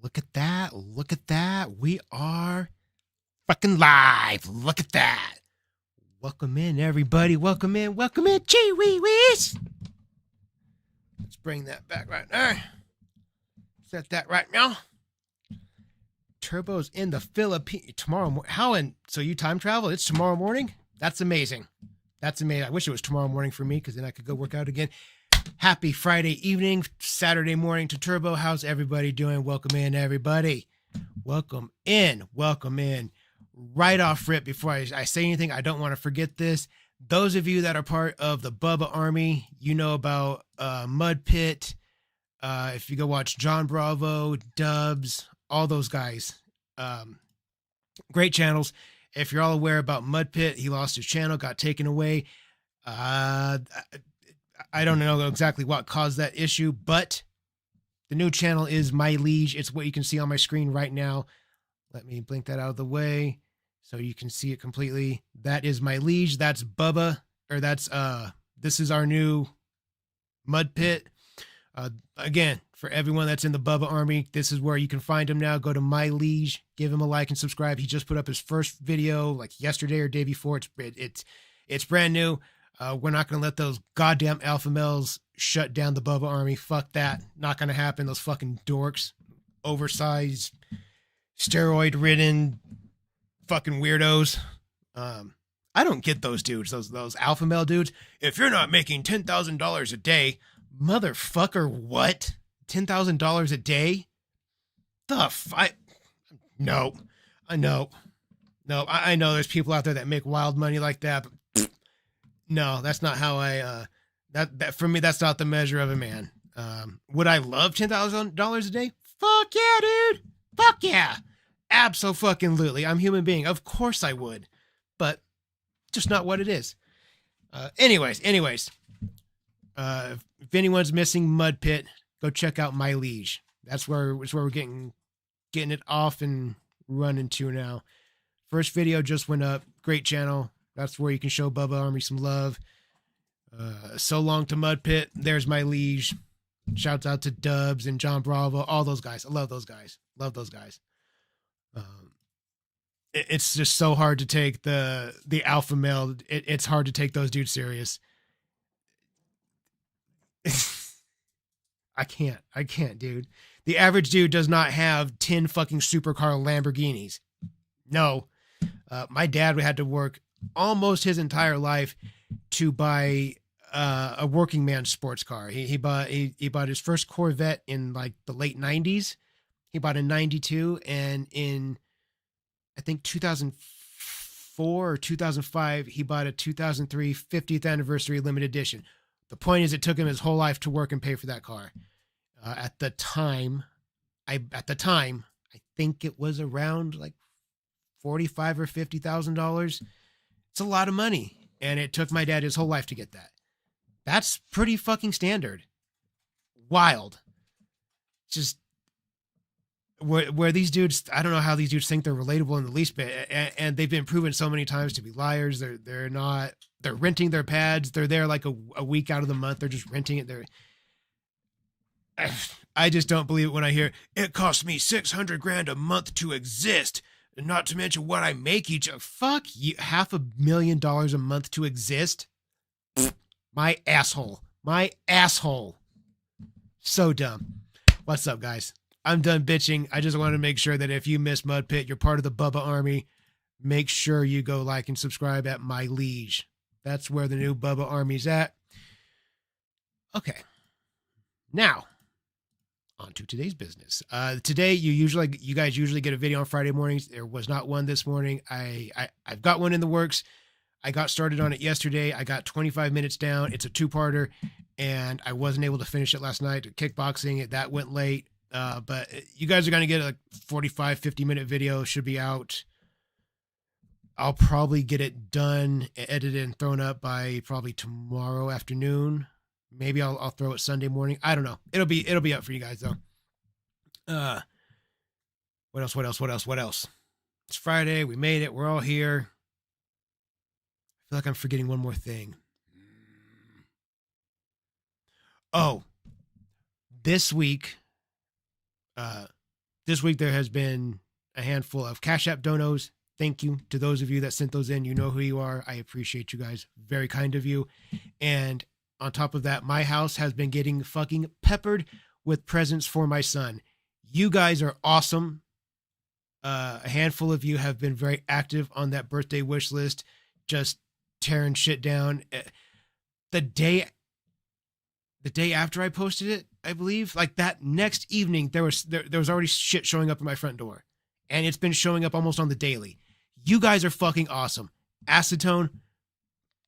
Look at that. Look at that. We are fucking live. Look at that. Welcome in, everybody. Welcome in. Welcome in. Gee wee whiz. Let's bring that back right there. Set that right now. Turbo's in the Philippines tomorrow morning. How in? So you time travel? It's tomorrow morning? That's amazing. That's amazing. I wish it was tomorrow morning for me because then I could go work out again. Happy Friday evening, Saturday morning to Turbo. How's everybody doing? Welcome in, everybody. Welcome in. Welcome in. Right off rip, before I say anything, I don't want to forget this. Those of you that are part of the Bubba Army, you know about Mud Pit. If you go watch John Bravo, Dubs, all those guys. Great channels. If you're all aware about Mud Pit, he lost his channel, got taken away. I don't know exactly what caused that issue, but the new channel is My Liege. It's what you can see on my screen right now. Let me blink that out of the way so you can see it completely. That is My Liege. That's Bubba, or that's, this is our new Mud Pit. Again, for everyone that's in the Bubba Army, this is where you can find him now. Go to My Liege, give him a like and subscribe. He just put up his first video like yesterday or day before. It's brand new. We're not going to let those goddamn alpha males shut down the Bubba Army. Fuck that. Not going to happen. Those fucking dorks. Oversized, steroid-ridden fucking weirdos. I don't get those dudes, those alpha male dudes. If you're not making $10,000 a day, motherfucker, what? $10,000 a day? No. I know. No, I know there's people out there that make wild money like that, but no, that's not how that for me, that's not the measure of a man. Would I love $10,000 a day? Fuck yeah, dude. Fuck yeah. Abso-fucking-lutely. I'm a human being. Of course I would, but just not what it is. Anyways, if anyone's missing Mud Pit, go check out My Liege. That's where we're getting it off and running to now. First video just went up. Great channel. That's where you can show Bubba Army some love. So long to Mud Pit. There's My Liege. Shouts out to Dubs and John Bravo. All those guys. I love those guys. Love those guys. It's just so hard to take the alpha male. It's hard to take those dudes serious. I can't, dude. The average dude does not have 10 fucking supercar Lamborghinis. No. My dad had to work almost his entire life to buy a working man's sports car. He bought his first Corvette in like the late 90s. He bought in 92, and in I think 2004 or 2005 he bought a 2003 50th anniversary limited edition. The point is, it took him his whole life to work and pay for that car. At the time, I think it was around like $45,000 or $50,000. It's a lot of money, and it took my dad his whole life to get that. That's pretty fucking standard. Wild. Just where these dudes, I don't know how these dudes think they're relatable in the least bit, and they've been proven so many times to be liars. They're not. They're renting their pads. They're there like a week out of the month. They're just renting it. I just don't believe it when I hear it costs me $600,000 a month to exist. Not to mention what I make each. Fuck you. $500,000 a month to exist. My asshole. So dumb. What's up, guys? I'm done bitching. I just wanted to make sure that if you miss Mud Pit, you're part of the Bubba Army. Make sure you go like and subscribe at My Liege. That's where the new Bubba Army's at. Okay. Now, on to today's business. Today, you guys usually get a video on Friday mornings. There was not one this morning. I've got one in the works. I got started on it yesterday. I got 25 minutes down. It's a two-parter, and I wasn't able to finish it last night. Kickboxing, that went late. But you guys are going to get a 45, 50-minute video. Should be out. I'll probably get it done, edited, and thrown up by probably tomorrow afternoon. Maybe I'll throw it Sunday morning. I don't know. It'll be up for you guys though. What else? It's Friday. We made it. We're all here. I feel like I'm forgetting one more thing. Oh, this week, this week there has been a handful of Cash App donos. Thank you to those of you that sent those in. You know who you are. I appreciate you guys. Very kind of you. And on top of that, my house has been getting fucking peppered with presents for my son. You guys are awesome. A handful of you have been very active on that birthday wish list, just tearing shit down. The day after I posted it, I believe, like that next evening, there was already shit showing up at my front door, and it's been showing up almost on the daily. You guys are fucking awesome. Acetone,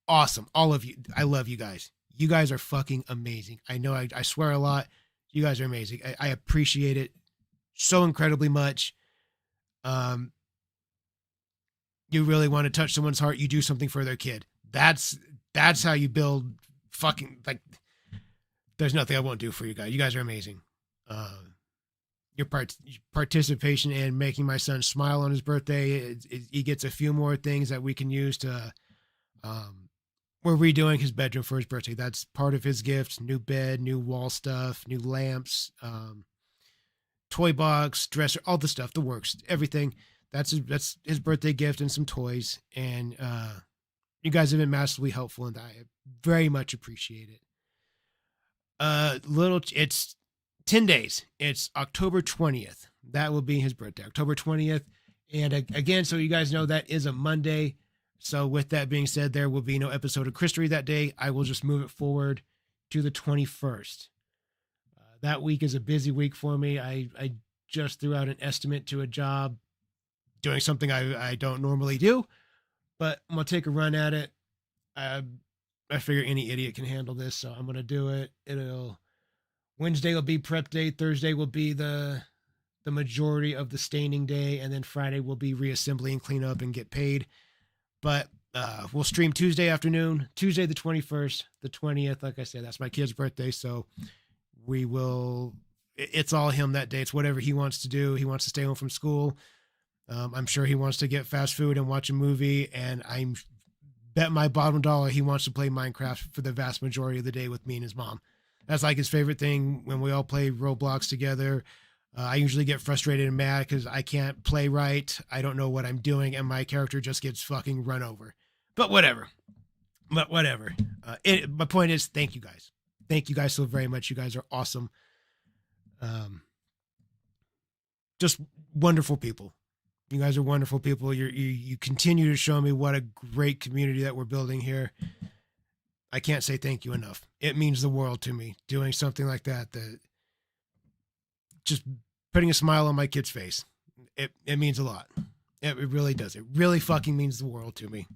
awesome. All of you. I love you guys. You guys are fucking amazing. I know I swear a lot. You guys are amazing. I appreciate it so incredibly much. You really want to touch someone's heart, you do something for their kid. That's how you build fucking, like, there's nothing I won't do for you guys. You guys are amazing. Your participation in making my son smile on his birthday, he gets a few more things that we can use to, we're redoing his bedroom for his birthday. That's part of his gift. New bed, new wall stuff, new lamps, toy box, dresser, all the stuff, the works, everything. That's his birthday gift and some toys. And you guys have been massively helpful, and I very much appreciate it. It's 10 days. It's October 20th. That will be his birthday, October 20th. And again, so you guys know, that is a Monday. So with that being said, there will be no episode of Christery that day. I will just move it forward to the 21st. That week is a busy week for me. I just threw out an estimate to a job, doing something I don't normally do, but I'm going to take a run at it. I figure any idiot can handle this, so I'm going to do it. Wednesday will be prep day. Thursday will be the majority of the staining day. And then Friday will be reassembly and clean up and get paid. But we'll stream Tuesday afternoon, Tuesday the 21st, the 20th. Like I said, that's my kid's birthday. So it's all him that day. It's whatever he wants to do. He wants to stay home from school. I'm sure he wants to get fast food and watch a movie. And I'm bet my bottom dollar he wants to play Minecraft for the vast majority of the day with me and his mom. That's like his favorite thing when we all play Roblox together. I usually get frustrated and mad because I can't play right. I don't know what I'm doing, and my character just gets fucking run over. But whatever. My point is, thank you guys. Thank you guys so very much. You guys are awesome. Just wonderful people. You guys are wonderful people. You continue to show me what a great community that we're building here. I can't say thank you enough. It means the world to me, doing something like that just putting a smile on my kid's face. It means a lot. It really does. It really fucking means the world to me.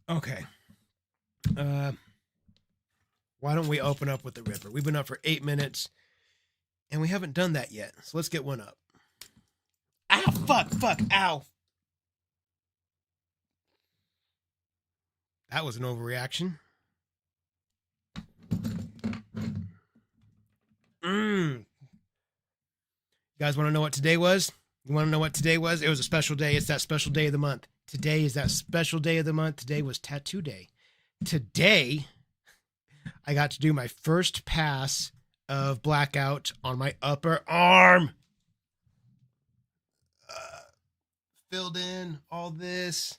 Okay. Why don't we open up with the Ripper? We've been up for 8 minutes and we haven't done that yet. So let's get one up. Ow, fuck, ow. That was an overreaction. You guys want to know what today was? You want to know what today was? It was a special day. It's that special day of the month. Today is that special day of the month. Today was tattoo day. Today, I got to do my first pass of blackout on my upper arm. Filled in all this.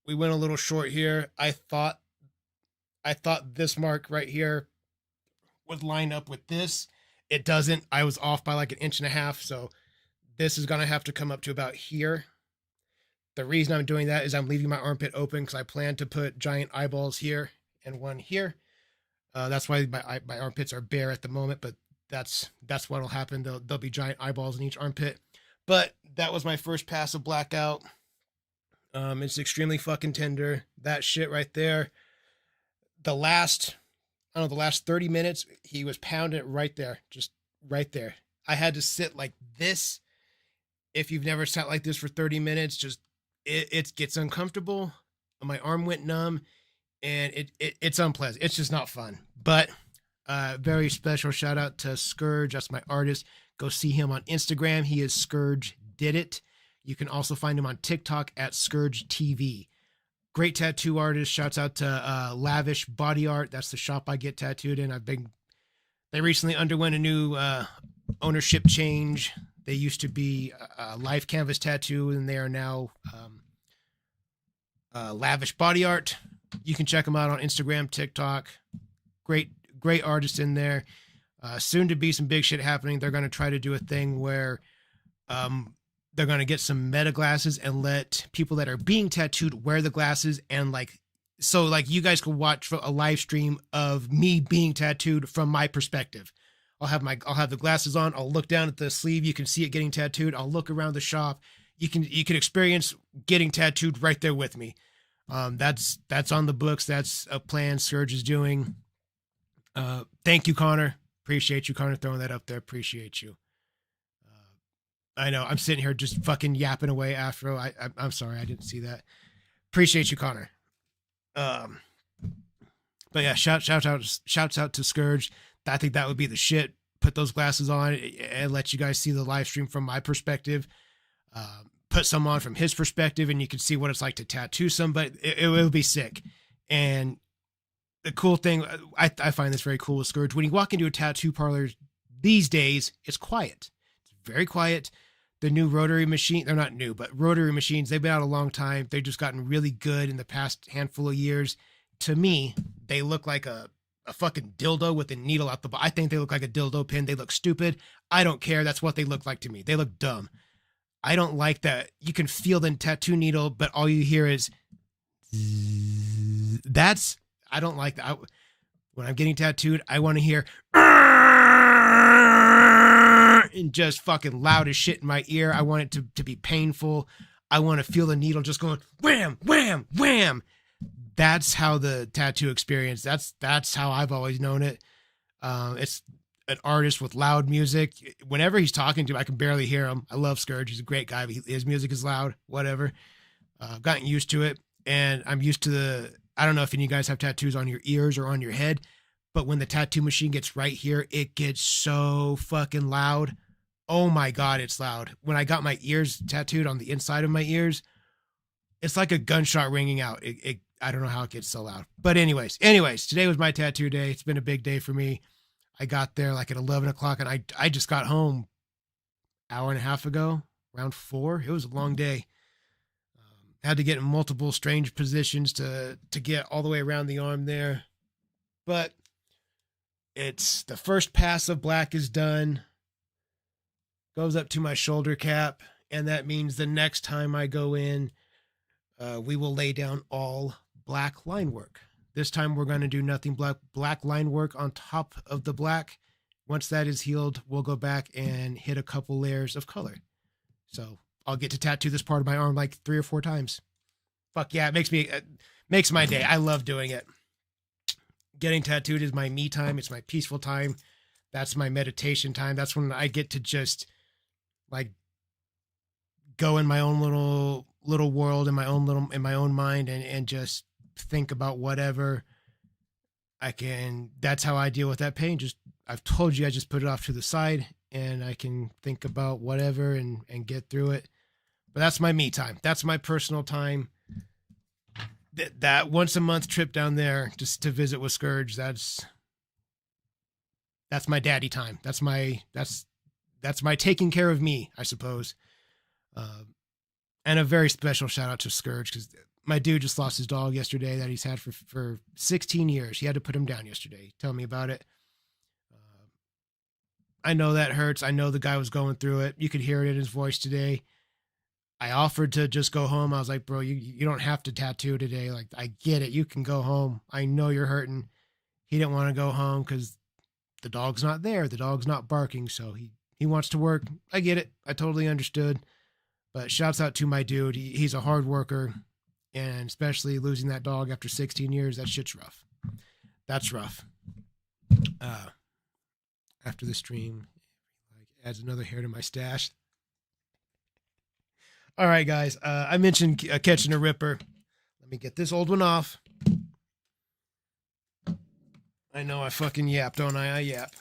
We went a little short here. I thought this mark right here would line up with this. It doesn't. I was off by like 1.5 inches. So this is going to have to come up to about here. The reason I'm doing that is I'm leaving my armpit open because I plan to put giant eyeballs here and one here. That's why my armpits are bare at the moment, but that's what will happen. There'll be giant eyeballs in each armpit. But that was my first pass of blackout. It's extremely fucking tender. That shit right there. The last 30 minutes, he was pounding it right there. Just right there. I had to sit like this. If you've never sat like this for 30 minutes, just it gets uncomfortable. My arm went numb and it's unpleasant. It's just not fun. But very special shout out to Scourge. That's my artist. Go see him on Instagram. He is Scourge Did It. You can also find him on TikTok at Scourge TV. Great tattoo artist. Shouts out to Lavish Body Art. That's the shop I get tattooed in. They recently underwent a new ownership change. They used to be a live canvas tattoo, and they are now Lavish Body Art. You can check them out on Instagram, TikTok. Great artists in there. Soon to be some big shit happening. They're going to try to do a thing where they're going to get some meta glasses and let people that are being tattooed wear the glasses, and like you guys can watch a live stream of me being tattooed from my perspective. I'll have the glasses on. I'll look down at the sleeve. You can see it getting tattooed. I'll look around the shop. You can experience getting tattooed right there with me. That's on the books. That's a plan Scourge is doing. Thank you, Connor. Appreciate you, Connor, throwing that up there. Appreciate you. I know I'm sitting here just fucking yapping away after. I'm sorry. I didn't see that. Appreciate you, Connor. But yeah, shouts out to Scourge. I think that would be the shit. Put those glasses on and let you guys see the live stream from my perspective. Put some on from his perspective, and you can see what it's like to tattoo somebody. It will be sick. And the cool thing, I find this very cool with Scourge. When you walk into a tattoo parlor these days, it's quiet. It's very quiet. The new rotary machine, they're not new, but rotary machines, they've been out a long time. They've just gotten really good in the past handful of years. To me, they look like a fucking dildo with a needle out the bottom. I think they look like a dildo pin. They look stupid. I don't care. That's what they look like to me. They look dumb. I don't like that. You can feel the tattoo needle, but all you hear is I don't like that. When I'm getting tattooed, I want to hear and just fucking loud as shit in my ear. I want it to be painful. I want to feel the needle just going wham, wham, wham. That's how the tattoo experience. That's how I've always known it. It's an artist with loud music. Whenever he's talking to me, I can barely hear him. I love Scourge. He's a great guy. His music is loud, whatever. I've gotten used to it, and I'm used to I don't know if any of you guys have tattoos on your ears or on your head, but when the tattoo machine gets right here, it gets so fucking loud. Oh my God, it's loud. When I got my ears tattooed on the inside of my ears, it's like a gunshot ringing out. I don't know how it gets so loud. But anyways, today was my tattoo day. It's been a big day for me. I got there like at 11 o'clock, and I just got home hour and a half ago, around 4. It was a long day. Had to get in multiple strange positions to get all the way around the arm there. But it's the first pass of black is done. Goes up to my shoulder cap, and that means the next time I go in, we will lay down all black line work. This time we're going to do nothing black line work on top of the black. Once that is healed, we'll go back and hit a couple layers of color. So I'll get to tattoo this part of my arm like 3 or 4 times. Fuck yeah, it makes my day. I love doing it. Getting tattooed is my me time. It's my peaceful time. That's my meditation time. That's when I get to just like go in my own little world, in my own mind, and just think about whatever I can. That's how I deal with that pain. I've told you, I just put it off to the side, and I can think about whatever and get through it. But that's my me time. That's my personal time. That once a month trip down there just to visit with Scourge, that's my daddy time. That's my taking care of me, I suppose. And a very special shout out to Scourge, because my dude just lost his dog yesterday that he's had for 16 years. He had to put him down yesterday. Tell me about it. I know that hurts. I know the guy was going through it. You could hear it in his voice today. I offered to just go home. I was like, bro, you don't have to tattoo today. Like, I get it. You can go home. I know you're hurting. He didn't want to go home because the dog's not there. The dog's not barking. So he wants to work. I get it. I totally understood. But shouts out to my dude. He's a hard worker. And especially losing that dog after 16 years, that shit's rough. That's rough. After the stream, like, adds another hair to my stash. All right, guys. I mentioned catching a ripper. Let me get this old one off. I know I fucking yap, don't I? I yap.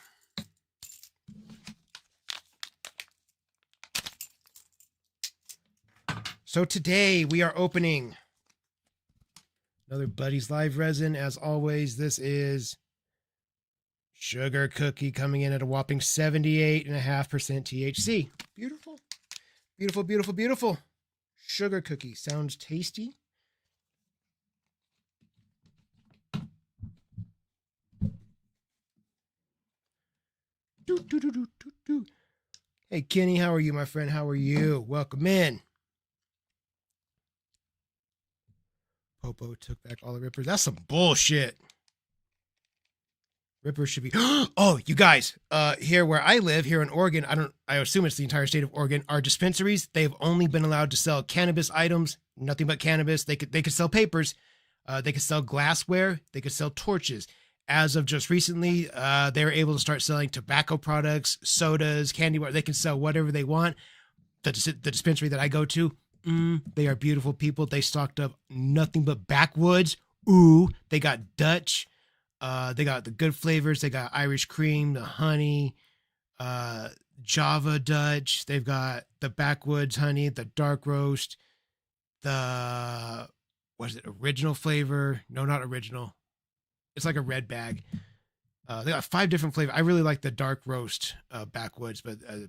So today we are opening Another Buddy's Live resin. As always, this is Sugar Cookie coming in at a whopping 78.5% THC. Beautiful. Beautiful, beautiful, beautiful. Sugar Cookie. Sounds tasty. Do, do, do, do, do, do. Hey, Kenny, how are you, my friend? How are you? Welcome in. Popo took back all the rippers. That's some bullshit. Rippers should be. Oh, you guys, here where I live, here in Oregon, I assume it's the entire state of Oregon, our dispensaries, they've only been allowed to sell cannabis items, nothing but cannabis. They could sell papers, they could sell glassware, they could sell torches. As of just recently, they were able to start selling tobacco products, sodas, candy bars. They can sell whatever they want. The dispensary that I go to, they are beautiful people. They stocked up nothing but backwoods. Ooh, they got Dutch. They got the good flavors. They got Irish cream, the honey, Java Dutch. They've got the backwoods honey, the dark roast, the, what is it, original flavor? No, not original. It's like a red bag. They got 5 different flavors. I really like the dark roast backwoods, but I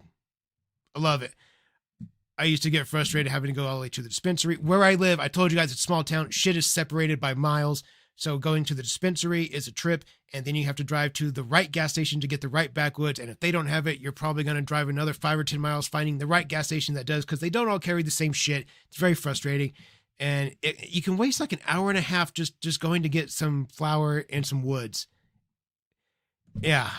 love it. I used to get frustrated having to go all the way to the dispensary. Where I live, I told you guys it's a small town. Shit is separated by miles. So going to the dispensary is a trip, and then you have to drive to the right gas station to get the right backwoods. And if they don't have it, you're probably going to drive another 5 or 10 miles finding the right gas station that does, because they don't all carry the same shit. It's very frustrating. And you can waste like an hour and a half just going to get some flour and some woods. Yeah.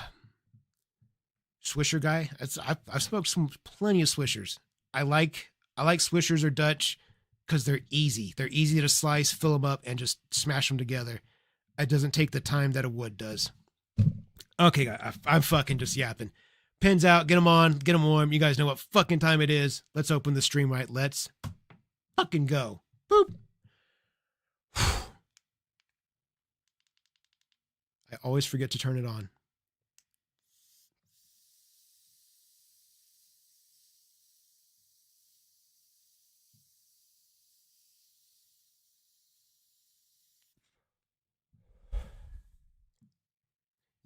Swisher guy. I've smoked plenty of Swishers. I like Swishers or Dutch because they're easy. They're easy to slice, fill them up, and just smash them together. It doesn't take the time that a wood does. Okay, guys, I'm fucking just yapping. Pins out, get them on, get them warm. You guys know what fucking time it is. Let's open the stream right. Let's fucking go. Boop. I always forget to turn it on.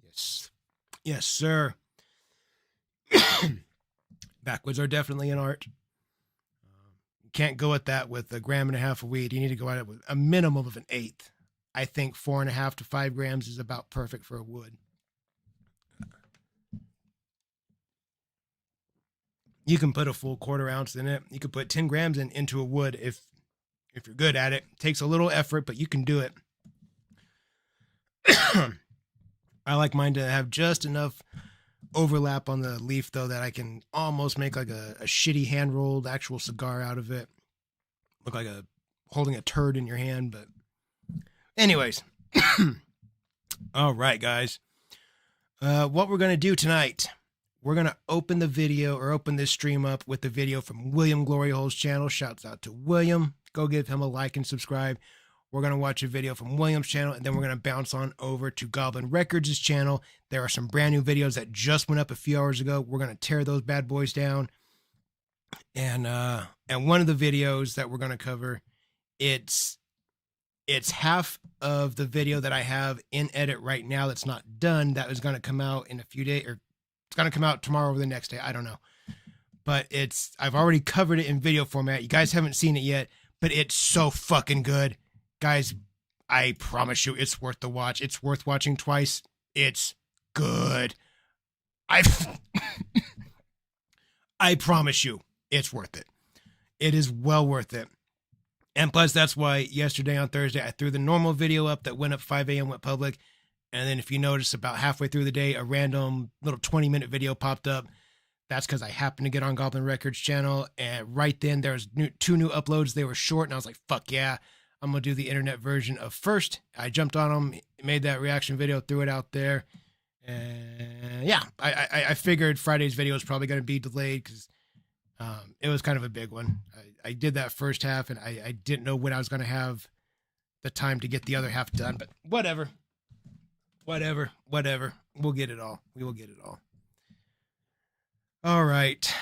Yes. Yes, sir. Backwoods are definitely an art. You can't go at that with 1.5 grams of weed. You need to go at it with a minimum of 1/8. I think 4.5 to 5 grams is about perfect for a wood. You can put a full 1/4 ounce in it. You could put 10 grams into a wood if you're good at it. It takes a little effort, but you can do it. I like mine to have just enough overlap on the leaf, though, that I can almost make like a shitty hand-rolled actual cigar out of it. Look like holding a turd in your hand, but anyways. All right, guys. What we're going to do tonight, we're going to open the video or open this stream up with the video from William Gloryhole's channel. Shouts out to William. Go give him a like and subscribe. We're going to watch a video from William's channel, and then we're going to bounce on over to Goblin Records' channel. There are some brand new videos that just went up a few hours ago. We're going to tear those bad boys down. And one of the videos that we're going to cover, it's half of the video that I have in edit right now that's not done. That is going to come out in a few days, or it's going to come out tomorrow or the next day. I don't know. But I've already covered it in video format. You guys haven't seen it yet, but it's so fucking good. Guys, I promise you, it's worth the watch. It's worth watching twice. It's good. I promise you, it's worth it. It is well worth it. And plus, that's why yesterday on Thursday, I threw the normal video up that went up 5 a.m., went public. And then if you notice, about halfway through the day, a random little 20-minute video popped up. That's because I happened to get on Goblin Records channel. And right then, there was 2 new uploads. They were short. And I was like, fuck yeah. I'm going to do the internet version of first. I jumped on them, made that reaction video, threw it out there. And yeah, I figured Friday's video was probably going to be delayed because it was kind of a big one. I did that first half, and I didn't know when I was going to have the time to get the other half done. But whatever. We'll get it all. We will get it all. All right.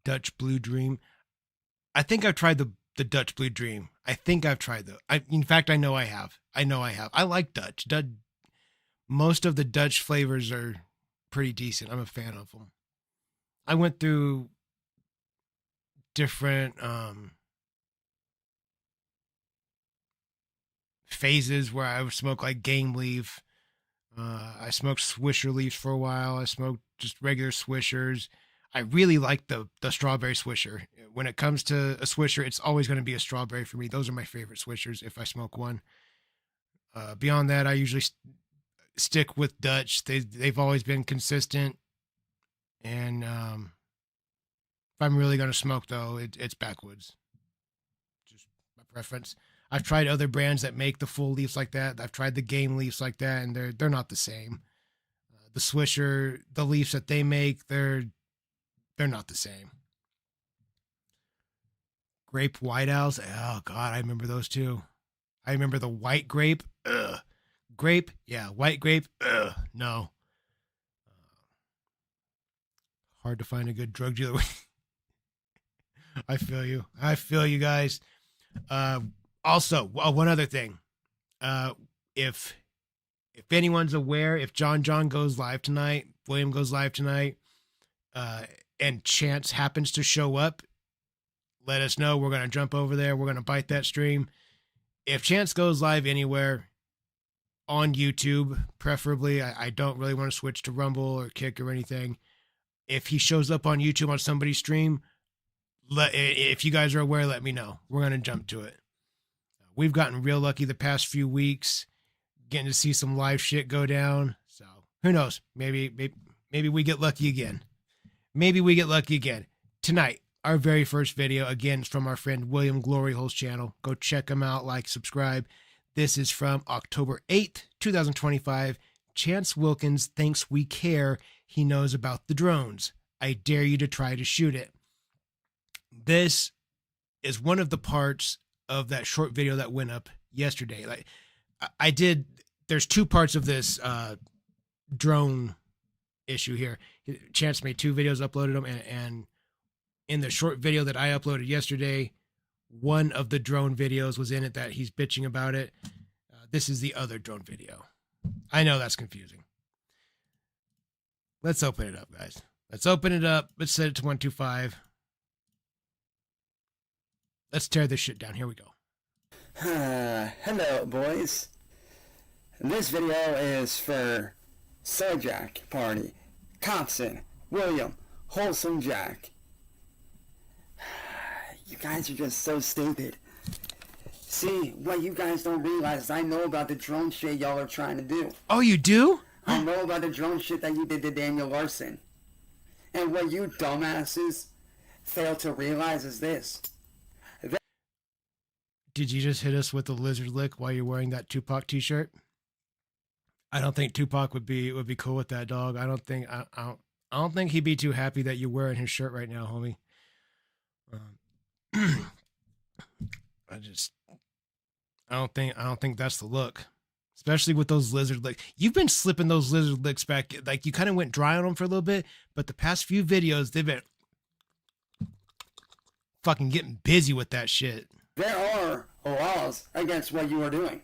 Dutch Blue Dream. I think I've tried the Dutch Blue Dream. I think I've tried in fact, I know I have. I like Dutch. Most of the Dutch flavors are pretty decent. I'm a fan of them. I went through different phases where I would smoke like Game Leaf. I smoked Swisher Leaves for a while. I smoked just regular Swishers. I really like the strawberry Swisher. When it comes to a Swisher, it's always going to be a strawberry for me. Those are my favorite Swishers if I smoke one. Beyond that, I usually stick with Dutch. They've always been consistent. And if I'm really going to smoke, though, it's Backwoods. Just my preference. I've tried other brands that make the full leaves like that. I've tried the Game Leaves like that, and they're not the same. The Swisher, the leaves that they make, they're not the same. Grape White Owls. Oh, God, I remember those too. I remember the white grape. Ugh. Grape. Yeah, white grape. Ugh. No. Hard to find a good drug dealer. I feel you guys. Also, one other thing. If anyone's aware, if John goes live tonight, William goes live tonight, and Chance happens to show up, let us know. We're going to jump over there. We're going to bite that stream. If Chance goes live anywhere on YouTube, preferably, I don't really want to switch to Rumble or Kick or anything. If he shows up on YouTube on somebody's stream, if you guys are aware, let me know. We're going to jump to it. We've gotten real lucky the past few weeks, getting to see some live shit go down. So who knows? Maybe we get lucky again. Maybe we get lucky again. Tonight, our very first video, again, is from our friend William Gloryhole's channel. Go check him out, like, subscribe. This is from October 8th, 2025. Chance Wilkins thinks we care. He knows about the drones. I dare you to try to shoot it. This is one of the parts of that short video that went up yesterday. Like there's two parts of this drone issue here. Chance made two videos, uploaded them, and in the short video that I uploaded yesterday, one of the drone videos was in it that he's bitching about it. This is the other drone video. I know that's confusing. Let's open it up, guys. Let's open it up. Let's set it to 125. Let's tear this shit down. Here we go. Hello, boys. This video is for Soy Jack Party, Thompson, William, Wholesome Jack. You guys are just so stupid. See, what you guys don't realize is I know about the drone shit y'all are trying to do. Oh, you do? I know about the drone shit that you did to Daniel Larson. And what you dumbasses fail to realize is this. Did you just hit us with a lizard lick while you're wearing that Tupac t-shirt? I don't think Tupac would be cool with that, dog. I don't think he'd be too happy that you're wearing his shirt right now, homie. I don't think that's the look. Especially with those lizard licks. You've been slipping those lizard licks back. Like, you kind of went dry on them for a little bit, but the past few videos, they've been fucking getting busy with that shit. There are laws against what you are doing.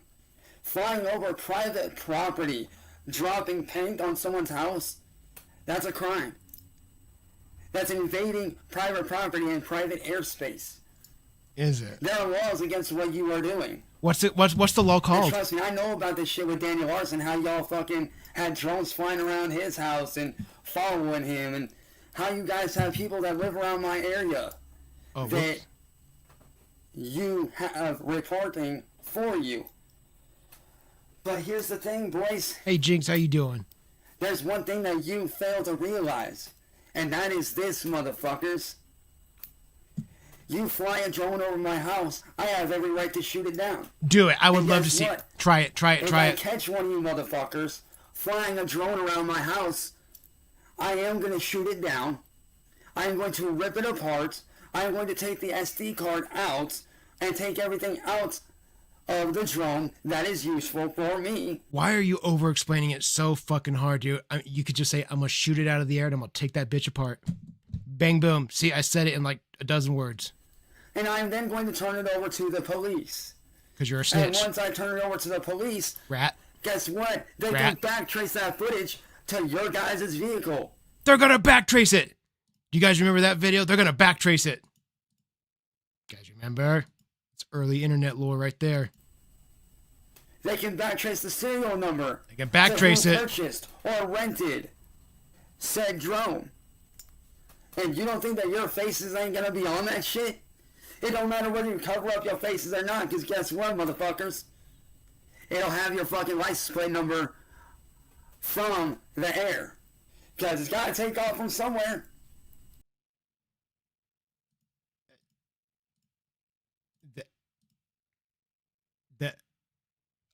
Flying over private property, dropping paint on someone's house, that's a crime. That's invading private property and private airspace. Is it? There are laws against what you are doing. What's the law called? And trust me, I know about this shit with Daniel Larson, how y'all fucking had drones flying around his house and following him, and how you guys have people that live around my area that you have reporting for you. But here's the thing, boys. Hey, Jinx, how you doing? There's one thing that you fail to realize, and that is this, motherfuckers. You fly a drone over my house, I have every right to shoot it down. Do it. I would love to see it. Try it. If I catch one of you motherfuckers flying a drone around my house, I am going to shoot it down. I am going to rip it apart. I am going to take the SD card out and take everything out of the drone that is useful for me. Why are you over-explaining it so fucking hard, dude? You could just say, I'm going to shoot it out of the air and I'm going to take that bitch apart. Bang, boom. See, I said it in like a dozen words. And I'm then going to turn it over to the police. Because you're a snitch. And once I turn it over to the police, rat. Guess what? They can backtrace that footage to your guys' vehicle. They're going to backtrace it. Do you guys remember that video? They're going to backtrace it. You guys remember? It's early internet lore right there. They can backtrace the serial number. They can backtrace it. Purchased or rented said drone. And you don't think that your faces ain't gonna be on that shit? It don't matter whether you cover up your faces or not, because guess what, motherfuckers? It'll have your fucking license plate number from the air. Because it's gotta take off from somewhere.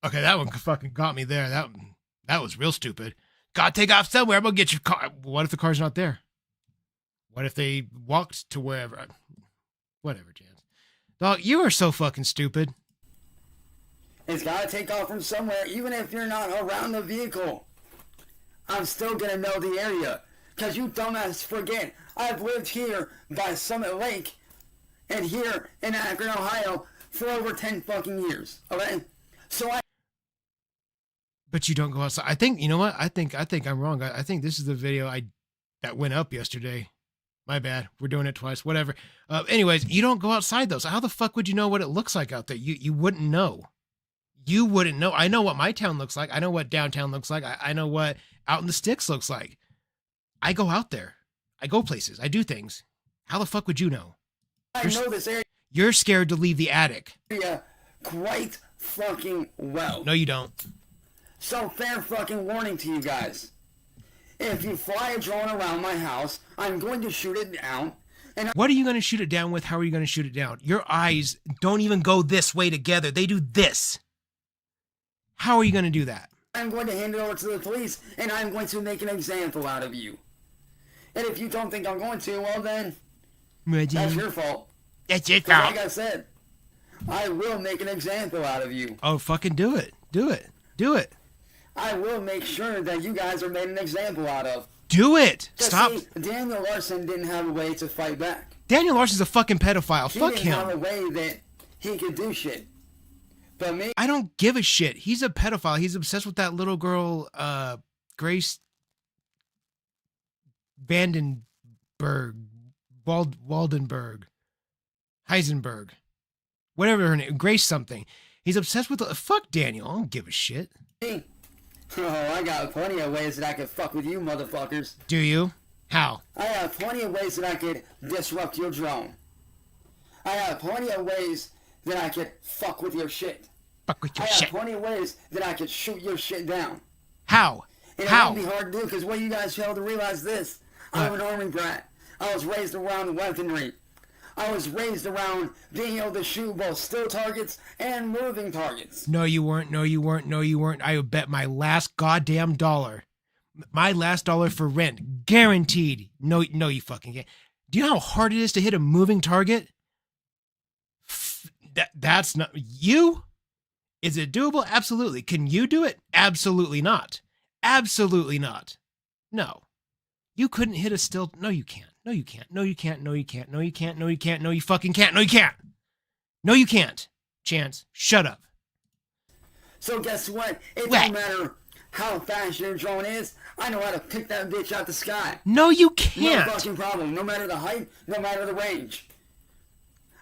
Okay, that one fucking got me there. That was real stupid. Gotta take off somewhere. I'm gonna get your car. What if the car's not there? What if they walked to wherever? Whatever, Chance. Dog, you are so fucking stupid. It's gotta take off from somewhere, even if you're not around the vehicle. I'm still gonna know the area. Cause you dumbass forget, I've lived here by Summit Lake and here in Akron, Ohio for over 10 fucking years. Okay? So But you don't go outside. I think, you know what? I think I'm wrong. I think this is the video that went up yesterday. My bad. We're doing it twice. Whatever. Anyways, you don't go outside though. So how the fuck would you know what it looks like out there? You wouldn't know. You wouldn't know. I know what my town looks like. I know what downtown looks like. I know what out in the sticks looks like. I go out there. I go places. I do things. How the fuck would you know? I know this area. You're scared to leave the attic. Quite fucking well. No, you don't. So fair fucking warning to you guys. If you fly a drone around my house, I'm going to shoot it down. And what are you going to shoot it down with? How are you going to shoot it down? Your eyes don't even go this way together. They do this. How are you going to do that? I'm going to hand it over to the police, and I'm going to make an example out of you. And if you don't think I'm going to, well then, that's your fault. That's your fault. Like I said, I will make an example out of you. Oh, fucking do it. Do it. Do it. I will make sure that you guys are made an example out of. Do it. Stop. See, Daniel Larson didn't have a way to fight back. Daniel Larson's a fucking pedophile. He Fuck didn't him. have a way that he could do shit. But me, I don't give a shit. He's a pedophile. He's obsessed with that little girl, Grace Vandenberg, Waldenberg, Heisenberg, whatever her name, Grace something. He's obsessed with fuck Daniel. I don't give a shit. oh, I got plenty of ways that I could fuck with you motherfuckers. Do you? How? I have plenty of ways that I could disrupt your drone. I have plenty of ways that I could fuck with your shit. Fuck with your I shit. have plenty of ways that I could shoot your shit down. How? And How? it won't be hard to do because what you guys fail to realize this. I'm an army brat. I was raised around weaponry. I was raised around being able to shoot both still targets and moving targets. No, you weren't. No, you weren't. No, you weren't. I would bet my last goddamn dollar. My last dollar for rent. Guaranteed. No, you fucking can't. Do you know how hard it is to hit a moving target? That's not... You? Is it doable? Absolutely. Can you do it? Absolutely not. Absolutely not. No. You couldn't hit a still... No, you can't. No, you can't. No, you can't. No, you can't. No, you can't. No, you can't. No, you fucking can't. No, you can't. No, you can't. Chance, shut up. So guess what? It don't matter how fast your drone is. I know how to pick that bitch out the sky. No, you can't. No fucking problem. No matter the height, no matter the range.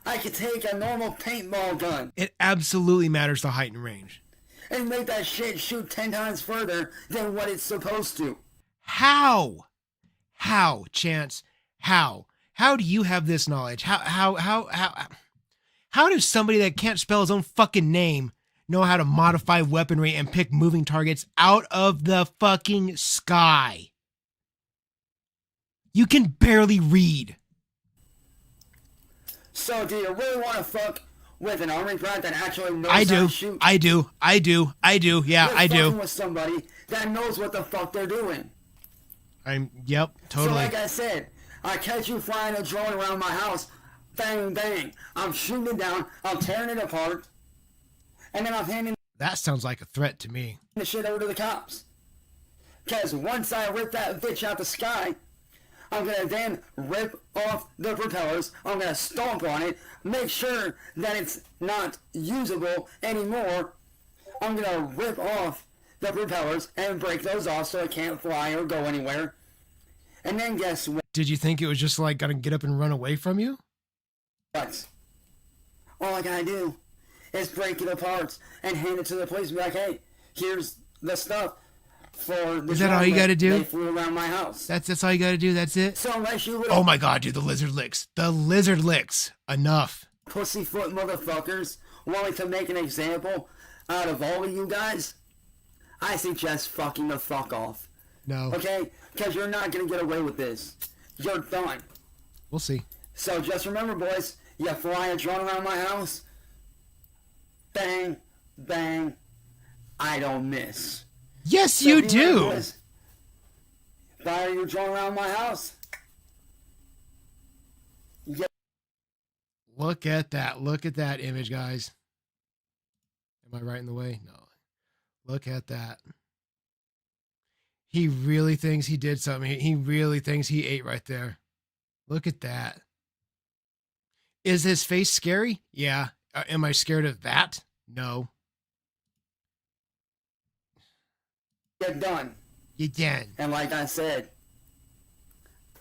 I could take a normal paintball gun. It absolutely matters the height and range. And make that shit shoot 10 times further than what it's supposed to. How? How, Chance? How? How do you have this knowledge? How does somebody that can't spell his own fucking name know how to modify weaponry and pick moving targets out of the fucking sky? You can barely read. So do you really want to fuck with an army brat that actually knows how to shoot? I do. Yeah, I do. With somebody that knows what the fuck they're doing. Yep, totally. So like I said, I catch you flying a drone around my house, bang, bang. I'm shooting it down, I'm tearing it apart, and then I'm handing that sounds like a threat to me. The shit over to the cops. Because once I rip that bitch out the sky, I'm gonna then rip off the propellers. I'm gonna stomp on it, make sure that it's not usable anymore. I'm gonna rip off the propellers and break those off so it can't fly or go anywhere. And then guess what? Did you think it was just like gonna get up and run away from you? All I gotta do is break it apart and hand it to the police and be like, hey, here's the stuff. Is that all you got to do? They flew around my house. That's all you got to do. That's it. So unless you oh my god, dude, the lizard licks. The lizard licks. Enough. Pussyfoot motherfuckers wanting to make an example out of all of you guys, I suggest fucking the fuck off. No. Okay? Because you're not gonna get away with this. You're done. We'll see. So just remember, boys, you fly a drone around my house, bang, bang, I don't miss. Yes, so you do. Fire your drone around my house. Yep. Look at that. Look at that image, guys. Am I right in the way? No. Look at that. He really thinks he did something. He really thinks he ate right there. Look at that. Is his face scary? Yeah. Am I scared of that? No. You're done. You're done. And like I said,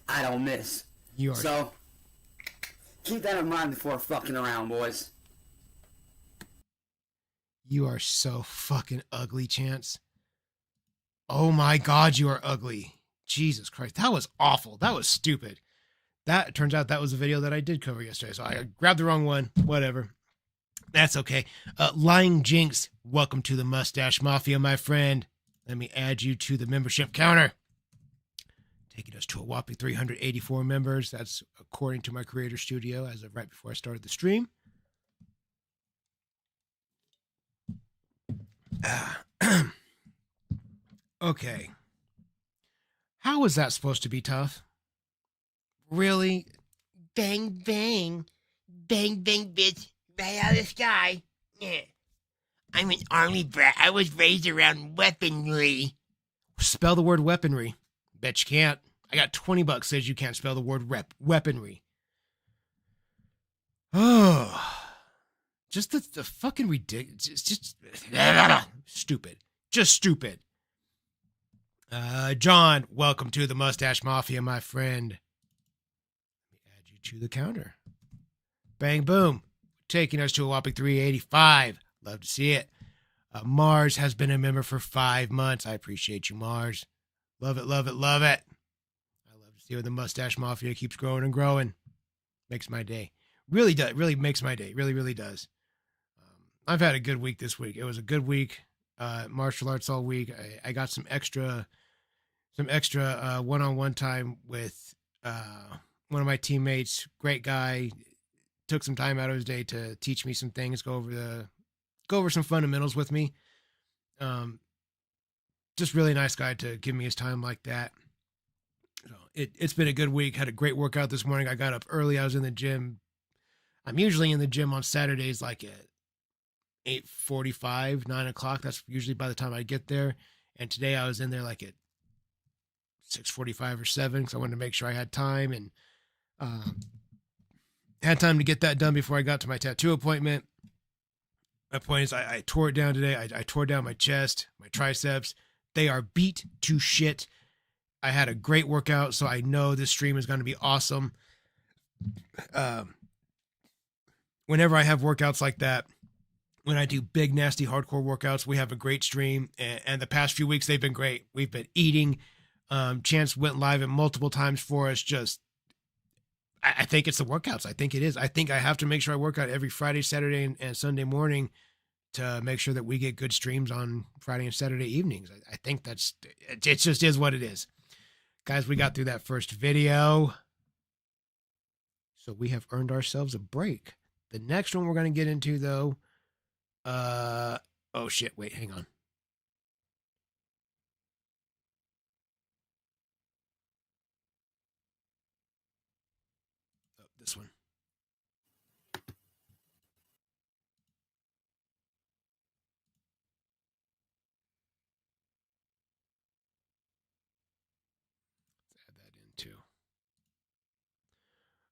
I don't miss. You are. So, keep that in mind before fucking around, boys. You are so fucking ugly, Chance. Oh my god, you are ugly. Jesus Christ. That was awful. That was stupid. That, turns out that was a video that I did cover yesterday, so I grabbed the wrong one. Whatever. That's okay. Lying Jinx, welcome to the Mustache Mafia, my friend. Let me add you to the membership counter. Taking us to a whopping 384 members. That's according to my creator studio as of right before I started the stream. Okay. How was that supposed to be tough? Really? Bang, bang. Bang, bang, bitch. Right out of the sky. Yeah. I'm an army brat. I was raised around weaponry. Spell the word weaponry. Bet you can't. I got $20 says you can't spell the word weaponry. Oh. Just the fucking ridiculous. Just stupid. Just stupid. John, welcome to the Mustache Mafia, my friend. Let me add you to the counter. Bang, boom. Taking us to a whopping 385. Love to see it. Mars has been a member for 5 months. I appreciate you, Mars. Love it, love it, love it. I love to see how the Mustache Mafia keeps growing and growing. Makes my day. Really does. Really makes my day. Really, really does. I've had a good week this week. It was a good week. Martial arts all week. I got some extra one-on-one time with one of my teammates. Great guy. Took some time out of his day to teach me some things, go over some fundamentals with me. Just really nice guy to give me his time like that. So it's been a good week. Had a great workout this morning. I got up early. I was in the gym. I'm usually in the gym on Saturdays like at 8:45, 9 o'clock. That's usually by the time I get there. And today I was in there like at 6:45 or 7 because I wanted to make sure I had time and had time to get that done before I got to my tattoo appointment. My point is I tore it down today. I tore down my chest, my triceps. They are beat to shit. I had a great workout, so I know this stream is going to be awesome. Whenever I have workouts like that, when I do big, nasty, hardcore workouts, we have a great stream. And the past few weeks, they've been great. We've been eating. Chance went live at multiple times for us. Just, I think it's the workouts. I think it is. I think I have to make sure I work out every Friday, Saturday, and Sunday morning to make sure that we get good streams on Friday and Saturday evenings. I think it just is what it is. Guys, we got through that first video. So we have earned ourselves a break. The next one we're going to get into, though, oh shit, wait, hang on. Oh, this one. Let's add that in too.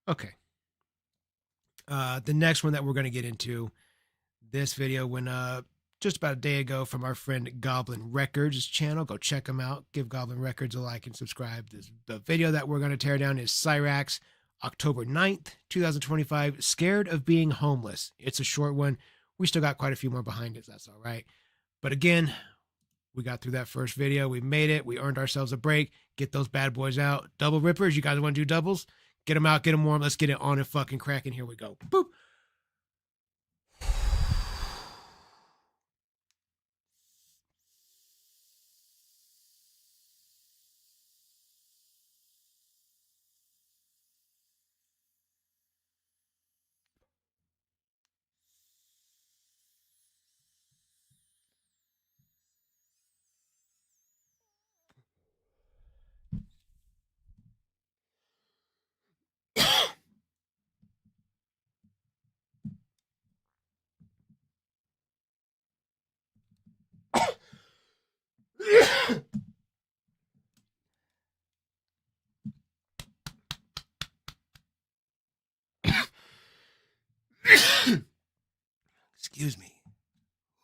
Okay. The next one that we're going to get into, this video went up just about a day ago from our friend Goblin Records channel. Go check them out. Give Goblin Records a like and subscribe. The video that we're going to tear down is Cyrax, October 9th, 2025, Scared of Being Homeless. It's a short one. We still got quite a few more behind it. That's all right. But again, we got through that first video. We made it. We earned ourselves a break. Get those bad boys out. Double rippers. You guys want to do doubles? Get them out. Get them warm. Let's get it on and fucking cracking. Here we go. Boop. Excuse me.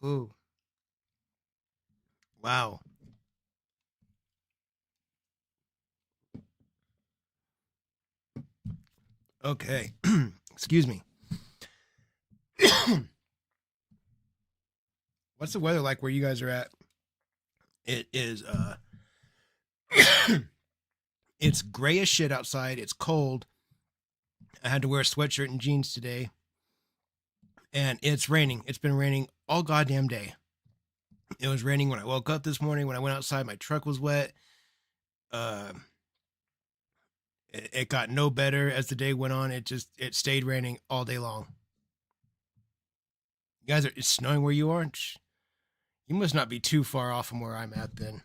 Ooh. Wow. Okay. Excuse me. What's the weather like where you guys are at? It is it's gray as shit outside. It's cold. I had to wear a sweatshirt and jeans today. And it's raining. It's been raining all goddamn day. It was raining when I woke up this morning. When I went outside, my truck was wet. It got no better as the day went on. It stayed raining all day long. You guys it's snowing where you are? You must not be too far off from where I'm at then.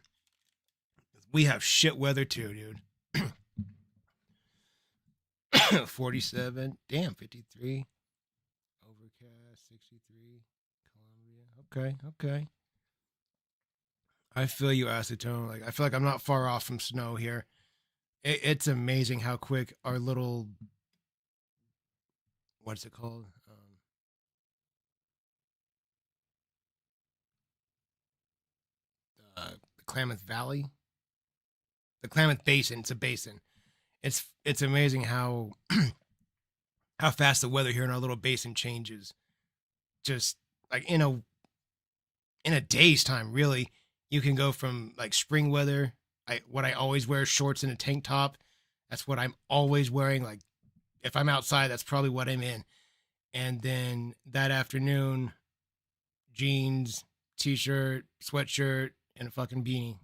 We have shit weather too, dude. 47. Damn, 53. Overcast, 63. Columbia. Okay. I feel you, Acetone. Like I feel like I'm not far off from snow here. It's amazing how quick our little, what's it called? The Klamath Valley, the Klamath Basin. It's a basin. It's amazing how how fast the weather here in our little basin changes. Just like in a day's time, really. You can go from like spring weather. What I always wear, shorts and a tank top. That's what I'm always wearing. Like if I'm outside, that's probably what I'm in. And then that afternoon, jeans, t-shirt, sweatshirt, and a fucking beanie.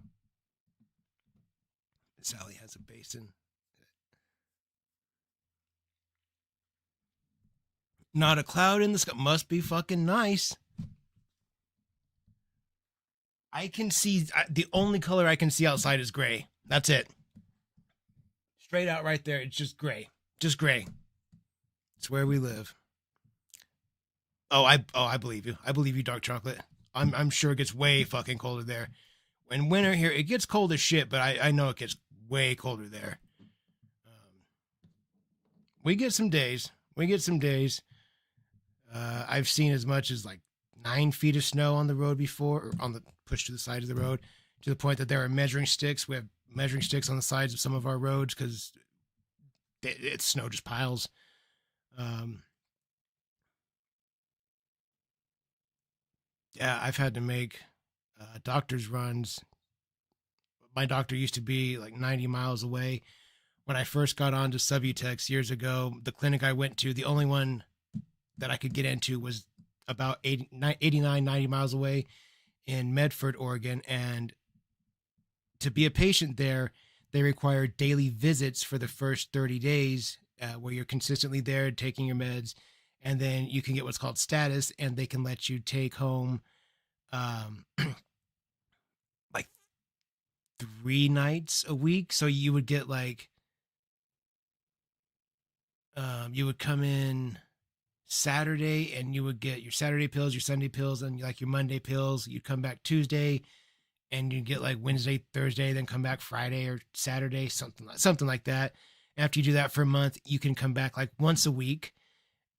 Sally has a basin. Not a cloud in the sky. Must be fucking nice. I can see, the only color I can see outside is gray. That's it. Straight out right there. It's just gray. Just gray. It's where we live. I believe you. I believe you, dark chocolate. I'm sure it gets way fucking colder there. In winter here, it gets cold as shit, but I know it gets way colder there. We get some days. I've seen as much as like 9 feet of snow on the road before, or on the push to the side of the road, to the point that there are measuring sticks. We have measuring sticks on the sides of some of our roads because it's snow just piles. Yeah, I've had to make doctor's runs. My doctor used to be like 90 miles away. When I first got on to Subutex years ago, the clinic I went to, the only one that I could get into was about 89, 90 miles away in Medford, Oregon. And to be a patient there, they require daily visits for the first 30 days where you're consistently there taking your meds. And then you can get what's called status, and they can let you take home like 3 nights a week. So you would get like, you would come in Saturday and you would get your Saturday pills, your Sunday pills, and like your Monday pills. You'd come back Tuesday and you'd get like Wednesday, Thursday, then come back Friday or Saturday, something like that. After you do that for a month, you can come back like once a week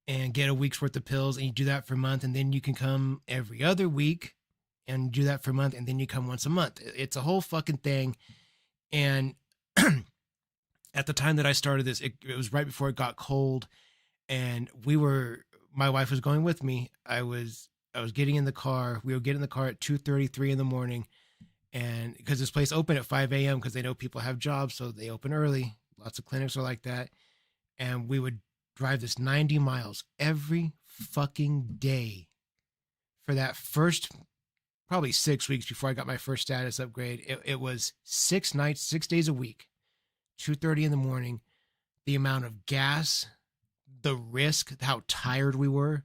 and get a week's worth of pills, and you do that for a month, and then you can come every other week and do that for a month, and then you come once a month. It's a whole fucking thing. And at the time that I started this, it was right before it got cold, and my wife was going with me. I was getting in the car. We would get in the car at 2:33 in the morning, and because this place opened at 5 a.m. because they know people have jobs, so they open early. Lots of clinics are like that. And we would drive this 90 miles every fucking day for that first probably 6 weeks before I got my first status upgrade. It was 6 nights, 6 days a week, 2:30 in the morning. The amount of gas, the risk, how tired we were.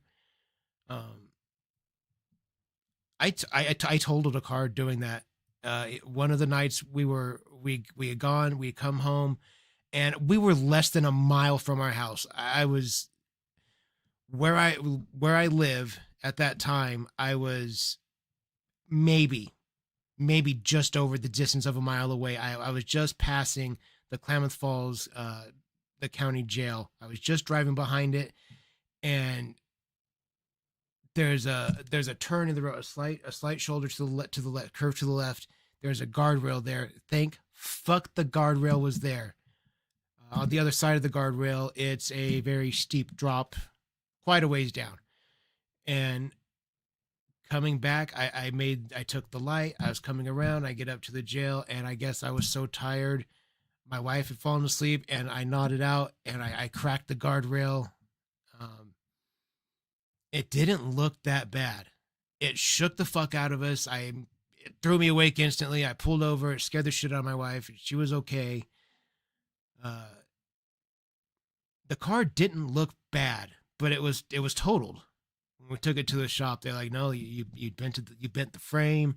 I totaled a car doing that. One of the nights we had gone, we had come home, and we were less than a mile from our house. I was where I live at that time. I was maybe just over the distance of a mile away. I was just passing the Klamath Falls, the county jail. I was just driving behind it, and there's a turn in the road, a slight shoulder to the left, curve to the left. There's a guardrail there. Thank fuck the guardrail was there. On the other side of the guardrail, it's a very steep drop, quite a ways down. And coming back, I took the light. I was coming around. I get up to the jail, and I guess I was so tired. My wife had fallen asleep, and I nodded out, and I cracked the guardrail. It didn't look that bad. It shook the fuck out of us. It threw me awake instantly. I pulled over. It scared the shit out of my wife. She was okay. The car didn't look bad, but it was totaled. When we took it to the shop, they're like, "No, you bent the frame."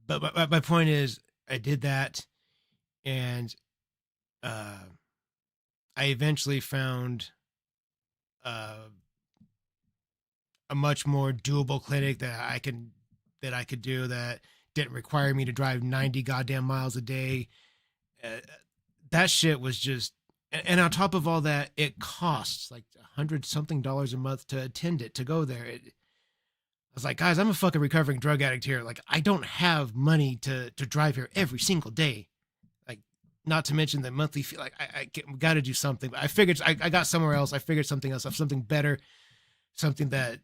But my point is, I did that, and I eventually found a much more doable clinic that I could do that didn't require me to drive 90 goddamn miles a day. That shit was just, and on top of all that, it costs like $100-something a month to attend it, to go there. I was like, guys, I'm a fucking recovering drug addict here. Like, I don't have money to drive here every single day. Like, not to mention the monthly fee. Like, I got to do something. But I figured I got somewhere else. I figured something else, something better, something that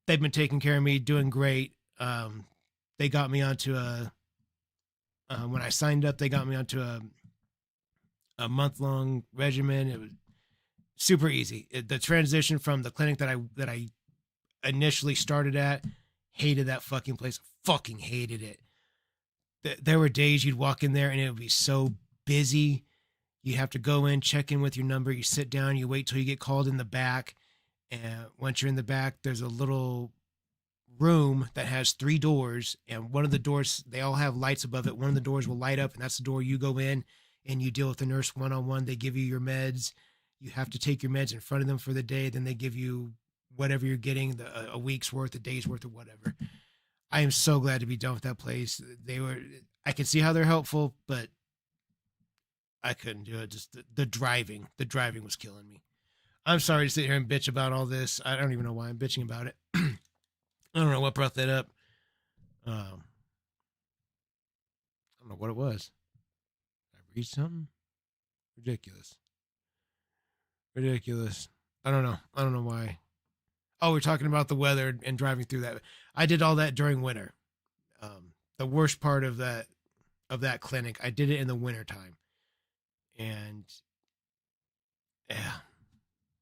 they've been taking care of me, doing great. They got me onto when I signed up, they got me onto a month-long regimen. It was super easy. The transition from the clinic that I initially started at, hated that fucking place. Fucking hated it. There were days you'd walk in there and it would be so busy. You have to go in, check in with your number. You sit down, you wait till you get called in the back. And once you're in the back, there's a little room that has 3 doors. And one of the doors, they all have lights above it. One of the doors will light up, and that's the door you go in and you deal with the nurse one-on-one. They give you your meds. You have to take your meds in front of them for the day. Then they give you whatever you're getting, a week's worth, a day's worth, or whatever. I am so glad to be done with that place. I can see how they're helpful, but I couldn't do it. Just the driving was killing me. I'm sorry to sit here and bitch about all this. I don't even know why I'm bitching about it. I don't know what brought that up. I don't know what it was. Did I read something? Ridiculous. I don't know why. Oh, we're talking about the weather and driving through that. I did all that during winter. The worst part of that clinic, I did it in the winter time. And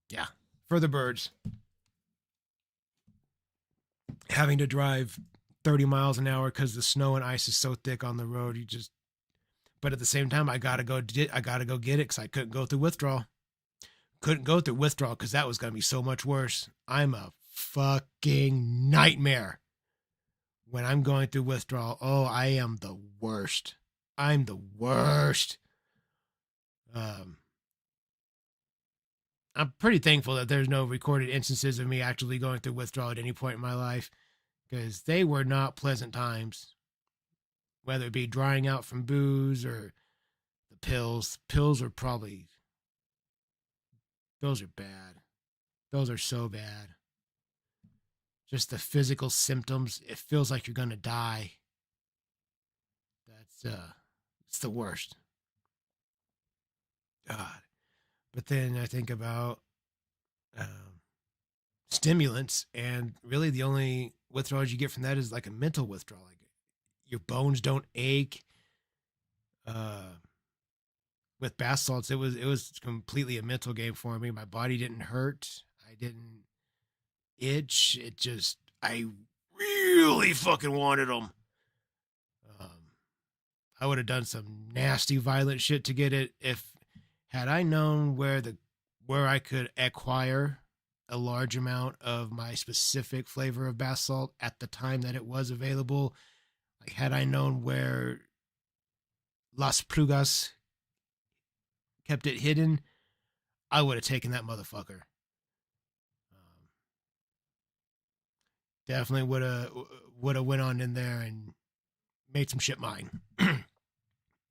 yeah, for the birds. Having to drive 30 miles an hour because the snow and ice is so thick on the road, but at the same time, I gotta go get it because I couldn't go through withdrawal. Because that was gonna be so much worse. I'm a fucking nightmare when I'm going through withdrawal. Oh, I am the worst. I'm the worst. I'm pretty thankful that there's no recorded instances of me actually going through withdrawal at any point in my life, because they were not pleasant times, whether it be drying out from booze or pills. Pills are probably, those are bad. Those are so bad. Just the physical symptoms. It feels like you're gonna die. That's it's the worst. God. But then I think about stimulants, and really the only withdrawals you get from that is like a mental withdrawal. Like your bones don't ache. With bath salts, it was completely a mental game for me. My body didn't hurt. I didn't itch. It just, I really fucking wanted them. I would have done some nasty, violent shit to get it if had I known where I could acquire a large amount of my specific flavor of bath salt at the time that it was available. Like had I known where Las Plugas kept it hidden, I would have taken that motherfucker. Definitely would have went on in there and made some shit mine.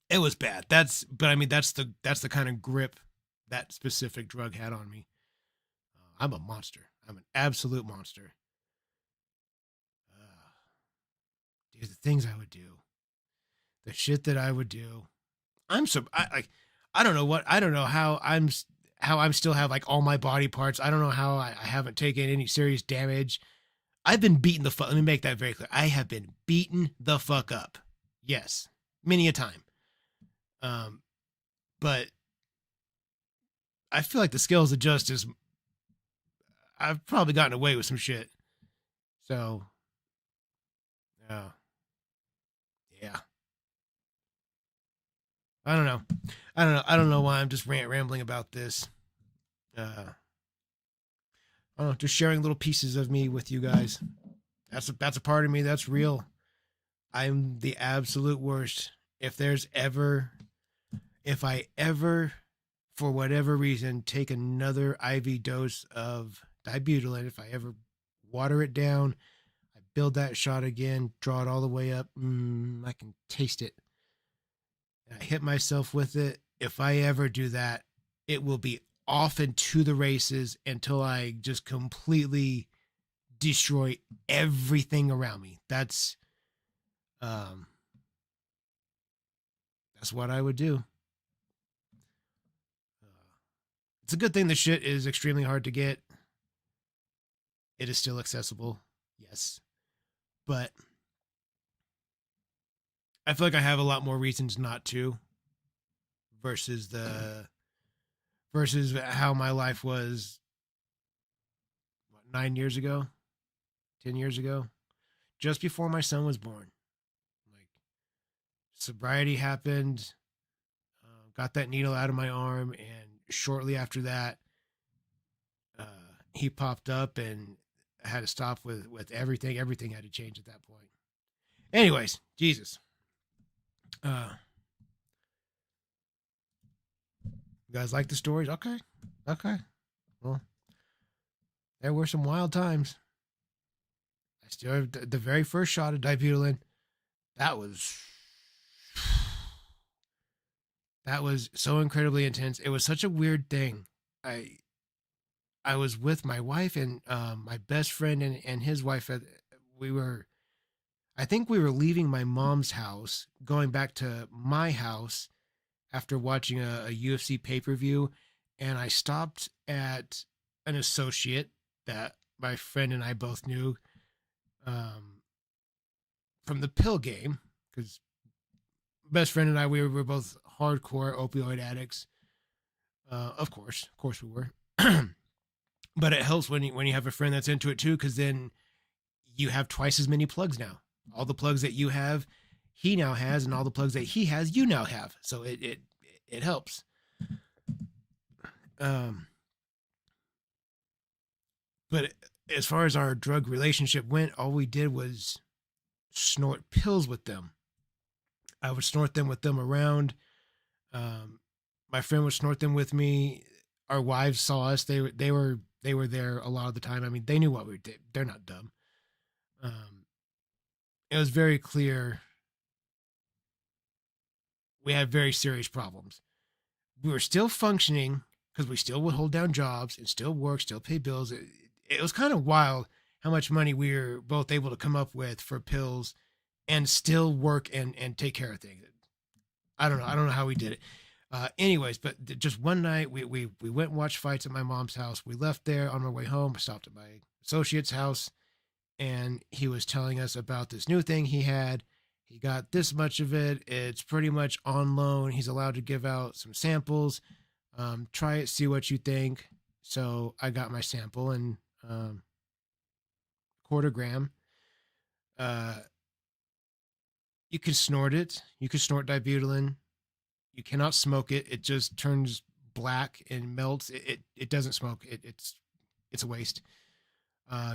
It was bad. But I mean that's the kind of grip that specific drug had on me. I'm a monster. I'm an absolute monster. Dude, the things I would do, the shit that I would do. I don't know how I'm still have like all my body parts. I don't know how I haven't taken any serious damage. I've been beaten the fuck. Let me make that very clear. I have been beaten the fuck up. Yes, many a time. But I feel like the scales of justice, I've probably gotten away with some shit. So, yeah. I don't know. I don't know why I'm just rambling about this. I don't know, just sharing little pieces of me with you guys. That's a part of me that's real. I'm the absolute worst. If I ever, for whatever reason, take another IV dose of dibutylin, if I ever water it down, I build that shot again, draw it all the way up, I can taste it. And I hit myself with it. If I ever do that, it will be off and to the races until I just completely destroy everything around me. That's what I would do. It's a good thing the shit is extremely hard to get. It is still accessible, yes, but I feel like I have a lot more reasons not to versus how my life was 9 years ago, 10 years ago, just before my son was born. Like sobriety happened, got that needle out of my arm, and shortly after that, he popped up and I had to stop with everything. Everything had to change at that point. Anyways, Jesus. You guys like the stories? Okay. Well, there were some wild times. I still have the very first shot of dibutylin. That was so incredibly intense. It was such a weird thing. I was with my wife and my best friend and his wife. I think we were leaving my mom's house, going back to my house after watching a UFC pay-per-view. And I stopped at an associate that my friend and I both knew from the pill game, because best friend and I, we were both hardcore opioid addicts. Of course we were. But it helps when you have a friend that's into it too, because then you have twice as many plugs now. All the plugs that you have, he now has, and all the plugs that he has, you now have. So it helps. But as far as our drug relationship went, all we did was snort pills with them. I would snort them with them around. My friend would snort them with me. Our wives saw us. They were there a lot of the time. I mean, they knew what we did. They're not dumb. It was very clear we had very serious problems. We were still functioning because we still would hold down jobs and still work, still pay bills. It was kind of wild how much money we were both able to come up with for pills and still work and take care of things. I don't know how we did it. Anyways, but just one night we went and watched fights at my mom's house. We left there on our way home. I stopped at my associate's house, and he was telling us about this new thing he had. He got this much of it. It's pretty much on loan. He's allowed to give out some samples. Try it, see what you think. So I got my sample and quarter gram. You can snort it. You can snort dibutylin. You cannot smoke it. It just turns black and melts. It doesn't smoke. It's a waste.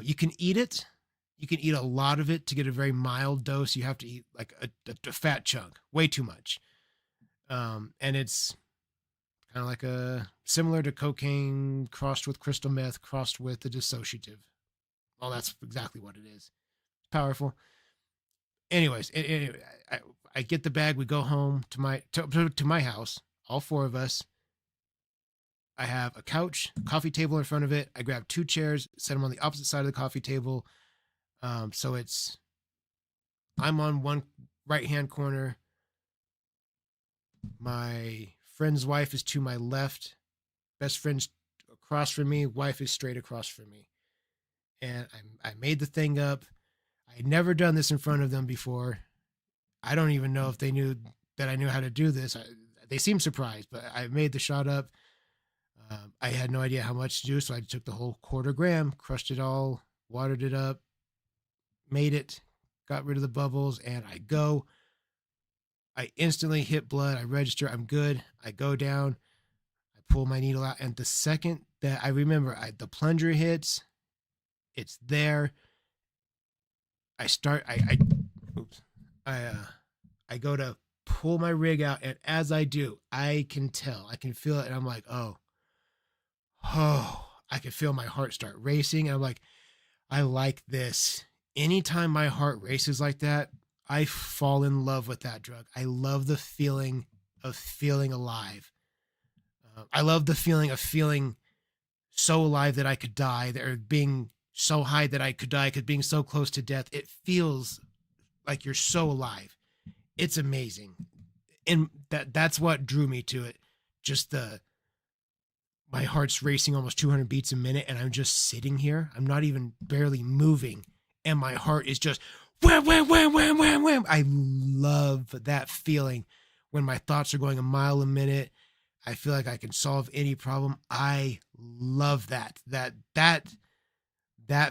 You can eat it. You can eat a lot of it to get a very mild dose. You have to eat like a fat chunk, way too much. And it's kind of like similar to cocaine crossed with crystal meth, crossed with a dissociative. Well, that's exactly what it is. It's powerful. Anyways, I get the bag. We go home to my house, all four of us. I have a couch, a coffee table in front of it. I grab 2 chairs, set them on the opposite side of the coffee table. So I'm on one right-hand corner. My friend's wife is to my left. Best friend's across from me. Wife is straight across from me. And I made the thing up. I had never done this in front of them before. I don't even know if they knew that I knew how to do this. They seemed surprised, but I made the shot up. I had no idea how much to do, so I took the whole quarter gram, crushed it all, watered it up, made it, got rid of the bubbles, and I go. I instantly hit blood. I register. I'm good. I go down. I pull my needle out, and the second that I remember, the plunger hits, it's there. I go to pull my rig out, and as I do, I can feel it, and I'm like, oh, I can feel my heart start racing. And I'm like, I like this. Anytime my heart races like that, I fall in love with that drug. I love the feeling of feeling alive. I love the feeling of feeling so alive that I could die, or being so high that I could die, because being so close to death, it feels like you're so alive. It's amazing. And that's what drew me to it. Just my heart's racing almost 200 beats a minute, and I'm just sitting here. I'm not even barely moving, and my heart is just wham, wham, wham, wham, wham, wham. I love that feeling when my thoughts are going a mile a minute. I feel like I can solve any problem. I love that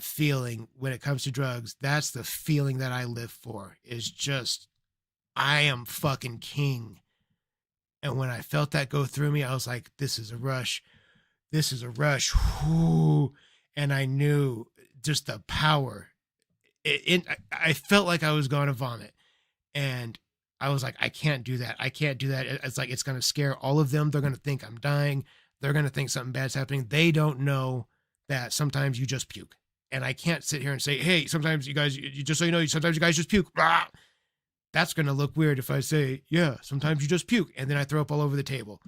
feeling when it comes to drugs. That's the feeling that I live for, is just, I am fucking king. And when I felt that go through me, I was like, this is a rush. This is a rush. Whoo. And I knew just the power. I felt like I was going to vomit. And I was like, I can't do that. I can't do that. It's like, it's going to scare all of them. They're going to think I'm dying. They're going to think something bad's happening. They don't know that sometimes you just puke. And I can't sit here and say, hey, sometimes you guys, you just so you know, sometimes you guys just puke. Blah. That's going to look weird if I say, yeah, sometimes you just puke. And then I throw up all over the table.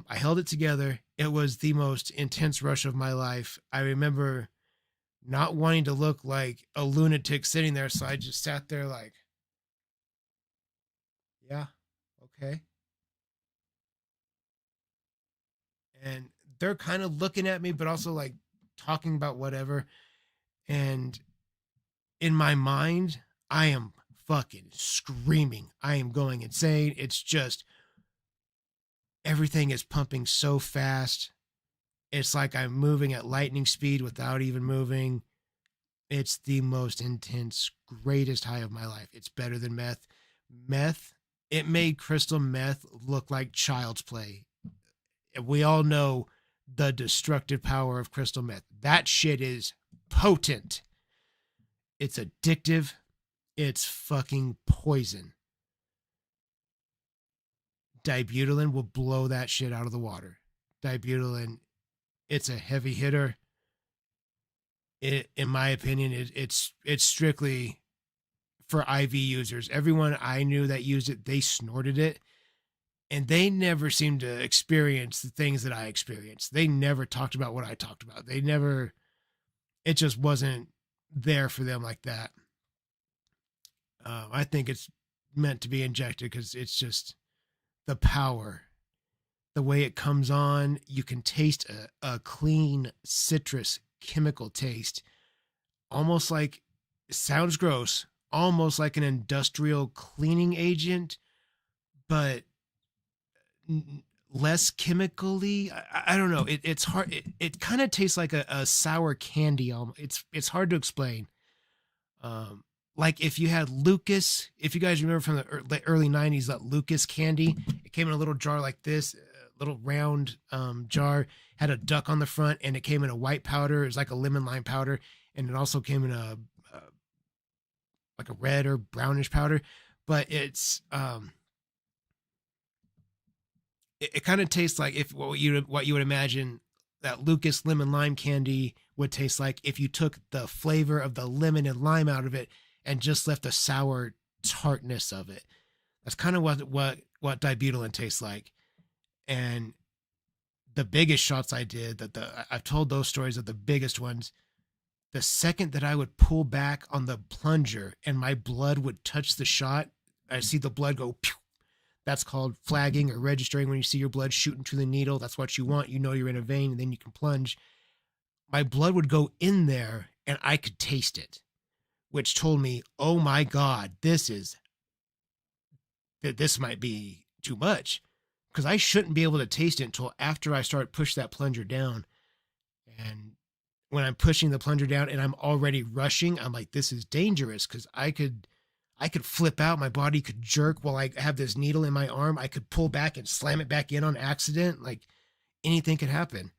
I held it together. It was the most intense rush of my life. I remember not wanting to look like a lunatic sitting there. So I just sat there like, yeah, okay. And they're kind of looking at me, but also like talking about whatever. And in my mind, I am fucking screaming. I am going insane. It's just, everything is pumping so fast. It's like I'm moving at lightning speed without even moving. It's the most intense, greatest high of my life. It's better than meth. It made crystal meth look like child's play. We all know the destructive power of crystal meth. That shit is potent. It's addictive. It's fucking poison. Dibutylin will blow that shit out of the water. Dibutylin, it's a heavy hitter. In my opinion, it's strictly for IV users. Everyone I knew that used it, they snorted it. And they never seemed to experience the things that I experienced. They never talked about what I talked about. They never, it just wasn't there for them like that. I think it's meant to be injected because it's just the power, the way it comes on. You can taste a clean citrus chemical taste, almost like, it sounds gross, almost like an industrial cleaning agent, but less chemically. I don't know. It's hard. It kind of tastes like a sour candy. It's hard to explain. Like if you had Lucas, if you guys remember from the early 90s, that Lucas candy, it came in a little jar like this, a little round jar, had a duck on the front, and it came in a white powder. It was like a lemon lime powder. And it also came in like a red or brownish powder, but it's, it kind of tastes like if what you would imagine that Lucas lemon lime candy would taste like if you took the flavor of the lemon and lime out of it and just left the sour tartness of it. That's kind of what dibutylin tastes like. And the biggest shots I did, I've told those stories of the biggest ones. The second that I would pull back on the plunger and my blood would touch the shot, I see the blood go pew. That's called flagging or registering. When you see your blood shooting through the needle, that's what you want. You know you're in a vein, and then you can plunge. My blood would go in there, and I could taste it, which told me, oh my God, this might be too much, because I shouldn't be able to taste it until after I start push that plunger down. And when I'm pushing the plunger down and I'm already rushing, I'm like, this is dangerous, because I could flip out. My body could jerk while I have this needle in my arm. I could pull back and slam it back in on accident. Like anything could happen.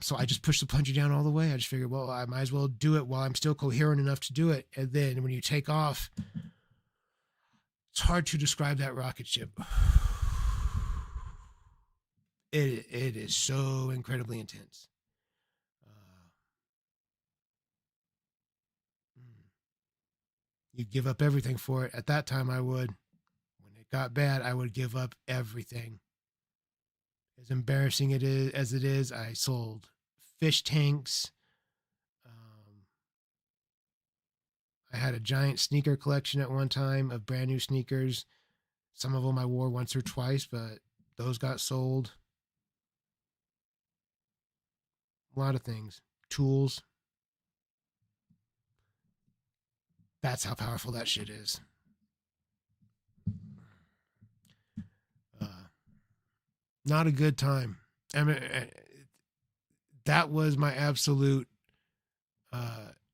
So I just pushed the plunger down all the way. I just figured, well, I might as well do it while I'm still coherent enough to do it. And then when you take off, it's hard to describe that rocket ship. It is so incredibly intense. You'd give up everything for it. At that time, I would. When it got bad, I would give up everything. As embarrassing as it is, I sold fish tanks. I had a giant sneaker collection at one time of brand new sneakers. Some of them I wore once or twice, but those got sold. A lot of things. Tools. That's how powerful that shit is. Not a good time. I mean, that was my absolute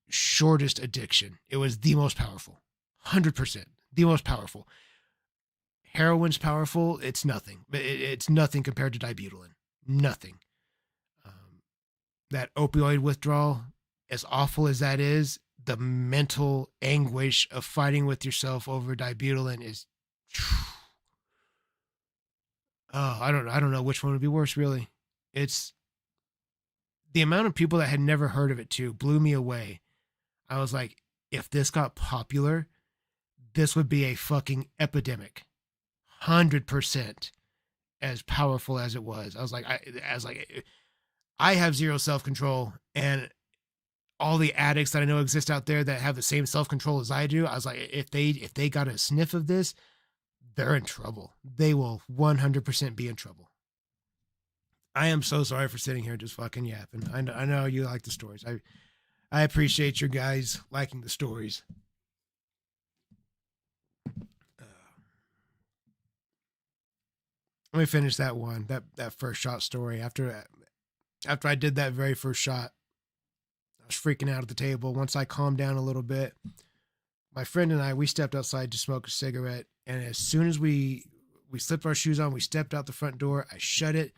shortest addiction. It was the most powerful. 100%. The most powerful. Heroin's powerful. It's nothing. It's nothing compared to dibutylin. Nothing. That opioid withdrawal, as awful as that is, the mental anguish of fighting with yourself over dibutylin is, oh, I don't know which one would be worse, really. It's the amount of people that had never heard of it too blew me away. I was like, if this got popular, this would be a fucking epidemic. 100% as powerful as it was. I was like, I have zero self-control, and all the addicts that I know exist out there that have the same self-control as I do, I was like, if they got a sniff of this, they're in trouble. They will 100% be in trouble. I am so sorry for sitting here just fucking yapping. I know you like the stories. I appreciate your guys liking the stories. Let me finish that one, that first shot story. After I did that very first shot, I was freaking out at the table. Once I calmed down a little bit, my friend and I, we stepped outside to smoke a cigarette. And as soon as we slipped our shoes on, we stepped out the front door. I shut it.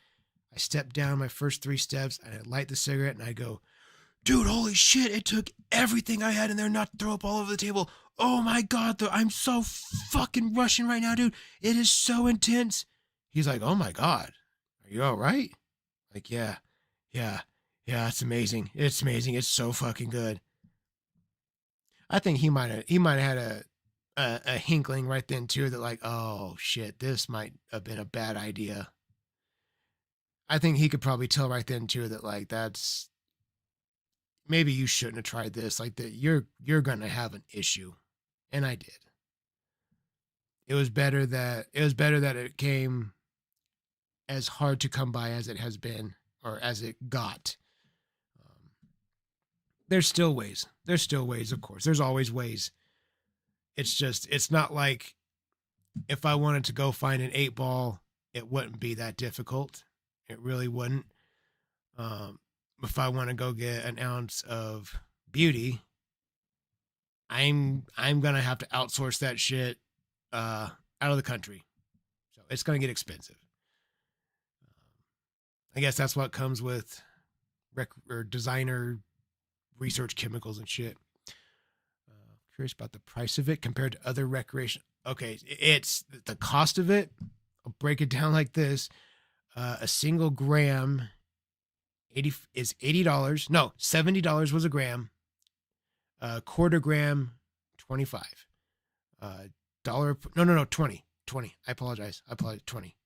I stepped down my first 3 steps, and I light the cigarette, and I go, dude, holy shit, it took everything I had in there not to throw up all over the table. Oh my God, I'm so fucking rushing right now, dude. It is so intense. He's like, oh my God, are you all right? Like, yeah, it's amazing. It's amazing. It's so fucking good. I think he might have had a hinkling right then too that like, oh shit, this might have been a bad idea. I think he could probably tell right then too that like that's maybe you shouldn't have tried this. Like that you're gonna have an issue, and I did. It was better that it came as hard to come by as it has been or as it got. Um, there's still ways. There's still ways, of course. There's always ways. It's just it's not like if I wanted to go find an 8-ball, it wouldn't be that difficult. It really wouldn't. If I want to go get an ounce of beauty, I'm gonna have to outsource that shit out of the country. So it's gonna get expensive. I guess that's what comes with or designer research chemicals and shit. Curious about the price of it compared to other recreation. Okay, it's the cost of it. I'll break it down like this: a single gram is $80. No, $70 was a gram. A quarter gram, 25. Dollar. No, 20. I apologize. 20.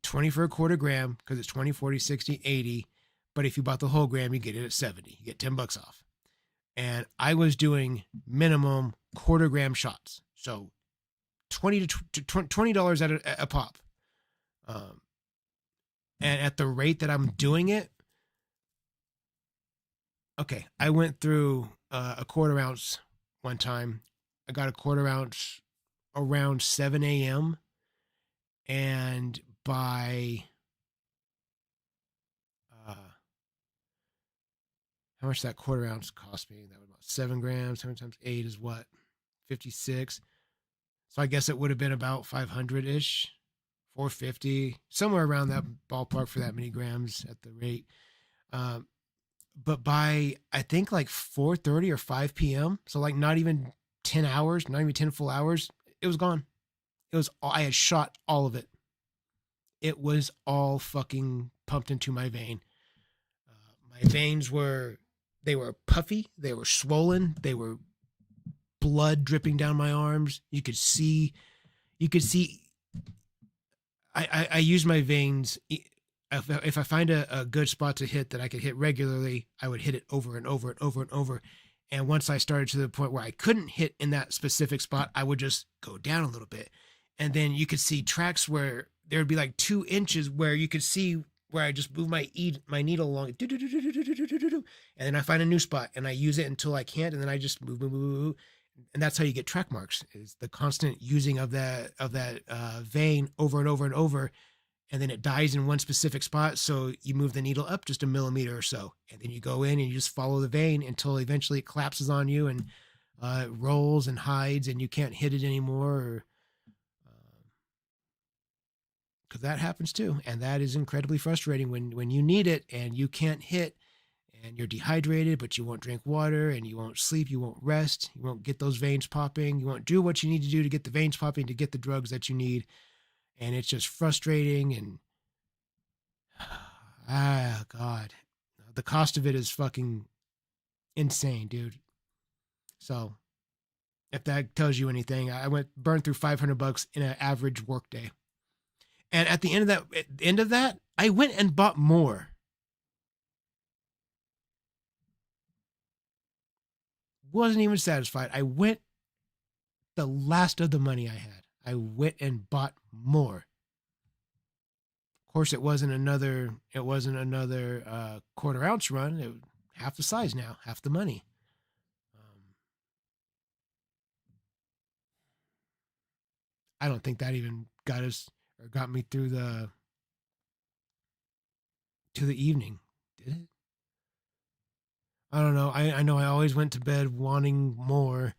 20 for a quarter gram because it's 20, 40, 60, 80. But if you bought the whole gram, you get it at 70. You get $10 off. And I was doing minimum quarter gram shots. So $20 at a pop. And at the rate that I'm doing it, okay, I went through a quarter ounce one time. I got a quarter ounce around 7 a.m. And by how much that quarter ounce cost me? That was about 7 grams. 7 times 8 is what? 56. So I guess it would have been about 500-ish, 450, somewhere around that ballpark for that many grams at the rate. But by, I think like 4:30 or 5 p.m., so like not even 10 hours, not even 10 full hours, it was gone. I had shot all of it. It was all fucking pumped into my vein. My veins they were puffy, they were swollen, they were blood dripping down my arms. You could see, I use my veins. If I find a good spot to hit that I could hit regularly, I would hit it over and over and over and over. And once I started to the point where I couldn't hit in that specific spot, I would just go down a little bit. And then you could see tracks where there would be like 2 inches where you could see where I just move my needle along, and then I find a new spot and I use it until I can't, and then I just move. And that's how you get track marks, is the constant using of that vein over and over and over. And then it dies in one specific spot. So you move the needle up just a millimeter or so. And then you go in and you just follow the vein until eventually it collapses on you and it rolls and hides and you can't hit it anymore. Because that happens too. And that is incredibly frustrating when you need it and you can't hit and you're dehydrated, but you won't drink water and you won't sleep. You won't rest. You won't get those veins popping. You won't do what you need to do to get the veins popping, to get the drugs that you need. And it's just frustrating. And God, the cost of it is fucking insane, dude. So if that tells you anything, I burned through $500 in an average work day. And at the end of that, I went and bought more. Wasn't even satisfied. I went the last of the money I had. I went and bought more. Of course, it wasn't another quarter ounce run. It was half the size now, half the money. I don't think that even got me through to the evening. Did it? I don't know. I know I always went to bed wanting more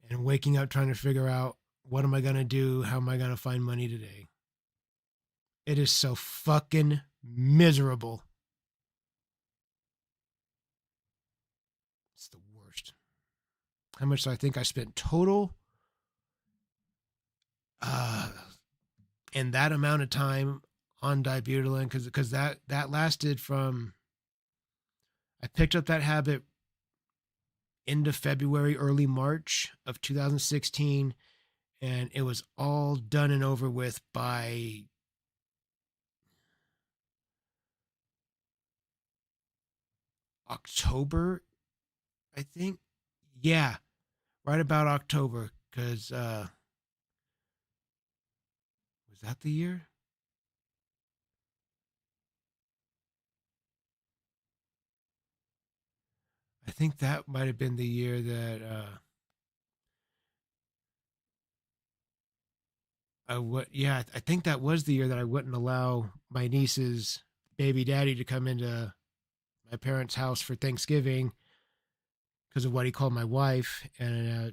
and waking up trying to figure out, what am I going to do? How am I going to find money today? It is so fucking miserable. It's the worst. How much do I think I spent total? In that amount of time on dibutylin, because that lasted from, I picked up that habit end of February, early March of 2016, and it was all done and over with by October, I think. Yeah, right about October, because was that the year? I think that might have been the year that I think that was the year that I wouldn't allow my niece's baby daddy to come into my parents' house for Thanksgiving because of what he called my wife. And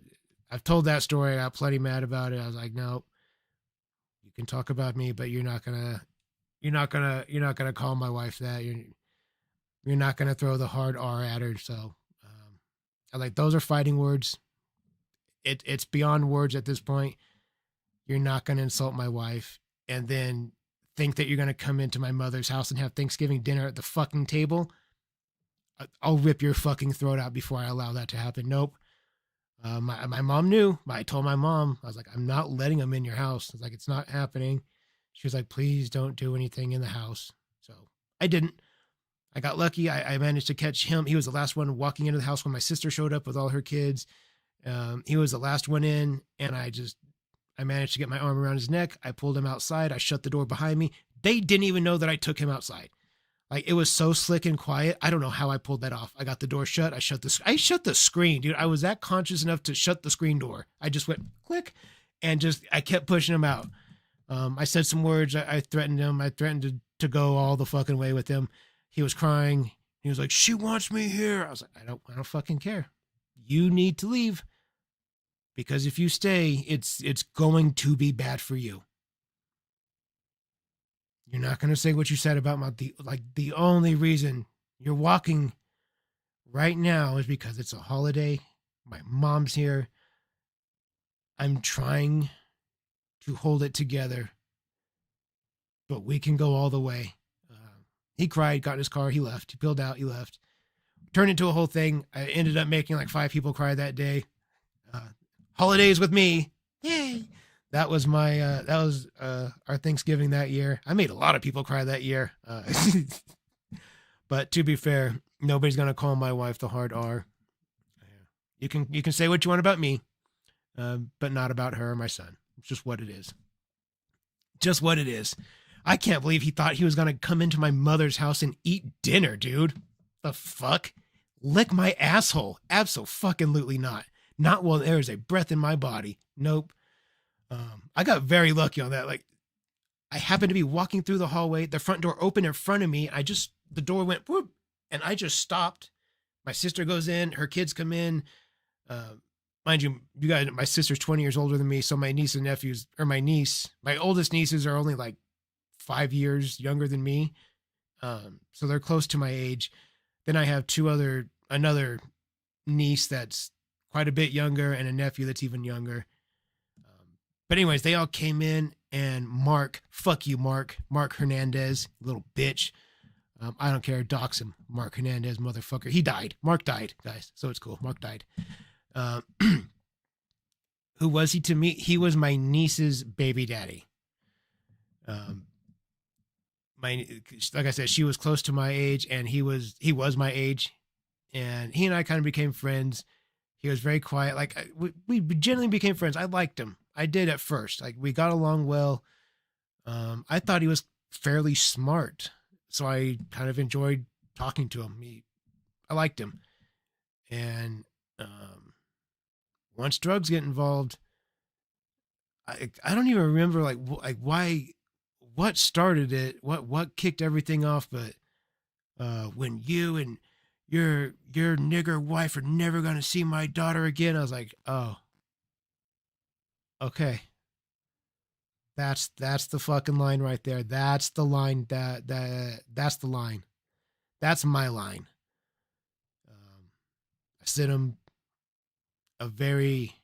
I've told that story. I got plenty mad about it. I was like, no, you can talk about me, but you're not gonna call my wife that. You're not gonna throw the hard R at her. So, I like those are fighting words. It's beyond words at this point. You're not gonna insult my wife and then think that you're gonna come into my mother's house and have Thanksgiving dinner at the fucking table. I'll rip your fucking throat out before I allow that to happen. Nope. My mom knew. I told my mom, I was like, I'm not letting him in your house. I was like, it's not happening. She was like, please don't do anything in the house. So I didn't. I got lucky. I managed to catch him. He was the last one walking into the house when my sister showed up with all her kids. He was the last one in, and I managed to get my arm around his neck. I pulled him outside. I shut the door behind me. They didn't even know that I took him outside. Like, it was so slick and quiet. I don't know how I pulled that off. I got the door shut. I shut the screen, dude. I was that conscious enough to shut the screen door. I just went click and I kept pushing him out. I said some words. I threatened him. I threatened to go all the fucking way with him. He was crying. He was like, she wants me here. I was like, I don't fucking care. You need to leave because if you stay, it's going to be bad for you. You're not going to say what you said about the only reason you're walking right now is because it's a holiday. My mom's here. I'm trying to hold it together, but we can go all the way. He cried, got in his car, he left. He peeled out, he left. Turned into a whole thing. I ended up making like 5 people cry that day. Holidays with me. Yay. That was our Thanksgiving that year. I made a lot of people cry that year. But to be fair, nobody's going to call my wife the hard R. You can say what you want about me, but not about her or my son. It's just what it is. Just what it is. I can't believe he thought he was going to come into my mother's house and eat dinner, dude. The fuck? Lick my asshole. Abso-fucking-lutely not. Not while there is a breath in my body. Nope. I got very lucky on that. Like, I happened to be walking through the hallway. The front door opened in front of me. The door went whoop, and I just stopped. My sister goes in. Her kids come in. Mind you, guys, my sister's 20 years older than me. So my niece and nephews, or my oldest nieces are only like 5 years younger than me. So they're close to my age. Then I have another niece that's quite a bit younger and a nephew that's even younger. But anyways, they all came in and Mark, fuck you, Mark Hernandez, little bitch. I don't care. Dox him. Mark Hernandez, motherfucker. He died. Mark died, guys. So it's cool. Mark died. Who was he to me? He was my niece's baby daddy. Like I said, she was close to my age and he was my age, and he and I kind of became friends. He was very quiet. Like we generally became friends. I liked him. I did at first. Like, we got along well. I thought he was fairly smart, so I kind of enjoyed talking to him. I liked him. And once drugs get involved, I don't even remember like why, what started it, what kicked everything off. But when you and your nigger wife are never gonna see my daughter again, I was like, oh, okay. That's the fucking line right there. That's the line. That's the line. That's my line. I sent him a very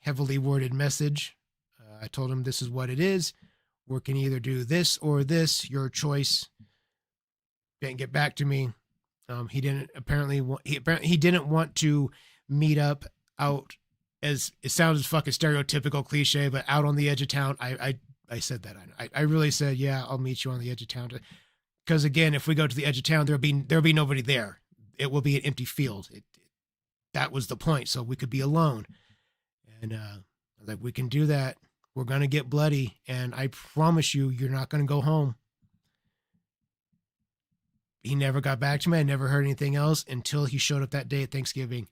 heavily worded message. I told him this is what it is. We can either do this or this. Your choice. Didn't get back to me. He didn't apparently he didn't want to meet up out, as it sounds fucking stereotypical cliche, but out on the edge of town. I said that. I really said, yeah, I'll meet you on the edge of town. Because again, if we go to the edge of town, there'll be nobody there. It will be an empty field. That was the point. So we could be alone. And like, we can do that. We're going to get bloody. And I promise you, you're not going to go home. He never got back to me. I never heard anything else until he showed up that day at Thanksgiving.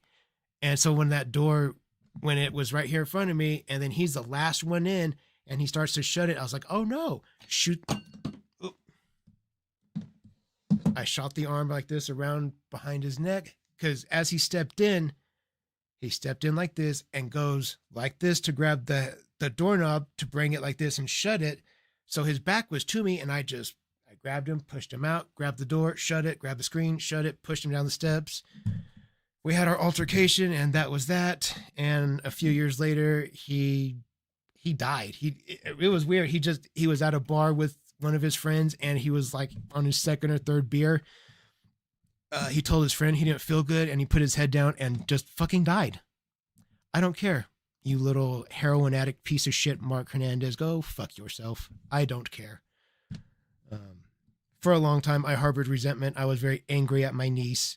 And so when it was right here in front of me, and then he's the last one in, and he starts to shut it, I was like, oh no, shoot. Oop. I shot the arm like this around behind his neck, because as he stepped in like this and goes like this to grab the doorknob to bring it like this and shut it. So his back was to me, and I grabbed him, pushed him out, grabbed the door, shut it, grabbed the screen, shut it, pushed him down the steps. We had our altercation, and that was that. And a few years later, he died. It was weird. He was at a bar with one of his friends, and he was like on his second or third beer. He told his friend he didn't feel good, and he put his head down and just fucking died. I don't care. You little heroin addict piece of shit, Mark Hernandez, go fuck yourself. I don't care. For a long time, I harbored resentment. I was very angry at my niece.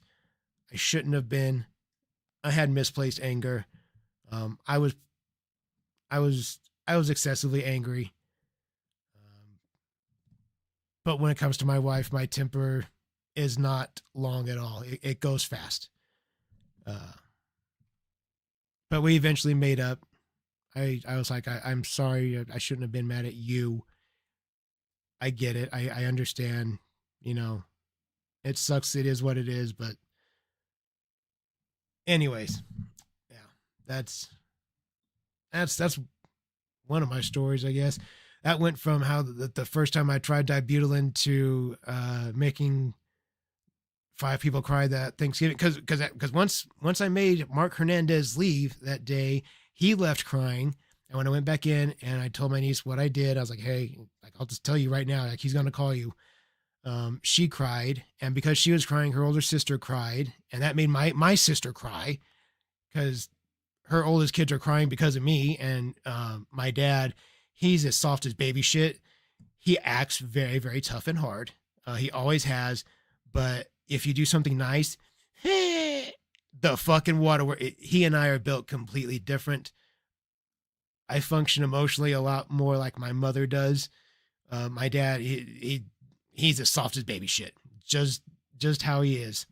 I shouldn't have been. I had misplaced anger. I was excessively angry. But when it comes to my wife, my temper is not long at all. It goes fast. But we eventually made up. I was like, I'm sorry. I shouldn't have been mad at you. I get it. I understand, it sucks. It is what it is. But anyways, yeah, that's one of my stories, I guess. That went from how the first time I tried dibutylin to making 5 people cry that Thanksgiving. Because once I made Mark Hernandez leave that day, he left crying. And when I went back in and I told my niece what I did, I was like, hey, I'll just tell you right now, he's going to call you. She cried. And because she was crying, her older sister cried. And that made my sister cry, because her oldest kids are crying because of me. And my dad, he's as soft as baby shit. He acts very, very tough and hard. He always has. But if you do something nice, the fucking water, he and I are built completely different. I function emotionally a lot more like my mother does. My dad, he's as soft as baby shit, just how he is.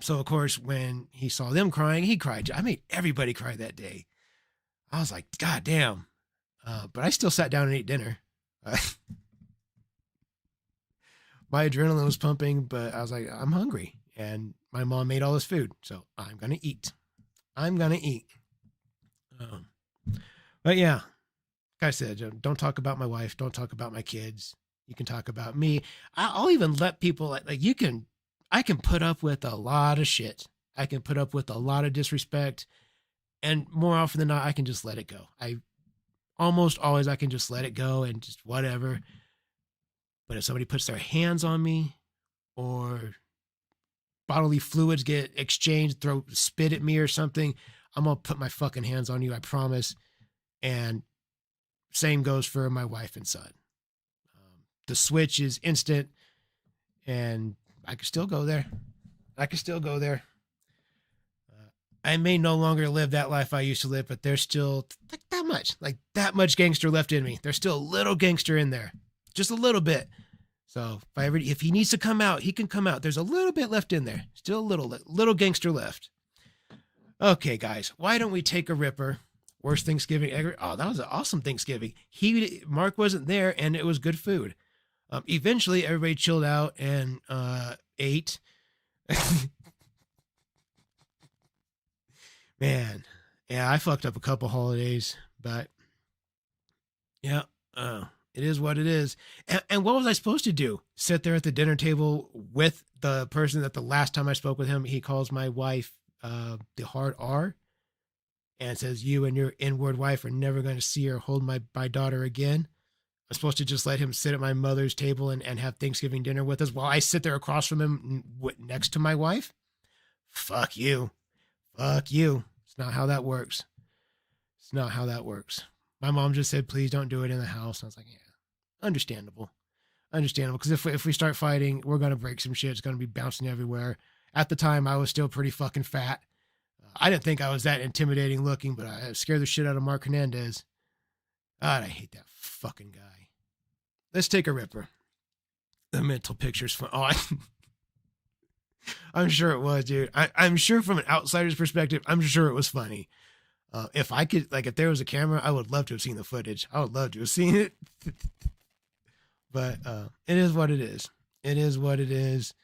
So of course, when he saw them crying, he cried. I made everybody cry that day. I was like, God damn. But I still sat down and ate dinner. My adrenaline was pumping, but I was like, I'm hungry. And my mom made all this food, so I'm going to eat. But yeah, like I said, don't talk about my wife. Don't talk about my kids. You can talk about me. I'll even let people I can put up with a lot of shit. I can put up with a lot of disrespect, and more often than not, I can just let it go. Almost always I can just let it go and just whatever. But if somebody puts their hands on me, or bodily fluids get exchanged, throw spit at me or something, I'm going to put my fucking hands on you. I promise. And same goes for my wife and son. The switch is instant, and I can still go there. I may no longer live that life I used to live, but there's still that much gangster left in me. There's still a little gangster in there, just a little bit. So if he needs to come out, he can come out. There's a little bit left in there. Still a little gangster left. Okay, guys, why don't we take a ripper? Worst Thanksgiving ever. Oh, that was an awesome Thanksgiving. Mark wasn't there, and it was good food. Eventually, everybody chilled out and ate. Man, yeah, I fucked up a couple holidays, but yeah, it is what it is. And what was I supposed to do? Sit there at the dinner table with the person that the last time I spoke with him, he calls my wife the hard R, and says, you and your inward wife are never going to see or hold my daughter again. I'm supposed to just let him sit at my mother's table and have Thanksgiving dinner with us while I sit there across from him next to my wife? Fuck you. Fuck you. It's not how that works. It's not how that works. My mom just said, please don't do it in the house. And I was like, yeah, understandable. Understandable. Because if we start fighting, we're going to break some shit. It's going to be bouncing everywhere. At the time, I was still pretty fucking fat. I didn't think I was that intimidating looking, but I scared the shit out of Mark Hernandez. God, I hate that fucking guy. Let's take a ripper. The mental picture's fun. Oh, I'm sure it was, dude. I'm sure from an outsider's perspective, I'm sure it was funny. If I could, like, if there was a camera, I would love to have seen the footage. I would love to have seen it. But it is what it is. It is what it is.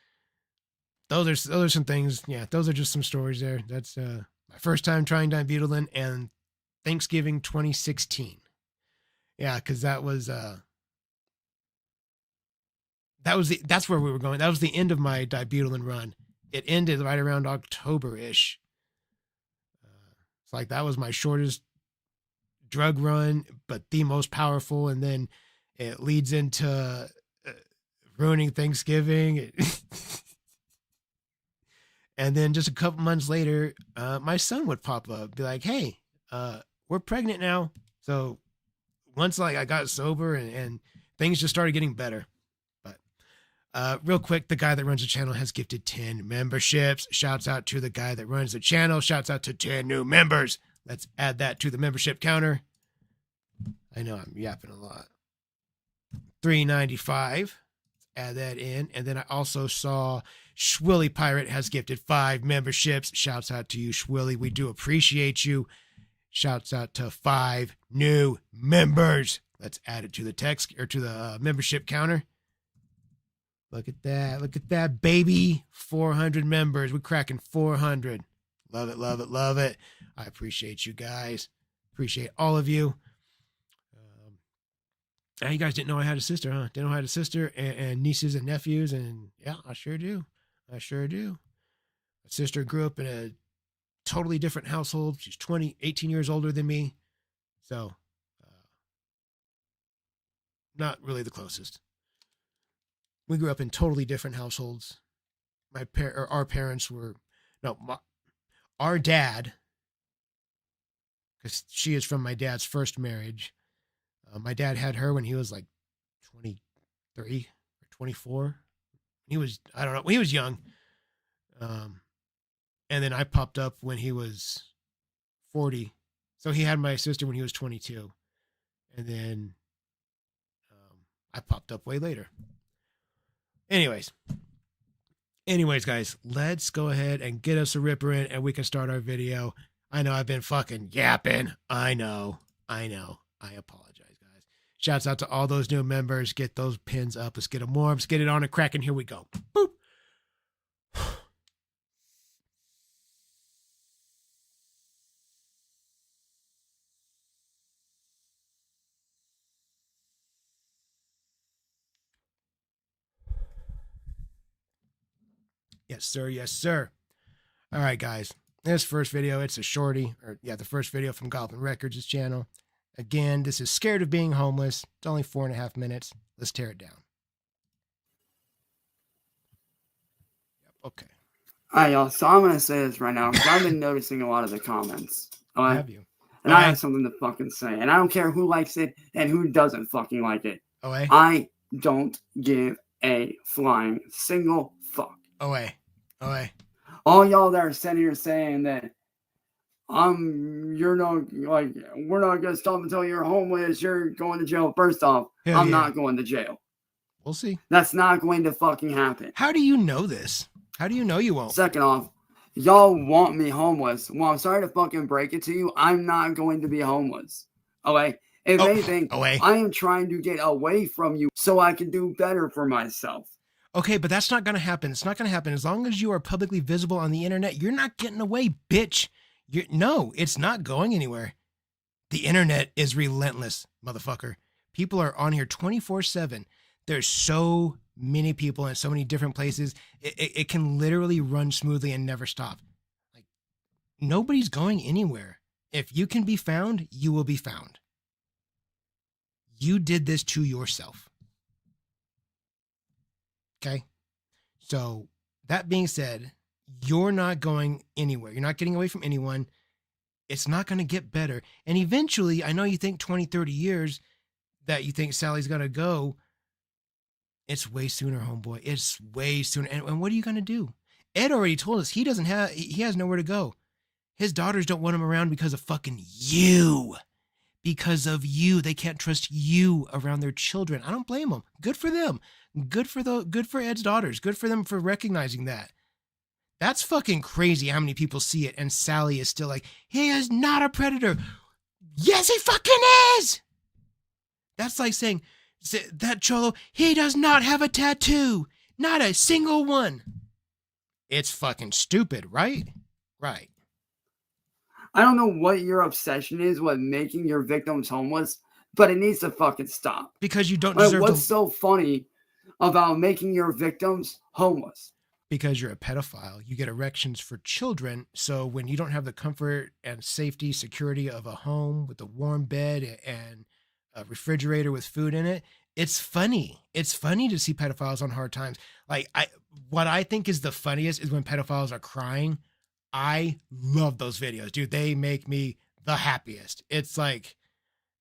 Those are some things. Yeah, those are just some stories there. That's my first time trying dibutylin and Thanksgiving 2016. Yeah, because that's where we were going. That was the end of my dibutylin run. It ended right around October-ish. It's like that was my shortest drug run, but the most powerful. And then it leads into ruining Thanksgiving. And then just a couple months later, my son would pop up, be like, hey, we're pregnant now. So once like I got sober and things just started getting better. But real quick, the guy that runs the channel has gifted 10 memberships. Shouts out to the guy that runs the channel. Shouts out to 10 new members. Let's add that to the membership counter. I know I'm yapping a lot. $3.95. Add that in. And then I also saw Schwilly Pirate has gifted 5 memberships. Shouts out to you, Schwilly. We do appreciate you. Shouts out to 5 new members. Let's add it to the text or to the membership counter. Look at that. Look at that, baby. 400 members. We're cracking 400. Love it, love it, love it. I appreciate you guys. Appreciate all of you. You guys didn't know I had a sister, huh? Didn't know I had a sister and nieces and nephews. And yeah, I sure do. I sure do. My sister grew up in a totally different household. She's 18 years older than me. So, not really the closest. We grew up in totally different households. Our parents were, our dad, because she is from my dad's first marriage. My dad had her when he was like 23 or 24. He was, I don't know, he was young. And then I popped up when he was 40. So he had my sister when he was 22. And then I popped up way later. Anyways, guys, let's go ahead and get us a ripper in and we can start our video. I know I've been fucking yapping. I know. I apologize, guys. Shouts out to all those new members. Get those pins up. Let's get them warm. Let's get it on and cracking. Here we go. Boop. Yes, sir. Yes, sir. All right, guys. This first video, it's a shorty. The first video from Goblin Records' channel. Again, this is Scared of Being Homeless. It's only 4.5 minutes. Let's tear it down. Yep, okay. All right, y'all. So I'm going to say this right now because I've been noticing a lot of the comments. All right? Have you? And I have something to fucking say. And I don't care who likes it and who doesn't fucking like it. OA? I don't give a flying single fuck. OA. All y'all that are sitting here saying that we're not gonna stop until you're homeless, you're going to jail. First off, I'm not going to jail. We'll see. That's not going to fucking happen. How do you know this? How do you know you won't? Second off, y'all want me homeless. Well, I'm sorry to fucking break it to you. I'm not going to be homeless. Okay? If anything, I am trying to get away from you so I can do better for myself. Okay, but that's not going to happen. It's not going to happen. As long as you are publicly visible on the internet, you're not getting away, bitch. No, it's not going anywhere. The internet is relentless, motherfucker. People are on here 24/7. There's so many people in so many different places. It can literally run smoothly and never stop. Like, nobody's going anywhere. If you can be found, you will be found. You did this to yourself. Okay? So that being said, you're not going anywhere. You're not getting away from anyone. It's not going to get better. And eventually, I know you think 20, 30 years that you think Sally's going to go. It's way sooner, homeboy. It's way sooner. And what are you going to do? Ed already told us he has nowhere to go. His daughters don't want him around because of fucking you. Because of you. They can't trust you around their children. I don't blame them. Good for them. Good for Ed's daughters. Good for them for recognizing that. That's fucking crazy how many people see it, and Sally is still like, he is not a predator. Yes, he fucking is! That's like saying, that cholo, he does not have a tattoo. Not a single one. It's fucking stupid, right? Right. I don't know what your obsession is with making your victims homeless, but it needs to fucking stop. Because you don't deserve what's so funny about making your victims homeless? Because you're a pedophile. You get erections for children. So when you don't have the comfort and safety, security of a home with a warm bed and a refrigerator with food in it, it's funny. It's funny to see pedophiles on hard times. Like what I think is the funniest is when pedophiles are crying. I love those videos, dude. They make me the happiest. It's like,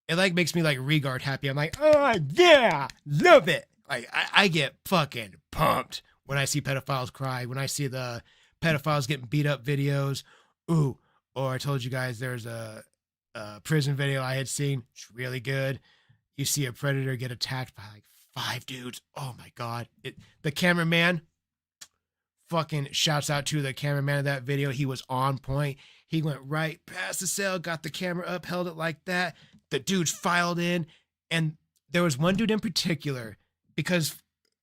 it like makes me like Regard happy. I'm like, oh yeah, love it. Like I get fucking pumped when I see pedophiles cry, when I see the pedophiles getting beat up videos. Ooh, or I told you guys there's a prison video I had seen. It's really good. You see a predator get attacked by like 5 dudes. Oh my God. The cameraman, fucking shouts out to the cameraman of that video. He was on point. He went right past the cell, got the camera up, held it like that. The dudes filed in. And there was one dude in particular, because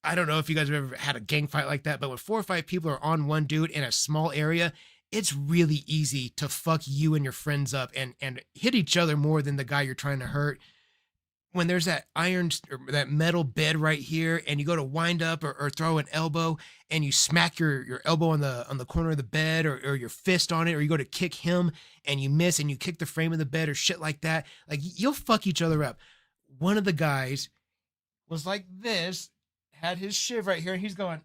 I don't know if you guys have ever had a gang fight like that, but when 4 or 5 people are on one dude in a small area, it's really easy to fuck you and your friends up and hit each other more than the guy you're trying to hurt. When there's that that metal bed right here, and you go to wind up or throw an elbow, and you smack your elbow on the corner of the bed or your fist on it, or you go to kick him and you miss and you kick the frame of the bed or shit like that, like you'll fuck each other up. One of the guys was like this, had his shiv right here, and he's going.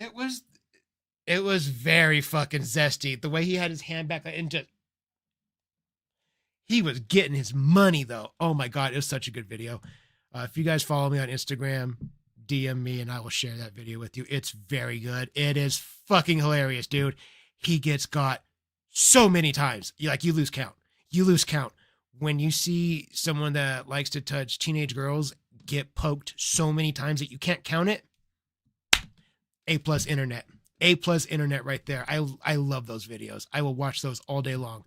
It was very fucking zesty. The way he had his hand back and just. He was getting his money, though. Oh, my God. It was such a good video. If you guys follow me on Instagram, DM me, and I will share that video with you. It's very good. It is fucking hilarious, dude. He gets got so many times. You lose count. You lose count. When you see someone that likes to touch teenage girls get poked so many times that you can't count it, A+ internet. A+ internet right there. I love those videos. I will watch those all day long.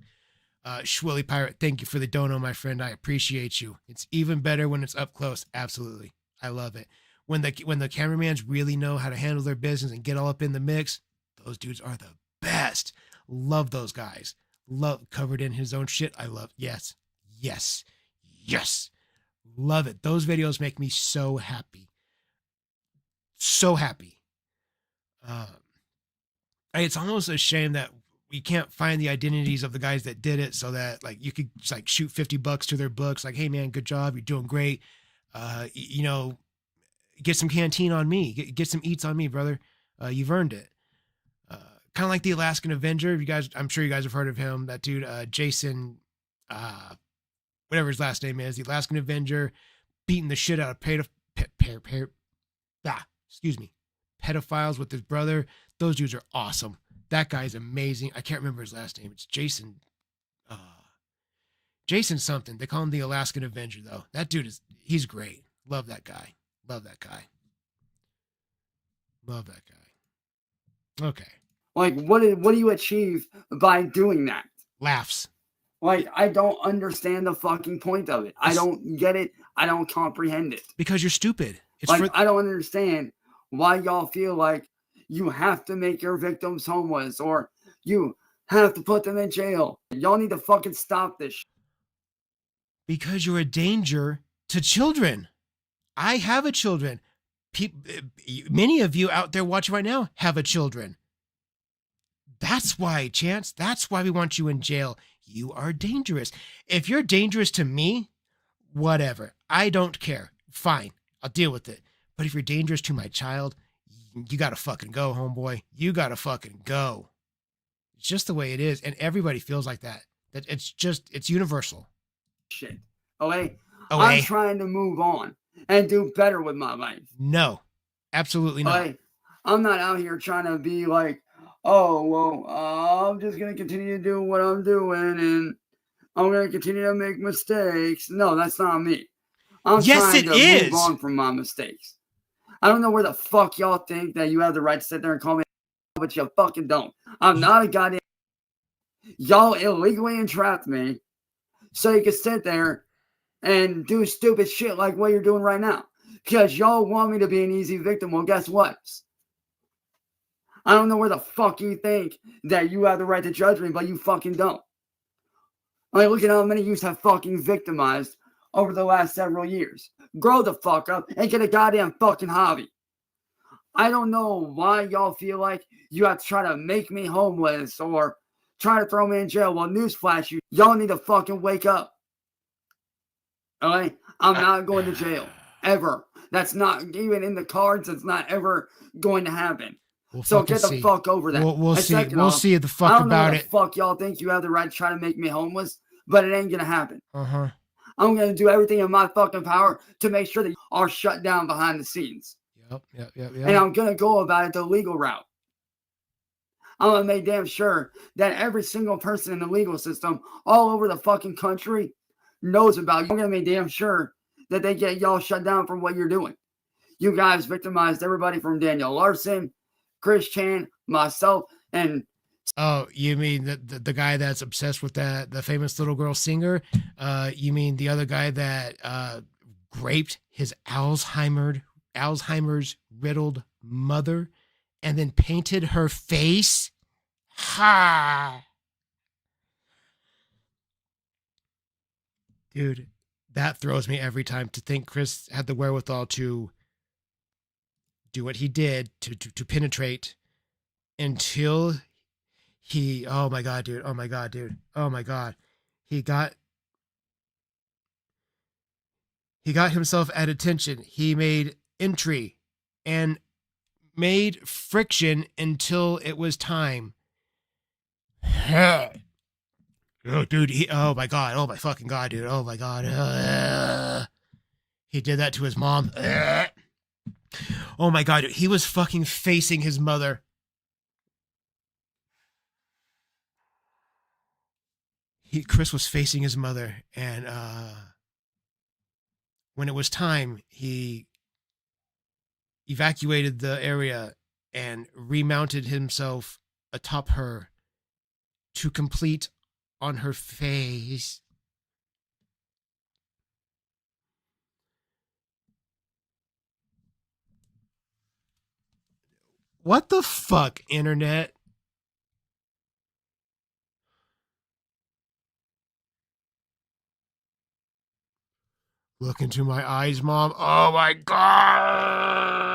Schwilly Pirate, thank you for the dono, my friend. I appreciate you. It's even better when it's up close. Absolutely. I love it. When the cameramans really know how to handle their business and get all up in the mix, those dudes are the best. Love those guys. Love covered in his own shit. I love. Yes. Love it. Those videos make me so happy. So happy. It's almost a shame that we can't find the identities of the guys that did it, so that like you could just, like shoot $50 to their books. Like, hey man, good job. You're doing great. Get some canteen on me. Get some eats on me, brother. You've earned it. Kind of like the Alaskan Avenger. I'm sure you guys have heard of him. That dude, Jason, whatever his last name is, the Alaskan Avenger, beating the shit out of pedophiles with his brother. Those dudes are awesome. That guy's amazing. I can't remember his last name. It's Jason. Jason something. They call him the Alaskan Avenger, though. That dude he's great. Love that guy. Okay. Like, what do you achieve by doing that? Laughs. Like, I don't understand the fucking point of it. I don't get it. I don't comprehend it. Because you're stupid. I don't understand why y'all feel like you have to make your victims homeless or you have to put them in jail. Y'all need to fucking stop this shit. Because you're a danger to children. I have a children. Many of you out there watching right now have a children. That's why, Chance. That's why we want you in jail. You are dangerous. If you're dangerous to me, whatever. I don't care. Fine. I'll deal with it. But if you're dangerous to my child, you got to fucking go, homeboy. You got to fucking go. It's just the way it is. And everybody feels like that. That it's universal. Shit. Okay? I'm trying to move on and do better with my life. No, absolutely not. Okay? I'm not out here trying to be like, oh, well, I'm just going to continue to do what I'm doing and I'm going to continue to make mistakes. No, that's not me. I'm trying to move on from my mistakes. I don't know where the fuck y'all think that you have the right to sit there and call me, but you fucking don't. I'm not a goddamn. Y'all illegally entrapped me so you can sit there and do stupid shit like what you're doing right now. Because y'all want me to be an easy victim. Well, guess what? I don't know where the fuck you think that you have the right to judge me, but you fucking don't. Like, look at how many you have fucking victimized over the last several years. Grow the fuck up and get a goddamn fucking hobby. I don't know why y'all feel like you have to try to make me homeless or try to throw me in jail. Well, newsflash, y'all need to fucking wake up. Alright? I'm not going to jail. Ever. That's not even in the cards. It's not ever going to happen. So get the fuck over that. We'll see. We'll see the fuck about it. I don't know what the fuck y'all think you have the right to try to make me homeless, but it ain't gonna happen. I'm gonna do everything in my fucking power to make sure that you are shut down behind the scenes. Yep. And I'm gonna go about it the legal route. I'm gonna make damn sure that every single person in the legal system all over the fucking country knows about you. I'm gonna make damn sure that they get y'all shut down from what you're doing. You guys victimized everybody from Daniel Larson, Chris Chan, myself, and... Oh, you mean the guy that's obsessed with the famous little girl singer? You mean the other guy that raped his Alzheimer's riddled mother and then painted her face? Ha! Dude, that throws me every time to think Chris had the wherewithal to do what he did to penetrate until he, oh my God, dude. He got himself at attention. He made entry and made friction until it was time. Oh, dude. Oh my fucking God, dude. Oh my God. He did that to his mom. Oh my God, dude. He was fucking facing his mother. Chris was facing his mother, and when it was time, he evacuated the area and remounted himself atop her to complete on her face. What the fuck, internet? Look into my eyes, Mom. Oh my God.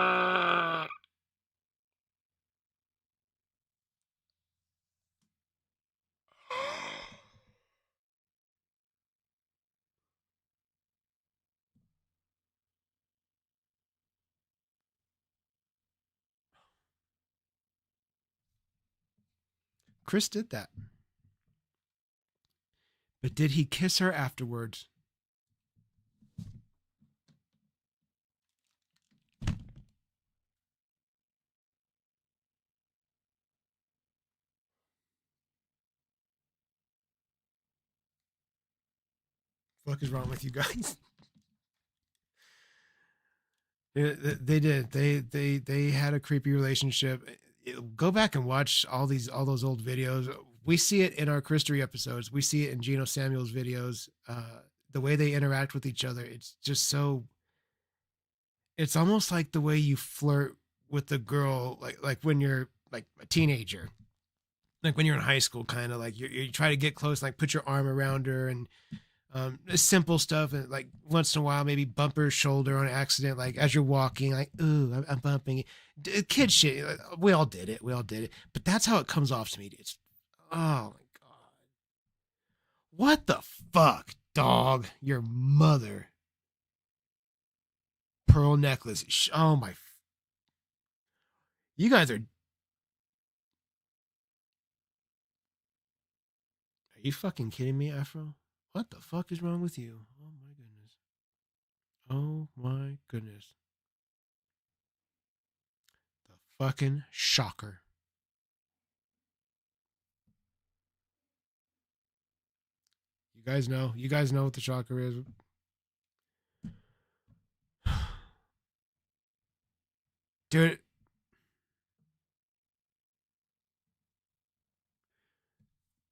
Chris did that. But did he kiss her afterwards? What is wrong with you guys? They did. They had a creepy relationship. Go back and watch all those old videos. We see it in our Christery episodes. We see it in Geno Samuel's videos. The way they interact with each other, it's just so. It's almost like the way you flirt with the girl, like when you're like a teenager, like when you're in high school, kind of like you try to get close, like put your arm around her and. Simple stuff, and like once in a while, maybe bump her shoulder on accident, like as you're walking, like, ooh, I'm bumping it. Kid shit. We all did it. But that's how it comes off to me. It's, oh my God. What the fuck, dog, your mother. Pearl necklace. Oh my. You guys are. Are you fucking kidding me, Afro? What the fuck is wrong with you? Oh my goodness. Oh my goodness. The fucking shocker. You guys know what the shocker is. Dude,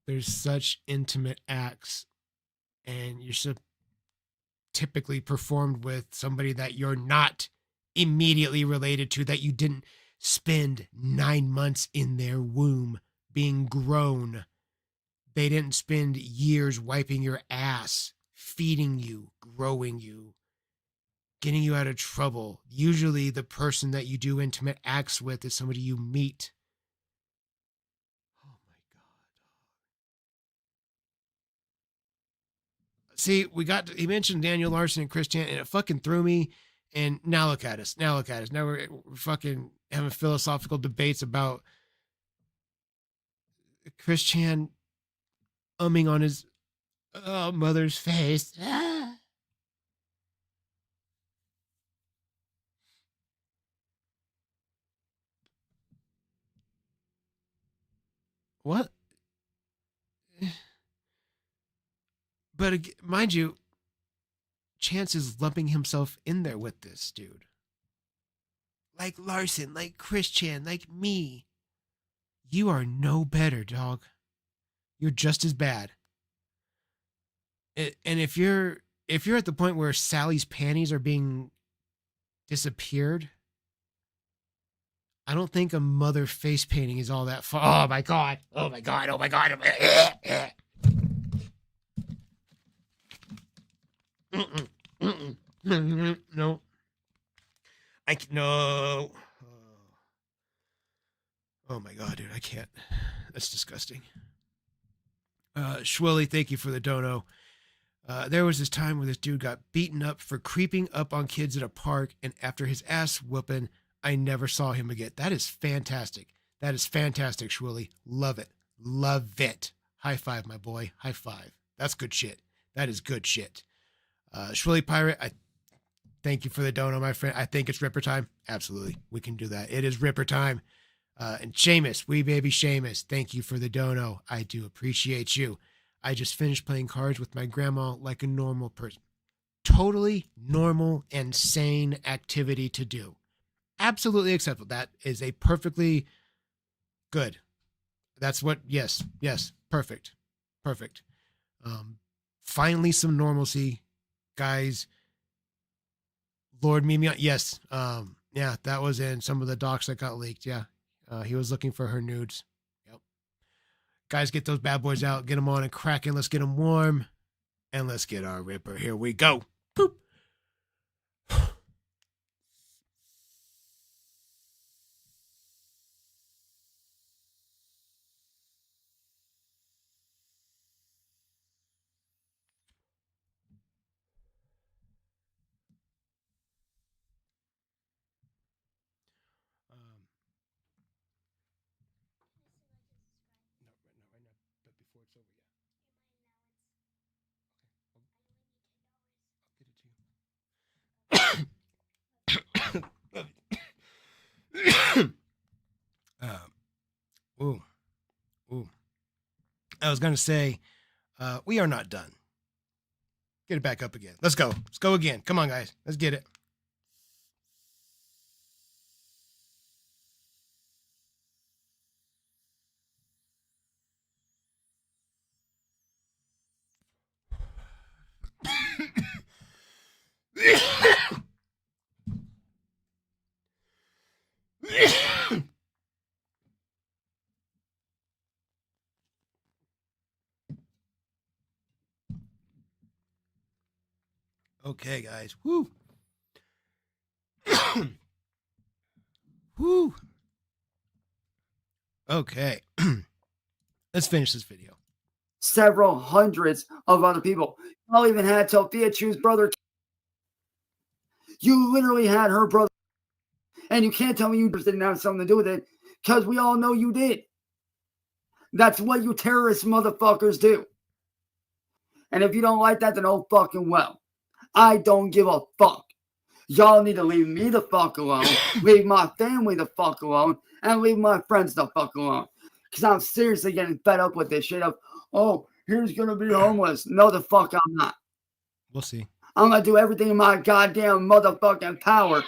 there's such intimate acts, and you're so typically performed with somebody that you're not immediately related to, that you didn't spend 9 months in their womb being grown. They didn't spend years wiping your ass, feeding you, growing you, getting you out of trouble. Usually the person that you do intimate acts with is somebody you meet. Oh my God. See, he mentioned Daniel Larson and Chris Chan, and it fucking threw me. And now look at us. Now we're fucking having philosophical debates about Chris Chan umming on his mother's face. What? But mind you, Chance is lumping himself in there with this dude. Like Larson, like Chris Chan, like me. You are no better, dog. You're just as bad. And if you're at the point where Sally's panties are being disappeared, I don't think a mother face painting is all that far. Oh my God. Oh my God. Oh my God. No. No. Oh my God, dude. I can't. That's disgusting. Schwilly, thank you for the dono. There was this time where this dude got beaten up for creeping up on kids at a park, and after his ass whooping, I never saw him again. That is fantastic. That is fantastic, Schwilly. Love it. Love it. High five, my boy. High five. That's good shit. That is good shit. Schwilly Pirate, I thank you for the dono, my friend. I think it's Ripper time. Absolutely. We can do that. It is Ripper time. And Seamus, wee baby Seamus, thank you for the dono. I do appreciate you. I just finished playing cards with my grandma like a normal person. Totally normal and sane activity to do. Absolutely acceptable. That is a perfectly good. That's what, yes, perfect. Finally some normalcy, guys. Lord Mimi, yes. Yeah, that was in some of the docs that got leaked. Yeah. He was looking for her nudes. Yep. Guys, get those bad boys out. Get them on and cracking. Let's get them warm. And let's get our Ripper. Here we go. Boop. Ooh. I was going to say, we are not done. Get it back up again. Let's go. Let's go again. Come on, guys. Let's get it. Okay, guys. Woo. Woo. Okay. Let's finish this video. several hundreds of other people. Y'all even had Sophia Chu's brother. You literally had her brother. And you can't tell me you just didn't have something to do with it, because we all know you did. That's what you terrorist motherfuckers do. And if you don't like that, then oh fucking well. I don't give a fuck. Y'all need to leave me the fuck alone, leave my family the fuck alone, and leave my friends the fuck alone. Because I'm seriously getting fed up with this shit of, oh, he's going to be homeless. No, the fuck I'm not. We'll see. I'm going to do everything in my goddamn motherfucking power.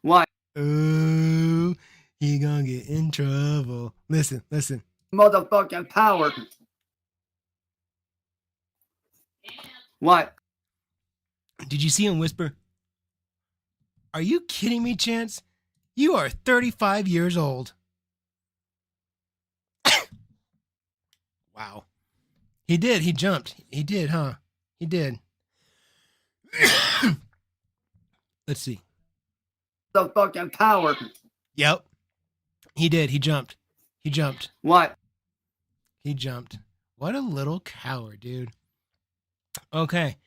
Why? Ooh, he gonna get in trouble. Listen. Motherfucking power. What? Did you see him whisper? Are you kidding me, Chance? You are 35 years old. Wow. He did. He jumped. He did, huh? He did. Let's see. The fucking power. Yep. He did. He jumped. What? He jumped. What a little coward, dude. Okay.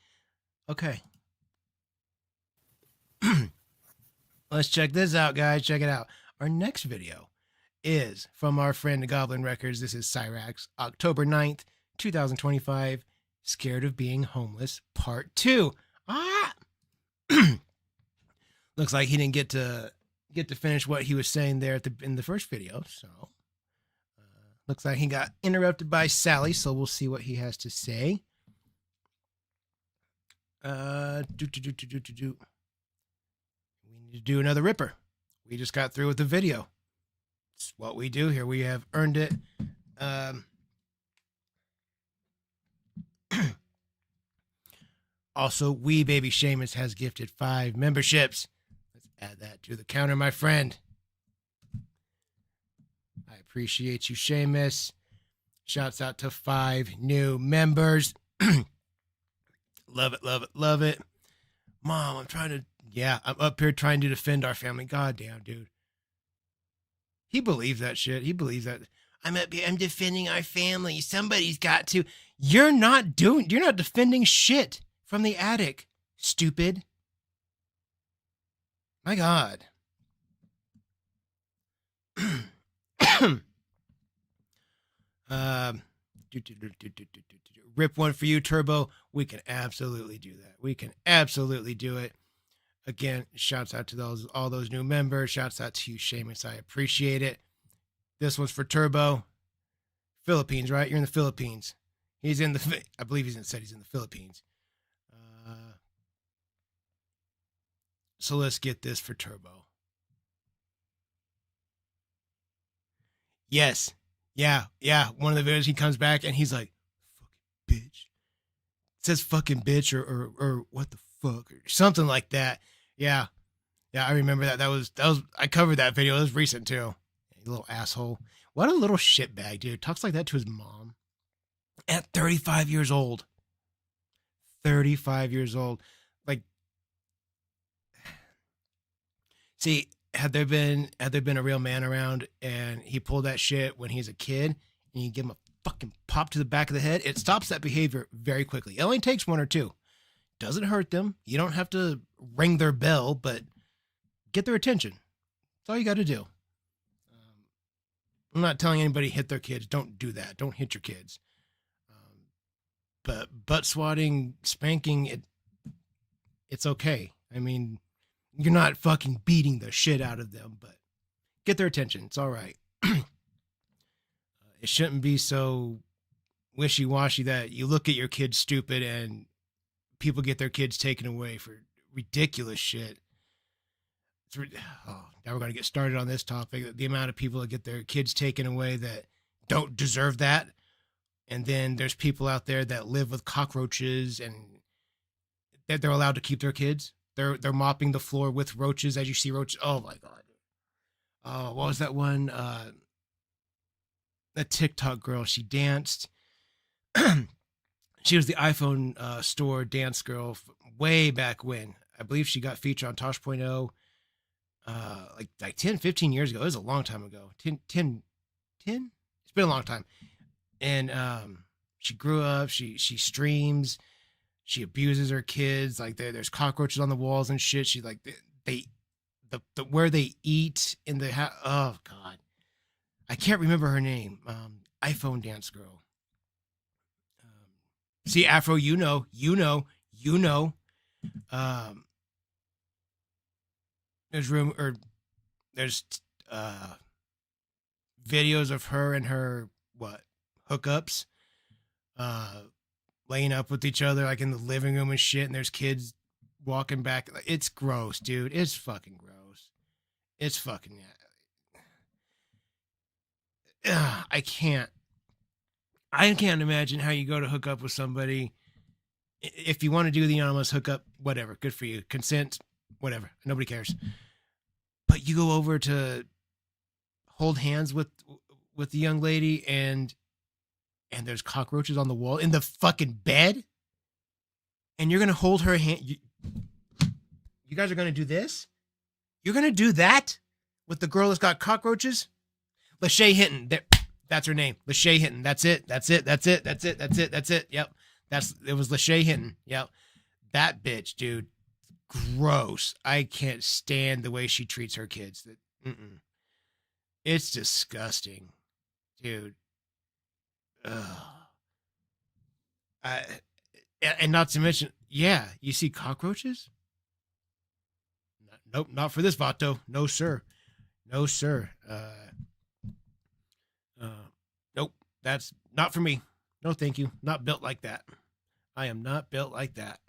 Let's check this out, guys. Check it out. Our next video is from our friend Goblin Records. This is Cyrax, October 9th, 2025. Scared of Being Homeless, Part 2. Looks like he didn't get to finish what he was saying there in the first video. So looks like he got interrupted by Sally. So we'll see what he has to say. We need to do another ripper. We just got through with the video. It's what we do here. We have earned it. Also, Wee Baby Seamus has gifted 5 memberships. Let's add that to the counter, my friend. I appreciate you, Seamus. Shouts out to 5 new members. Love it. Mom, I'm up here trying to defend our family. Goddamn, dude. He believes that shit. He believes that. I'm defending our family. Somebody's got to. You're not defending shit from the attic, stupid. My God. Rip one for you, Turbo. We can absolutely do that. We can absolutely do it. Again, shouts out to all those new members. Shouts out to you, Seamus. I appreciate it. This one's for Turbo. Philippines, right? You're in the Philippines. I believe he's in the Philippines. So let's get this for Turbo. Yes. Yeah. One of the videos he comes back and he's like, fucking bitch. It says fucking bitch or what the fuck or something like that. Yeah, I remember that. That was I covered that video. It was recent too. You little asshole. What a little shitbag, dude. Talks like that to his mom. At 35 years old. 35 years old. Like, see, had there been a real man around and he pulled that shit when he's a kid and you give him a fucking pop to the back of the head, it stops that behavior very quickly. It only takes 1 or 2. Doesn't hurt them. You don't have to ring their bell, but get their attention. That's all you got to do. I'm not telling anybody hit their kids. Don't do that. Don't hit your kids. But butt swatting, spanking, it's okay. I mean, you're not fucking beating the shit out of them, but get their attention. It's all right. It shouldn't be so wishy-washy that you look at your kids stupid and people get their kids taken away for ridiculous shit. Now we're going to get started on this topic. The amount of people that get their kids taken away that don't deserve that. And then there's people out there that live with cockroaches and that they're allowed to keep their kids. They're mopping the floor with roaches as you see roaches. Oh my God. What was that one? That TikTok girl, she danced. She was the iPhone store dance girl way back when. I believe she got featured on Tosh.0 like 10, 15 years ago. It was a long time ago. 10? It's It's been a long time. And she grew up. She streams. She abuses her kids. Like there's cockroaches on the walls and shit. She like the where they eat in the house. Oh God, I can't remember her name. iPhone dance girl. See, Afro, you know. There's room or there's videos of her and her hookups, laying up with each other like in the living room and shit, and there's kids walking back. It's gross, dude. It's fucking gross. It's fucking I can't imagine how you go to hook up with somebody. If you want to do the anonymous hookup, whatever, good for you. Consent, whatever, nobody cares. But you go over to hold hands with the young lady, and there's cockroaches on the wall in the fucking bed, and you're gonna hold her hand. You guys are gonna do this? You're gonna do that with the girl that's got cockroaches? Lachey Hinton. That's her name. Lachey Hinton. That's it. Yep. It was Lachey Hinton. Yep. That bitch, dude. Gross. I can't stand the way she treats her kids. It's disgusting, dude. And not to mention, yeah, you see cockroaches? Nope, not for this Vato. No, sir. Nope, that's not for me. No, thank you. Not built like that. I am not built like that.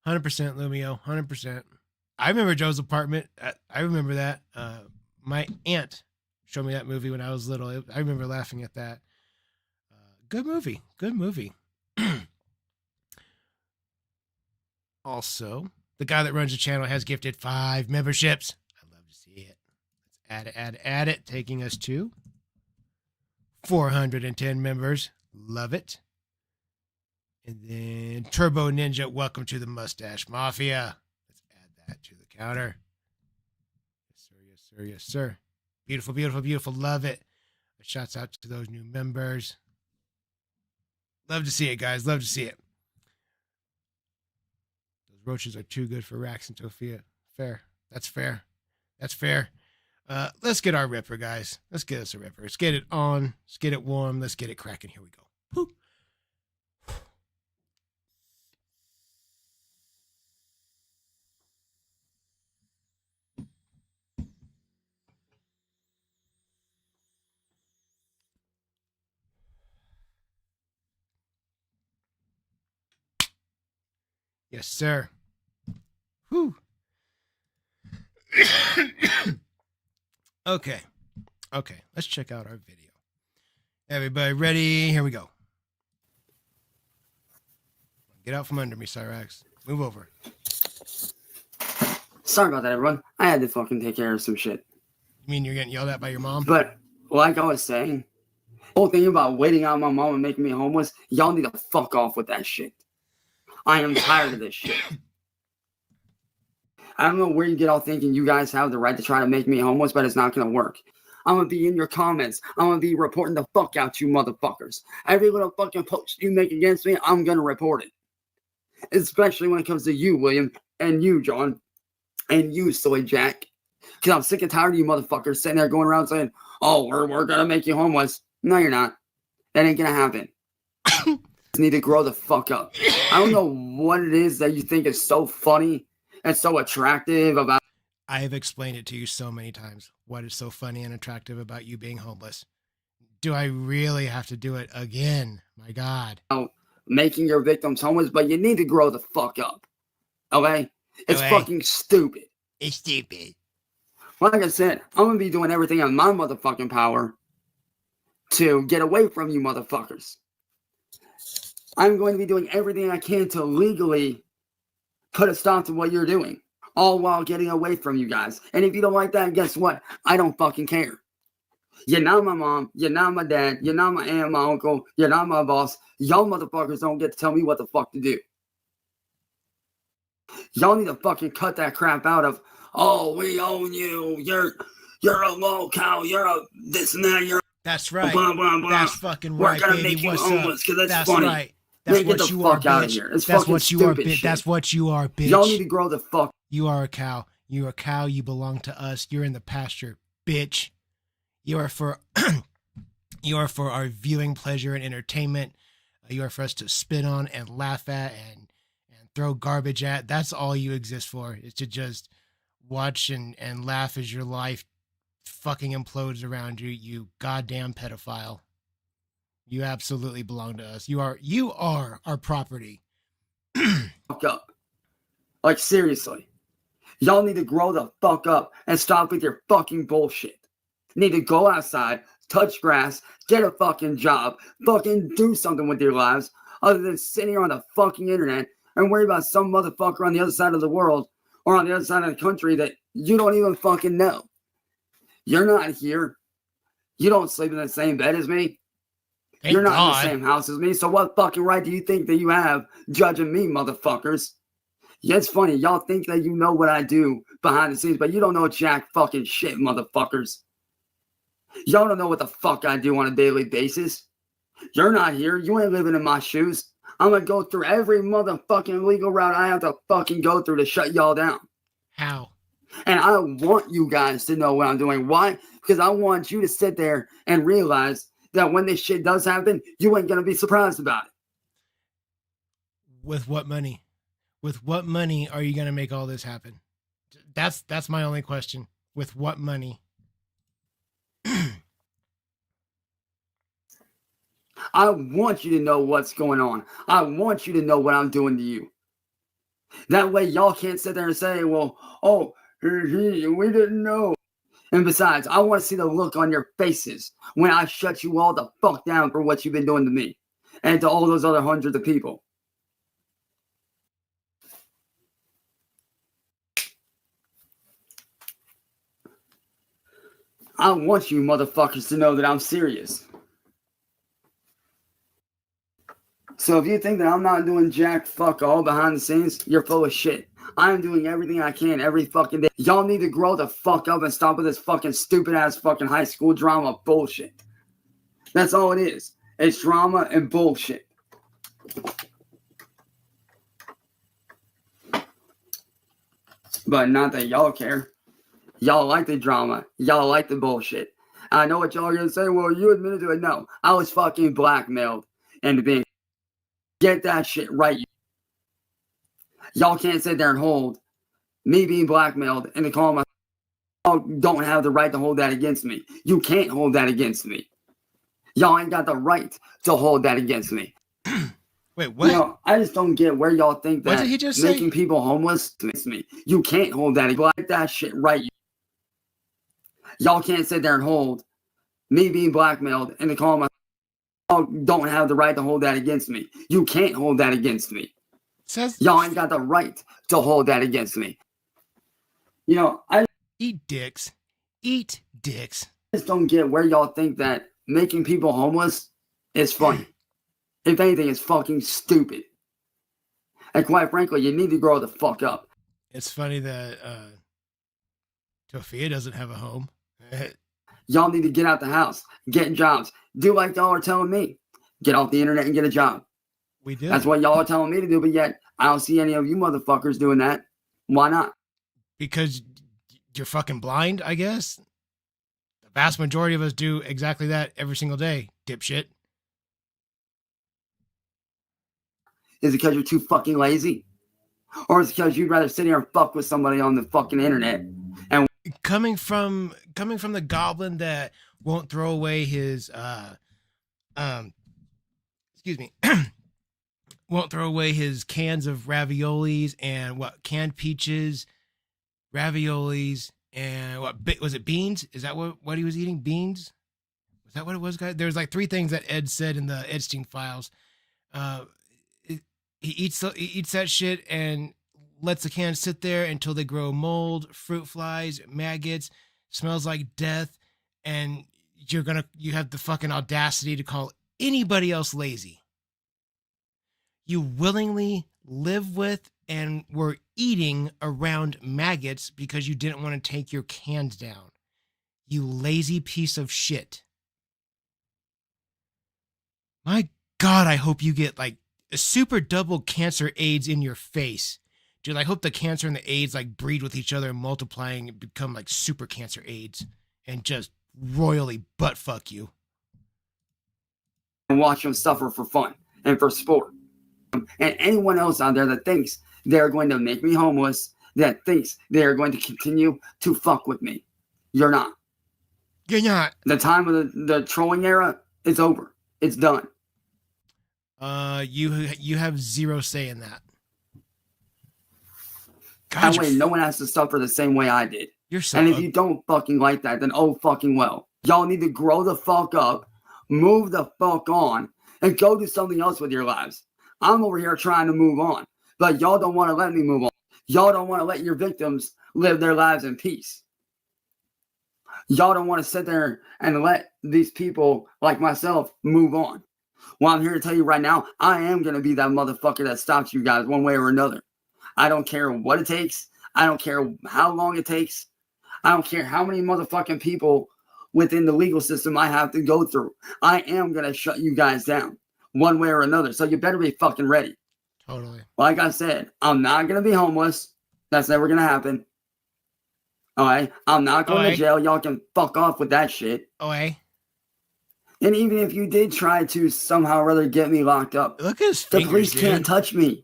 100% Lumio, 100%. I remember Joe's apartment. I remember that. My aunt showed me that movie when I was little. I remember laughing at that. Good movie. Also, the guy that runs the channel has gifted 5 memberships. I'd love to see it. Let's add it. Taking us to 410 members. Love it. And then Turbo Ninja, welcome to the Mustache Mafia. Let's add that to the counter. Yes, sir. Beautiful. Love it. Shouts out to those new members. Love to see it, guys. Love to see it. Those roaches are too good for Rax and Tofia. Fair. That's fair. Let's get our ripper, guys. Let's get us a ripper. Let's get it on. Let's get it warm. Let's get it cracking. Here we go. Woo. Yes, sir. Whew. Okay. Let's check out our video. Everybody ready? Here we go. Get out from under me, Cyrax. Move over. Sorry about that, everyone. I had to fucking take care of some shit. You mean you're getting yelled at by your mom? But like I was saying, the whole thing about waiting on my mom and making me homeless, y'all need to fuck off with that shit. I am tired of this shit. I don't know where you get all thinking you guys have the right to try to make me homeless, but it's not going to work. I'm going to be in your comments. I'm going to be reporting the fuck out you motherfuckers. Every little fucking post you make against me, I'm going to report it. Especially when it comes to you, William, and you, John, and you, Soy Jack. Because I'm sick and tired of you motherfuckers sitting there going around saying, oh, we're going to make you homeless. No, you're not. That ain't going to happen. You need to grow the fuck up. I don't know what it is that you think is so funny and so attractive about. I have explained it to you so many times. What is so funny and attractive about you being homeless? Do I really have to do it again? My God. Making your victims homeless, but you need to grow the fuck up. Okay? It's fucking stupid. It's stupid. Like I said, I'm going to be doing everything in my motherfucking power to get away from you motherfuckers. I'm going to be doing everything I can to legally put a stop to what you're doing, all while getting away from you guys. And if you don't like that, guess what? I don't fucking care. You're not my mom. You're not my dad. You're not my aunt, my uncle. You're not my boss. Y'all motherfuckers don't get to tell me what the fuck to do. Y'all need to fucking cut that crap out of, oh, we own you. You're a low cow. You're a this and that. That's right. Blah, blah, blah. That's fucking We're right, gonna baby. make you What's homeless because up? that's funny. Right. That's Man, what get the you fuck are, out of bitch. here. It's That's fucking what you are, stupid bitch. shit. That's what you are, bitch. Y'all need to grow the fuck. You are a cow. You're a cow. You belong to us. You're in the pasture, bitch. You are for you are for our viewing pleasure and entertainment. You are for us to spit on and laugh at and throw garbage at. That's all you exist for, is to just watch and laugh as your life fucking implodes around you, you goddamn pedophile. You absolutely belong to us. You are our property. Fuck up. Like, seriously. Y'all need to grow the fuck up and stop with your fucking bullshit. Need to go outside, touch grass, get a fucking job, fucking do something with your lives other than sitting here on the fucking internet and worry about some motherfucker on the other side of the world or on the other side of the country that you don't even fucking know. You're not here. You don't sleep in the same bed as me. Thank You're not God. in the same house as me. So what fucking right do you think that you have judging me, motherfuckers? Yeah, it's funny. Y'all think that you know what I do behind the scenes, but you don't know jack fucking shit, motherfuckers. Y'all don't know what the fuck I do on a daily basis. You're not here. You ain't living in my shoes. I'm gonna go through every motherfucking legal route I have to fucking go through to shut y'all down. How? And I want you guys to know what I'm doing. Why? Because I want you to sit there and realize that when this shit does happen, you ain't gonna be surprised about it. With what money? With what money are you gonna make all this happen? That's my only question. With what money? I want you to know what's going on. I want you to know what I'm doing to you. That way y'all can't sit there and say, well, oh, we didn't know. And besides, I want to see the look on your faces when I shut you all the fuck down for what you've been doing to me and to all those other hundreds of people. I want you motherfuckers to know that I'm serious. So if you think that I'm not doing jack fuck all behind the scenes, you're full of shit. I'm doing everything I can every fucking day. Y'all need to grow the fuck up and stop with this fucking stupid ass fucking high school drama bullshit. That's all it is. It's drama and bullshit. But not that y'all care. Y'all like the drama. Y'all like the bullshit. I know what y'all are gonna say. Well, you admitted to it. No, I was fucking blackmailed into being. Get that shit right. Y'all can't sit there and hold me being blackmailed and to call my. Y'all don't have the right to hold that against me. You can't hold that against me. Y'all ain't got the right to hold that against me. Wait, what? You know, I just don't get where y'all think that What did he just making say? people homeless against me. You can't hold that. Get that shit right. Y'all can't sit there and hold me being blackmailed and to call my. Y'all don't have the right to hold that against me. You can't hold that against me. Y'all ain't got the right to hold that against me. You know, I Eat dicks. Eat dicks. just don't get where y'all think that making people homeless is funny. If anything, it's fucking stupid. And quite frankly, you need to grow the fuck up. It's funny that Tofia doesn't have a home. Y'all need to get out the house, get jobs, do like y'all are telling me. Get off the internet and get a job. We do. That's what y'all are telling me to do, but yet I don't see any of you motherfuckers doing that. Why not? Because you're fucking blind, I guess. The vast majority of us do exactly that every single day, dipshit. Is it because you're too fucking lazy? Or is it because you'd rather sit here and fuck with somebody on the fucking internet? And coming from the goblin that won't throw away his excuse me, won't throw away his cans of raviolis and canned peaches, raviolis, and was it beans? Is that what he was eating? Beans? Was that what it was, guys? There's like 3 things that Ed said in the Edstein files. He eats that shit and lets the cans sit there until they grow mold, fruit flies, maggots, smells like death, and you have the fucking audacity to call anybody else lazy. You willingly live with and were eating around maggots because you didn't want to take your cans down. You lazy piece of shit. My God, I hope you get like a super double cancer AIDS in your face. Dude, I hope the cancer and the AIDS like breed with each other and multiplying and become like super cancer AIDS and just royally butt fuck you. And watch them suffer for fun and for sport. And anyone else out there that thinks they're going to make me homeless, that thinks they're going to continue to fuck with me, you're not. You're not. The time of the trolling era is over. It's done. You have zero say in that. God, that way, no one has to suffer the same way I did. You're so. And if you don't fucking like that, then oh fucking well. Y'all need to grow the fuck up, move the fuck on, and go do something else with your lives. I'm over here trying to move on, but y'all don't want to let me move on. Y'all don't want to let your victims live their lives in peace. Y'all don't want to sit there and let these people like myself move on. Well, I'm here to tell you right now, I am going to be that motherfucker that stops you guys one way or another. I don't care what it takes. I don't care how long it takes. I don't care how many motherfucking people within the legal system I have to go through. I am going to shut you guys down one way or another. So you better be fucking ready. Totally. Like I said, I'm not going to be homeless. That's never going to happen. All right? I'm not going to jail. Y'all can fuck off with that shit. Okay. And even if you did try to somehow or other get me locked up, look at his fingers, the police can't touch me.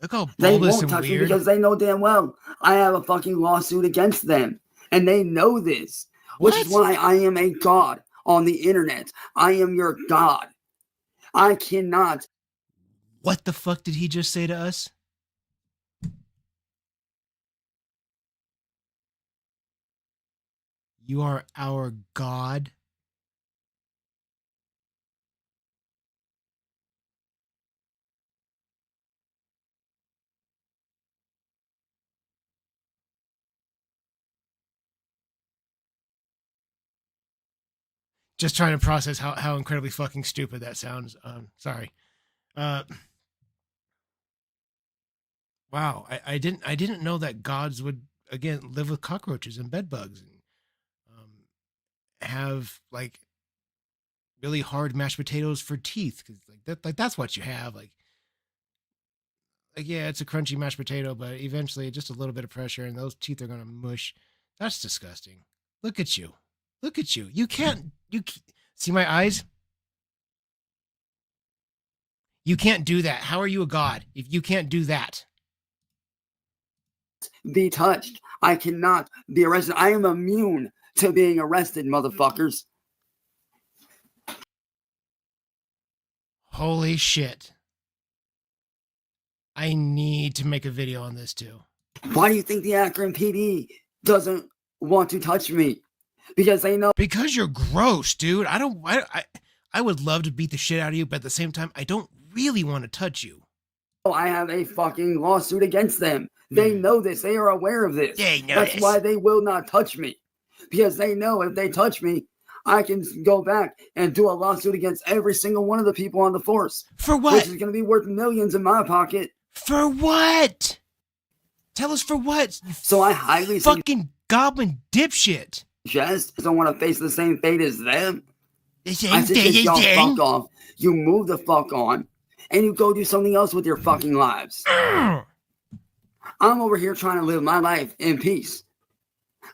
Look how they won't touch me because they know damn well I have a fucking lawsuit against them. And they know this. Which is why I am a god on the internet. I am your god. I cannot. What the fuck did he just say to us? You are our god. Just trying to process how incredibly fucking stupid that sounds. Sorry. Wow, I didn't know that gods would again live with cockroaches and bed bugs and have like really hard mashed potatoes for teeth because that's what you have like yeah, it's a crunchy mashed potato, but eventually just a little bit of pressure and those teeth are gonna mush. That's disgusting. Look at you. You can't see my eyes. You can't do that. How are you a god if you can't do that? Be touched. I cannot be arrested. I am immune to being arrested, motherfuckers. Holy shit. I need to make a video on this too. Why do you think the Akron PD doesn't want to touch me? Because they know. Because you're gross, dude. I would love to beat the shit out of you, but at the same time, I don't really want to touch you. I have a fucking lawsuit against them. They know this. They are aware of this. They know That's this. why they will not touch me. Because they know if they touch me, I can go back and do a lawsuit against every single one of the people on the force. For what? Which is going to be worth millions in my pocket. For what? Tell us for what? So I highly fucking goblin dipshit. Just don't want to face the same fate as them. The same I suggest fate y'all as them. fuck off. You move the fuck on, and you go do something else with your fucking lives. I'm over here trying to live my life in peace.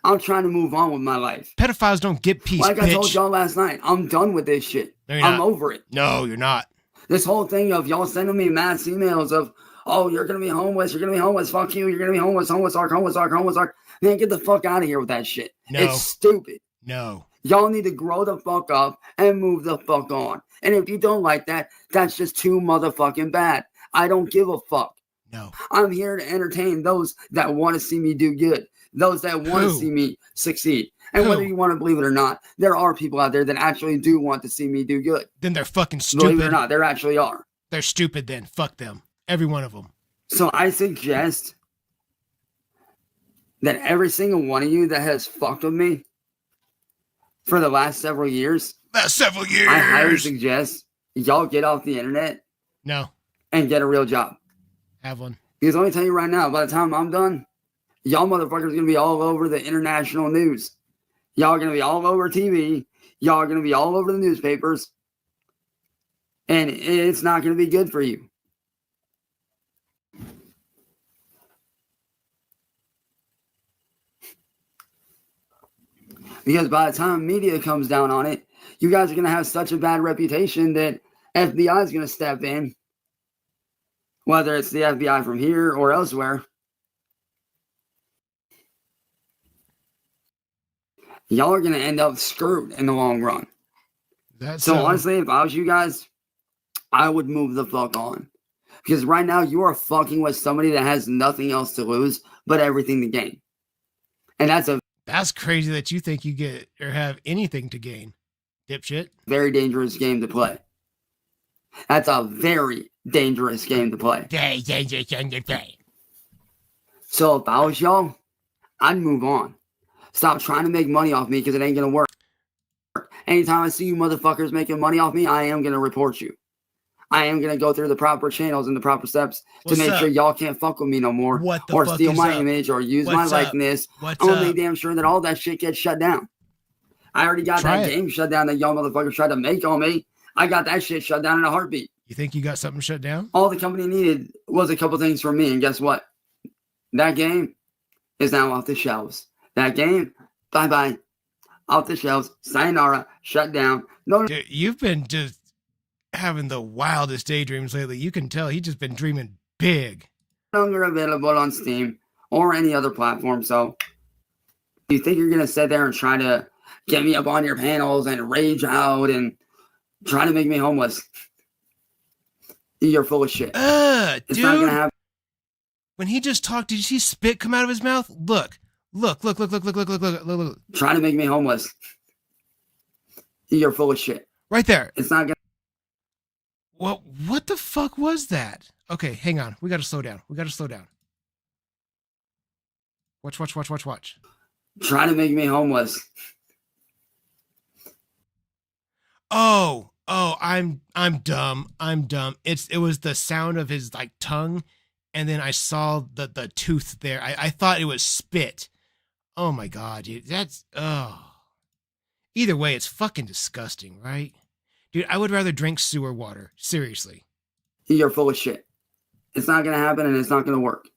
I'm trying to move on with my life. Pedophiles don't get peace, like bitch. I told y'all last night, I'm done with this shit. No, you're I'm not. over it. No, you're not. This whole thing of y'all sending me mass emails of, oh, you're going to be homeless, fuck you, you're going to be homeless arc. Man, get the fuck out of here with that shit. No. It's stupid. No. Y'all need to grow the fuck up and move the fuck on. And if you don't like that, that's just too motherfucking bad. I don't give a fuck. No. I'm here to entertain those that want to see me do good. Those that want to see me succeed. And whether you want to believe it or not, there are people out there that actually do want to see me do good. Then they're fucking stupid. Believe it or not, there actually are. They're stupid then. Fuck them. Every one of them. So I suggest that every single one of you that has fucked with me for the last several years. I highly suggest y'all get off the internet. No. And get a real job. Have one. Because let me tell you right now, by the time I'm done, y'all motherfuckers are going to be all over the international news. Y'all are going to be all over TV. Y'all are going to be all over the newspapers. And it's not going to be good for you. Because by the time media comes down on it, you guys are going to have such a bad reputation that FBI is going to step in, whether it's the FBI from here or elsewhere. Y'all are going to end up screwed in the long run. Honestly, if I was you guys, I would move the fuck on. Because right now, you are fucking with somebody that has nothing else to lose but everything to gain. And that's crazy that you think you get or have anything to gain, dipshit. Very dangerous game to play. That's a very dangerous game to play. Very dangerous game to play. So if I was y'all, I'd move on. Stop trying to make money off me because it ain't going to work. Anytime I see you motherfuckers making money off me, I am going to report you. I am going to go through the proper channels and the proper steps to make sure y'all can't fuck with me no more. Or steal my image or use my likeness. I'm going to make damn sure that all that shit gets shut down. I already got that game shut down that y'all motherfuckers tried to make on me. I got that shit shut down in a heartbeat. You think you got something shut down? All the company needed was a couple things from me. And guess what? That game is now off the shelves. That game, bye-bye. Off the shelves. Sayonara. Shut down. No. Dude, you've been just having the wildest daydreams lately. You can tell he's just been dreaming big. No longer available on Steam or any other platform. So you think you're going to sit there and try to get me up on your panels and rage out and try to make me homeless? You're full of shit. It's dude. Not going to happen. When he just talked, did you see spit come out of his mouth? Look. Trying to make me homeless. You're full of shit. Right there. It's not going to. What the fuck was that? Okay, hang on. We got to slow down. Watch. Trying to make me homeless. Oh, I'm dumb. It was the sound of his like tongue, and then I saw the tooth there. I thought it was spit. Oh my god, dude. That's Either way, it's fucking disgusting, right? Dude, I would rather drink sewer water. Seriously. You're full of shit. It's not going to happen and it's not going to work.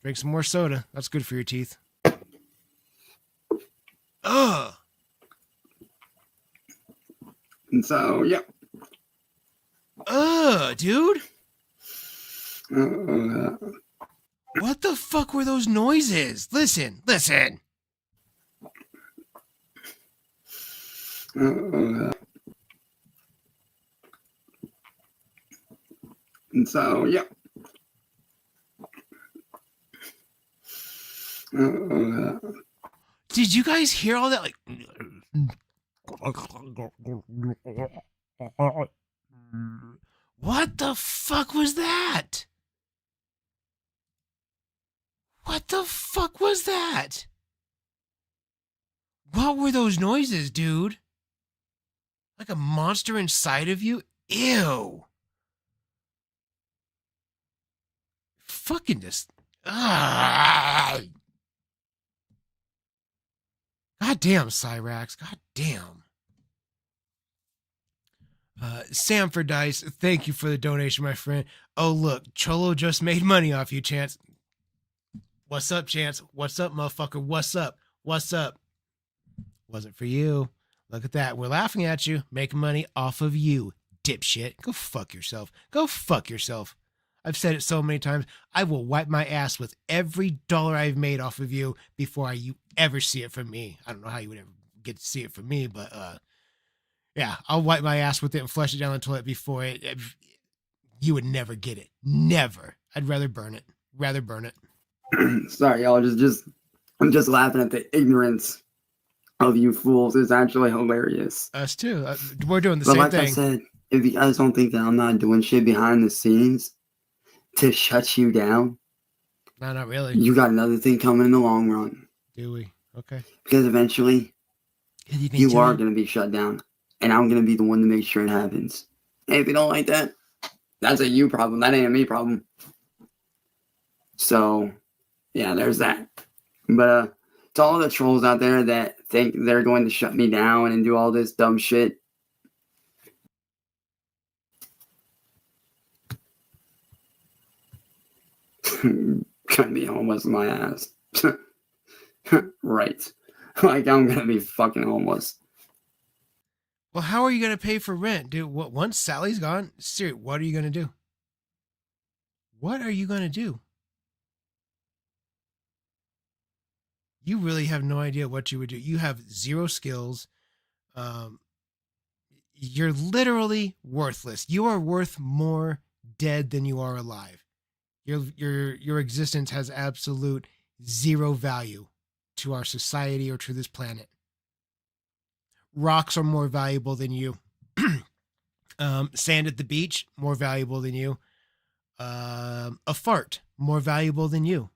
Drink some more soda. That's good for your teeth. Ugh. And so, yeah. Dude. What the fuck were those noises? Listen. And so, yeah. Did you guys hear all that? Like, what the fuck was that? What were those noises, dude? Like a monster inside of you? Ew. Fucking this. God damn, Cyrax. God damn. Sam for Dice, thank you for the donation, my friend. Oh, look, Cholo just made money off you, Chance. What's up, Chance? What's up, motherfucker? What's up? Wasn't for you. Look at that. We're laughing at you, making money off of you, dipshit. Go fuck yourself. I've said it so many times. I will wipe my ass with every dollar I've made off of you before you ever see it from me. I don't know how you would ever get to see it from me, but yeah, I'll wipe my ass with it and flush it down the toilet before you would never get it. Never. I'd rather burn it. Sorry, y'all. I'm just laughing at the ignorance of you fools. It's actually hilarious. Us too. We're doing the same thing. But like I said, if you guys don't think that I'm not doing shit behind the scenes to shut you down, no, not really. You got another thing coming in the long run. Do we? Okay. Because eventually you are going to be shut down, and I'm going to be the one to make sure it happens. And if you don't like that, that's a you problem. That ain't a me problem. So, yeah, there's that. But to all the trolls out there that think they're going to shut me down and do all this dumb shit. Gonna be homeless my ass. Right. Like, I'm gonna be fucking homeless. Well, how are you gonna pay for rent, dude? Once Sally's gone, seriously, what are you gonna do? What are you gonna do? You really have no idea what you would do. You have zero skills. You're literally worthless. You are worth more dead than you are alive. Your existence has absolute zero value to our society or to this planet. Rocks are more valuable than you. Sand at the beach, more valuable than you. A fart, more valuable than you.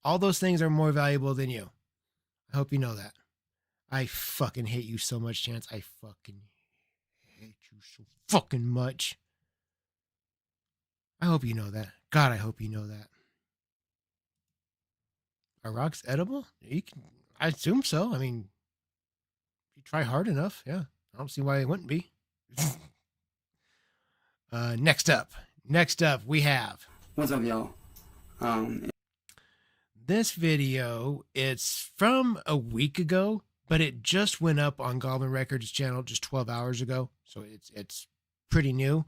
All those things are more valuable than you. I hope you know that. I fucking hate you so much, Chance. I fucking hate you so fucking much. I hope you know that. God, I hope you know that. Are rocks edible? I assume so. I mean, if you try hard enough, yeah. I don't see why it wouldn't be. Next up, we have. What's up, y'all? This video, it's from a week ago, but it just went up on Goblin Records channel just 12 hours ago, so it's pretty new.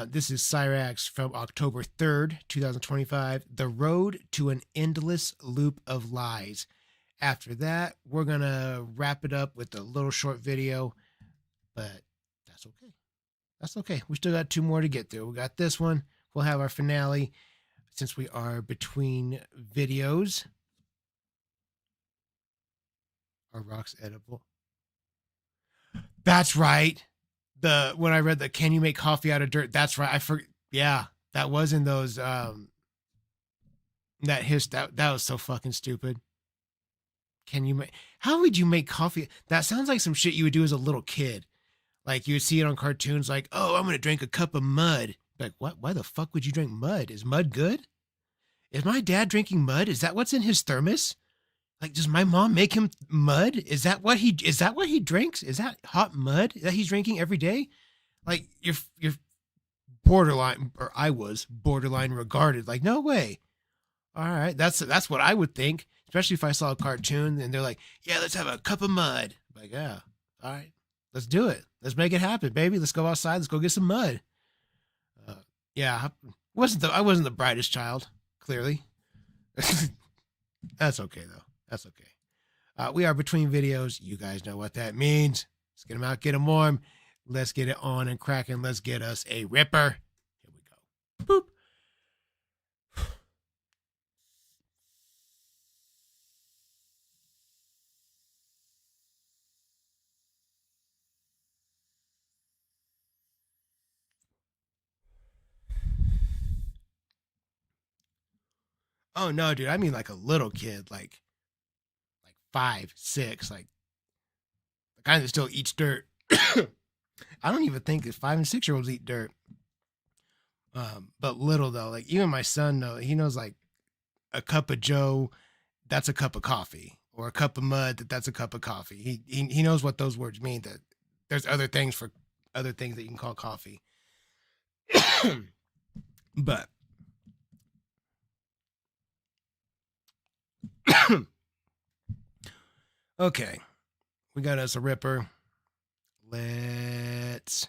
This is Cyrax from October 3rd, 2025, The Road to an Endless Loop of Lies. After that, we're going to wrap it up with a little short video, but that's okay. That's okay. We still got 2 more to get through. We got this one. We'll have our finale since we are between videos. Are rocks edible? That's right. When I read the can you make coffee out of dirt? That's right. Yeah, that was in those that was so fucking stupid. How would you make coffee? That sounds like some shit you would do as a little kid. Like you would see it on cartoons like, "Oh, I'm going to drink a cup of mud." Like, what? Why the fuck would you drink mud? Is mud good? Is my dad drinking mud? Is that what's in his thermos? Like, does my mom make him mud? Is that what he drinks? Is that hot mud that he's drinking every day? Like, you're borderline, or I was borderline regarded. Like, no way. All right, that's what I would think, especially if I saw a cartoon and they're like, yeah, let's have a cup of mud. I'm like, yeah, all right, let's do it. Let's make it happen, baby. Let's go outside. Let's go get some mud. Yeah, I wasn't the brightest child, clearly. That's okay though. That's okay. We are between videos. You guys know what that means. Let's get them out, get them warm. Let's get it on and cracking. Let's get us a ripper. Here we go. Boop. Oh no, dude. I mean like a little kid, like 5, 6, like the kind that still eats dirt. I don't even think that 5 and 6-year-olds eat dirt. But little though, like even my son he knows like a cup of Joe, that's a cup of coffee, or a cup of mud, that's a cup of coffee. He knows what those words mean. That there's other things that you can call coffee. But okay, we got us a ripper. Let's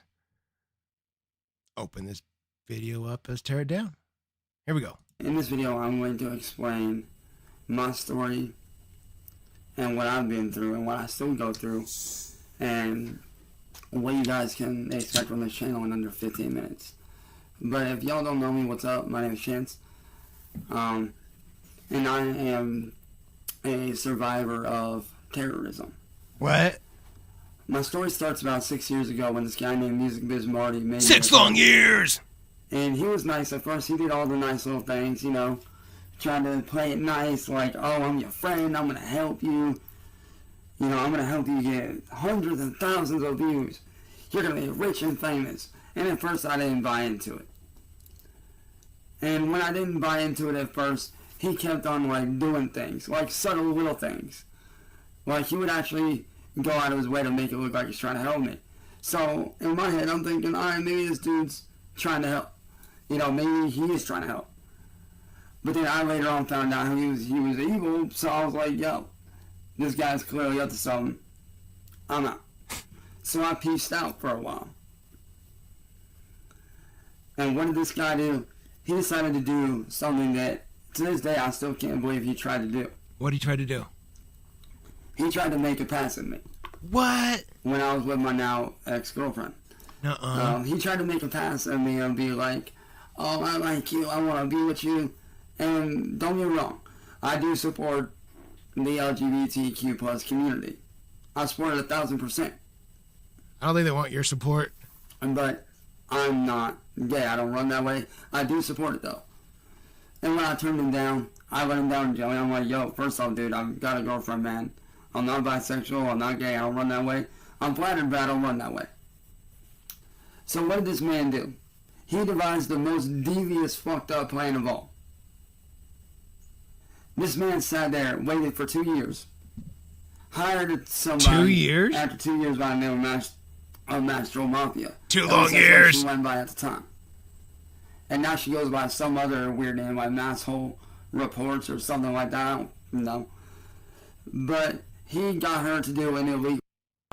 open this video up. Let's tear it down. Here we go. In this video, I'm going to explain my story and what I've been through and what I still go through and what you guys can expect from this channel in under 15 minutes. But if y'all don't know me, what's up? My name is Chance. And I am a survivor of terrorism. What? My story starts about 6 years ago when this guy named Music Biz Marty made 6 long years! And he was nice at first. He did all the nice little things, you know, trying to play it nice, like, oh, I'm your friend, I'm going to help you. You know, I'm going to help you get hundreds and thousands of views. You're going to be rich and famous. And at first, I didn't buy into it. And when I didn't buy into it at first, he kept on, like, doing things, like subtle little things. Like, he would actually go out of his way to make it look like he's trying to help me. So, in my head, I'm thinking, alright, maybe this dude's trying to help. You know, maybe he is trying to help. But then I later on found out he was evil, so I was like, yo, this guy's clearly up to something. I'm out. So I peaced out for a while. And what did this guy do? He decided to do something that, to this day, I still can't believe he tried to do. What did he try to do? He tried to make a pass at me. What? When I was with my now ex-girlfriend. He tried to make a pass at me and be like, oh, I like you, I want to be with you. And don't get me wrong, I do support the LGBTQ plus community. I support it 1,000%. I don't think they want your support. But I'm not gay. I don't run that way. I do support it, though. And when I turned him down, I let him down, Joey. I'm like, yo, first off, dude, I've got a girlfriend, man. I'm not bisexual. I'm not gay. I don't run that way. I'm flattered, but I don't run that way. So what did this man do? He devised the most devious, fucked up plan of all. This man sat there, waited for 2 years, hired somebody. 2 years? After 2 years by the name of Mastro Mafia. 2 long years. She went by at the time. And now she goes by some other weird name like Masshole Reports or something like that. I don't know. But he got her to do an illegal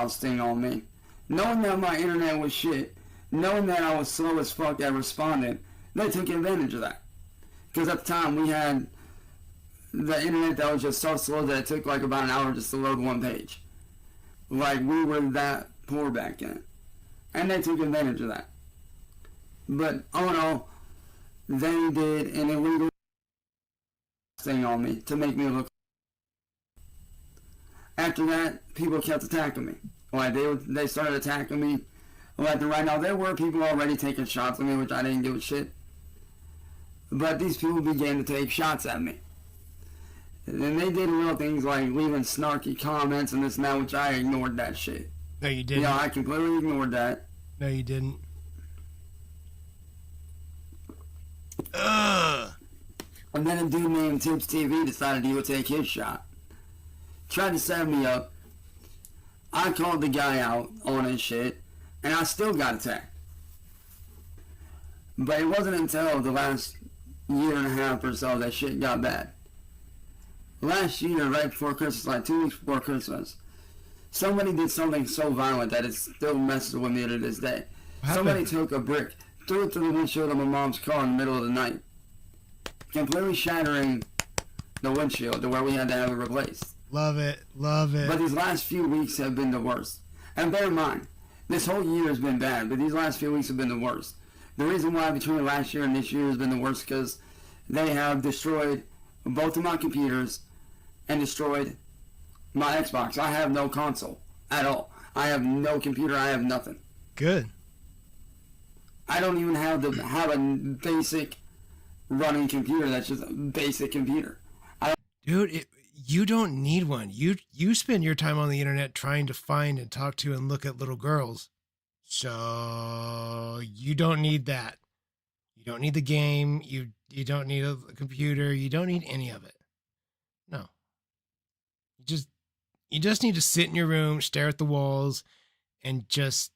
thing on me. Knowing that my internet was shit, knowing that I was slow as fuck at responding, they took advantage of that. Because at the time we had the internet that was just so slow that it took like about an hour just to load one page. Like, we were that poor back then. And they took advantage of that. But, all in all, they did an illegal thing on me to make me look. After that, people kept attacking me. Like, they started attacking me left and right. Now, there were people already taking shots at me, which I didn't give a shit. But these people began to take shots at me. And they did little things like leaving snarky comments and this and that, which I ignored that shit. No, you didn't. Yeah, I completely ignored that. No, you didn't. Ugh. And then a dude named Tips TV decided he would take his shot. Tried to set me up. I called the guy out on his shit, and I still got attacked. But it wasn't until the last year and a half or so that shit got bad. Last year, right before Christmas, like 2 weeks before Christmas, somebody did something so violent that it still messes with me to this day. Somebody took a brick, threw it through the windshield of my mom's car in the middle of the night, completely shattering the windshield to where we had to have it replaced. Love it. Love it. But these last few weeks have been the worst. And bear in mind, this whole year has been bad, but these last few weeks have been the worst. The reason why between last year and this year has been the worst because they have destroyed both of my computers and destroyed my Xbox. I have no console at all. I have no computer. I have nothing. Good. I don't even have a basic running computer. That's just a basic computer. Dude, you don't need one. You spend your time on the internet trying to find and talk to and look at little girls. So you don't need that. You don't need the game. You don't need a computer. You don't need any of it. No. You just need to sit in your room, stare at the walls, and just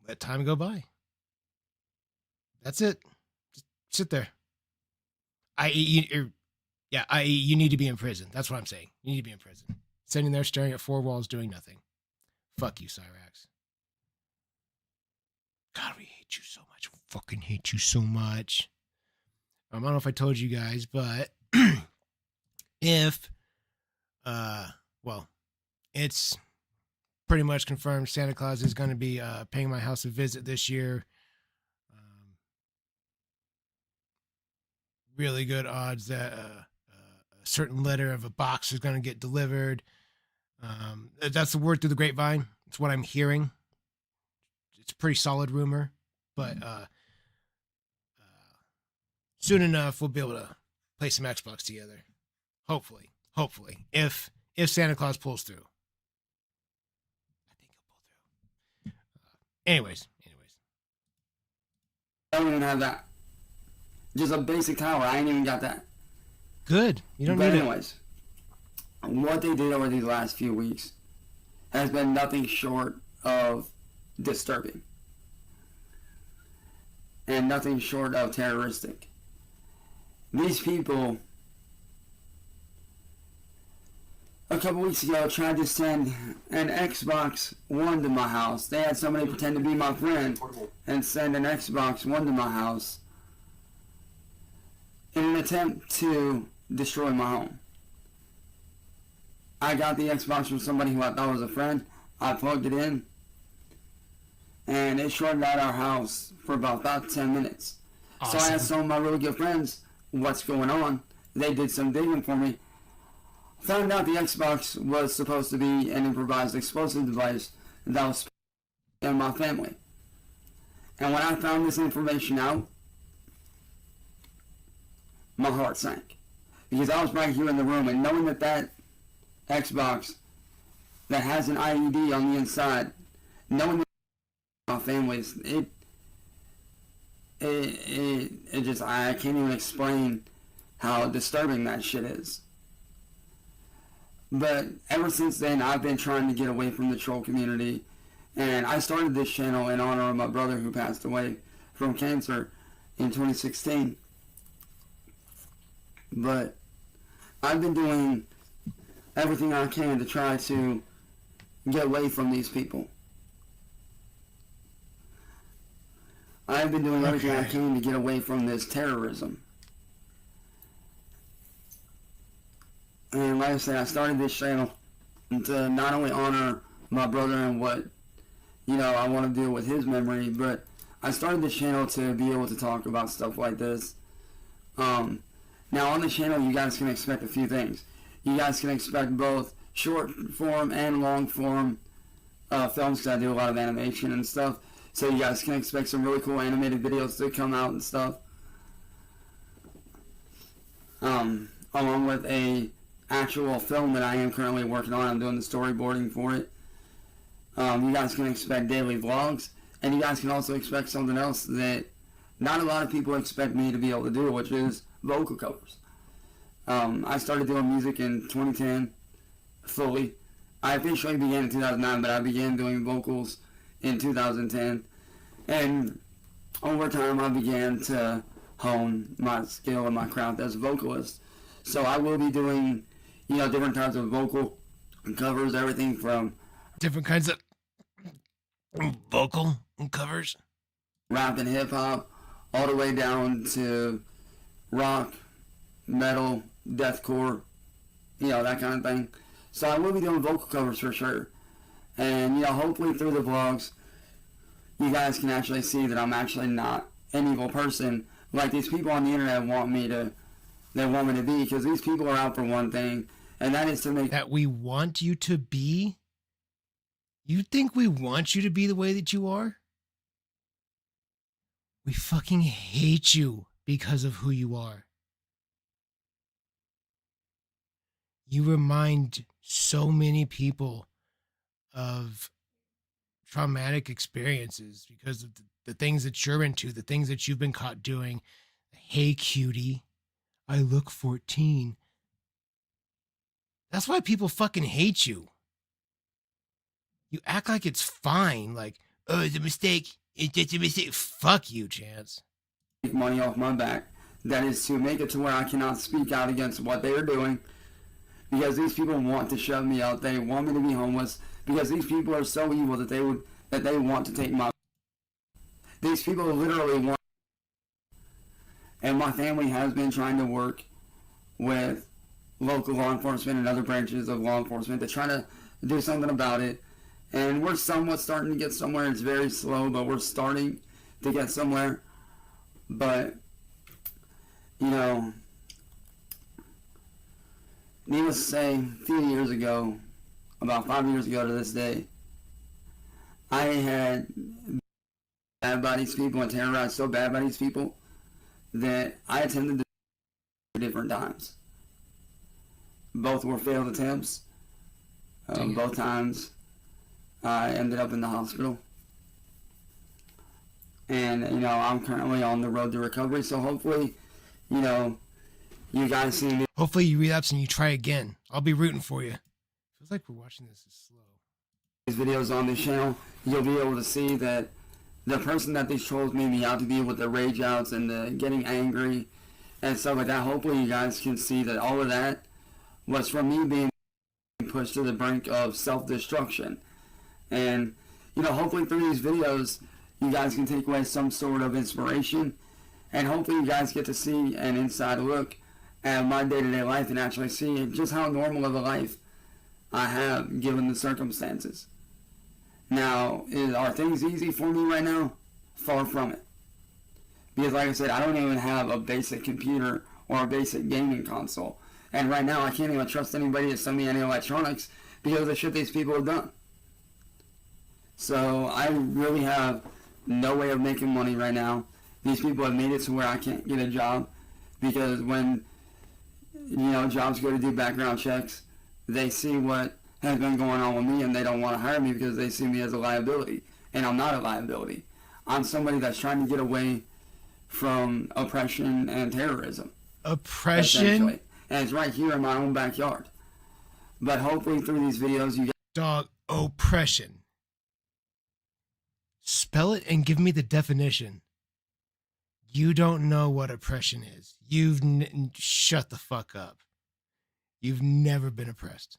let time go by. That's it. Just sit there. I.e., you need to be in prison. That's what I'm saying. You need to be in prison. Sitting there staring at 4 walls doing nothing. Fuck you, Cyrax. God, we hate you so much. We fucking hate you so much. I don't know if I told you guys, but it's pretty much confirmed Santa Claus is going to be paying my house a visit this year. Really good odds that a certain letter of a box is going to get delivered. That's the word through the grapevine. It's what I'm hearing. It's a pretty solid rumor, but soon enough we'll be able to play some Xbox together. Hopefully, if Santa Claus pulls through. I think he'll pull through. Anyways. I don't even have that. Just a basic tower. I ain't even got that. Good. You don't need anyways, what they did over these last few weeks has been nothing short of disturbing and nothing short of terroristic. These people, a couple weeks ago, tried to send an Xbox One to my house. They had somebody pretend to be my friend and send an Xbox One to my house in an attempt to destroy my home. I got the Xbox from somebody who I thought was a friend. I plugged it in, and it shorted out our house for about 10 minutes. Awesome. So I asked some of my really good friends what's going on. They did some digging for me. Found out the Xbox was supposed to be an improvised explosive device that was in my family. And when I found this information out, my heart sank. Because I was right here in the room, and knowing that that Xbox that has an IED on the inside, knowing that my family's, it just, I can't even explain how disturbing that shit is. But ever since then, I've been trying to get away from the troll community, and I started this channel in honor of my brother who passed away from cancer in 2016. But I've been doing everything I can to try to get away from these people. I've been doing everything I can to get away from this terrorism. And like I said, I started this channel to not only honor my brother and what, I want to do with his memory, but I started this channel to be able to talk about stuff like this. Now on the channel, you guys can expect a few things. You guys can expect both short form and long form films, because I do a lot of animation and stuff. So you guys can expect some really cool animated videos to come out and stuff. Along with a actual film that I am currently working on. I'm doing the storyboarding for it. You guys can expect daily vlogs, and you guys can also expect something else that not a lot of people expect me to be able to do, which is vocal covers. I started doing music in 2010 fully. I officially began in 2009, but I began doing vocals in 2010, and over time I began to hone my skill and my craft as a vocalist. So I will be doing, different types of vocal covers, everything from different kinds of vocal covers, rap and hip hop, all the way down to rock, metal, deathcore, that kind of thing. So I will be doing vocal covers for sure. And, hopefully through the vlogs, you guys can actually see that I'm actually not an evil person like these people on the internet want me to be, because these people are out for one thing, and that is to make... That we want you to be? You think we want you to be the way that you are? We fucking hate you because of who you are. You remind so many people of traumatic experiences because of the things that you're into, the things that you've been caught doing. Hey, cutie, I look 14. That's why people fucking hate you. You act like it's fine, like, oh, it's a mistake. It's just a mistake. Fuck you, Chance. Make money off my back. That is to make it to where I cannot speak out against what they are doing, because these people want to shut me out. They want me to be homeless, because these people are so evil that they want to take my... These people literally want... And my family has been trying to work with local law enforcement and other branches of law enforcement to try to do something about it. And we're somewhat starting to get somewhere. It's very slow, but we're starting to get somewhere. But, needless to say, a few years ago, about 5 years ago to this day, I had bad by these people and terrorized so bad by these people that I attempted to different times. Both were failed attempts. Both times I ended up in the hospital. And, I'm currently on the road to recovery, so hopefully, you guys see me. Hopefully you relapse and you try again I'll be rooting for you. Feels like we're watching this slow. These videos on this channel, you'll be able to see that the person that these trolls made me out to be with the rage outs and the getting angry and stuff like that, hopefully you guys can see that all of that was from me being pushed to the brink of self-destruction. And, you know, hopefully through these videos, you guys can take away some sort of inspiration, and hopefully you guys get to see an inside look at my day-to-day life and actually see just how normal of a life I have given the circumstances. Now, are things easy for me right now? Far from it. Because like I said, I don't even have a basic computer or a basic gaming console. And right now, I can't even trust anybody to send me any electronics because of the shit these people have done. So I really have no way of making money right now. These people have made it to where I can't get a job because when, you know, jobs go to do background checks, they see what has been going on with me and they don't want to hire me because they see me as a liability. And I'm not a liability. I'm somebody that's trying to get away from oppression and terrorism. Oppression? And it's right here in my own backyard. But hopefully through these videos you get... Dog, oppression. Spell it and give me the definition. You don't know what oppression is. Shut the fuck up. You've never been oppressed.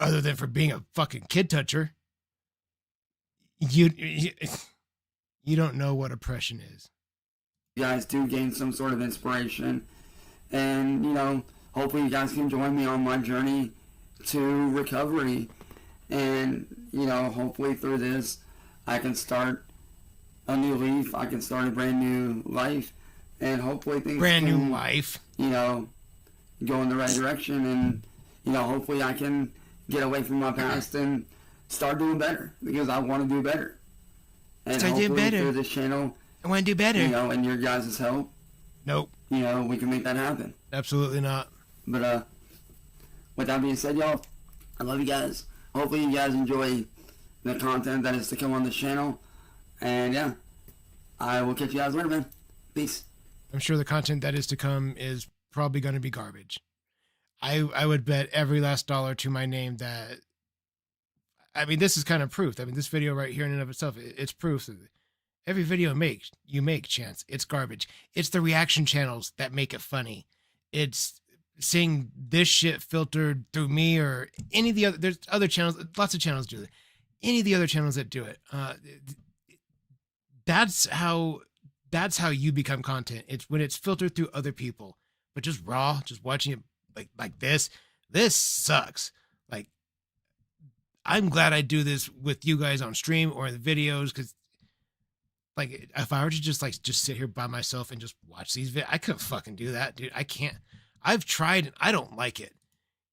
Other than for being a fucking kid toucher. You don't know what oppression is. You guys do gain some sort of inspiration. And, you know, hopefully you guys can join me on my journey to recovery. And, you know, hopefully through this, I can start a new leaf. I can start a brand new life. And hopefully things new life. You know, go in the right direction. And, you know, hopefully I can get away from my past and start doing better. Because I want to do better. And start doing better. Through this channel, I want to do better. You know, and your guys' help. Nope. You know, we can make that happen. Absolutely not. But, with that being said, y'all, I love you guys. Hopefully you guys enjoy the content that is to come on this channel. And, yeah, I will catch you guys later, man. Peace. I'm sure the content that is to come is probably going to be garbage. I would bet every last dollar to my name that... I mean, this is kind of proof. I mean, this video right here in and of itself, it's proof that every video you make, Chance, it's garbage. It's the reaction channels that make it funny. It's seeing this shit filtered through me or any of the other... There's other channels, lots of channels do it. Any of the other channels that do it. That's how you become content. It's when it's filtered through other people. But just raw, just watching it like this sucks. Like, I'm glad I do this with you guys on stream or in the videos, because like if I were to just sit here by myself and just watch these videos, I couldn't fucking do that, dude. I can't. I've tried and I don't like it.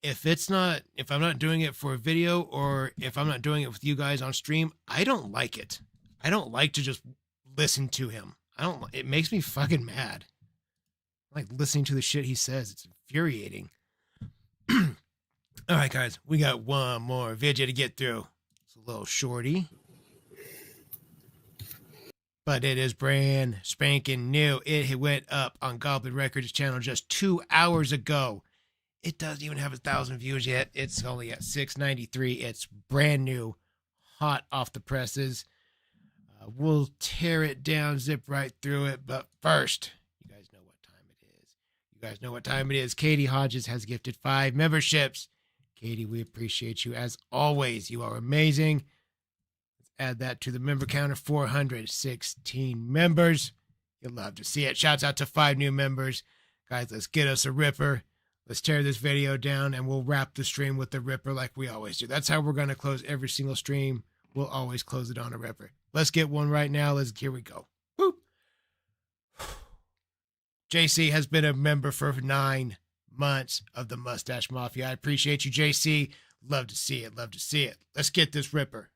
If I'm not doing it for a video or if I'm not doing it with you guys on stream, I don't like it. I don't like to just listen to him. It makes me fucking mad. I like listening to the shit he says. It's infuriating. All right, guys, we got one more video to get through. It's a little shorty, but it is brand spanking new. It went up on Goblin Records channel just 2 hours ago. It doesn't even have 1,000 views yet. It's only at 693. It's brand new, hot off the presses. We'll tear it down, zip right through it. But first, you guys know what time it is. Katie Hodges has gifted 5 memberships. Katie, we appreciate you as always. You are amazing. Let's add that to the member counter, 416 members. You'll love to see it. Shouts out to 5 new members. Guys, let's get us a ripper. Let's tear this video down, and we'll wrap the stream with the ripper like we always do. That's how we're going to close every single stream. We'll always close it on a ripper. Let's get one right now. Here we go. Woo. JC has been a member for 9 months of the Mustache Mafia. I appreciate you, JC. Love to see it. Love to see it. Let's get this ripper.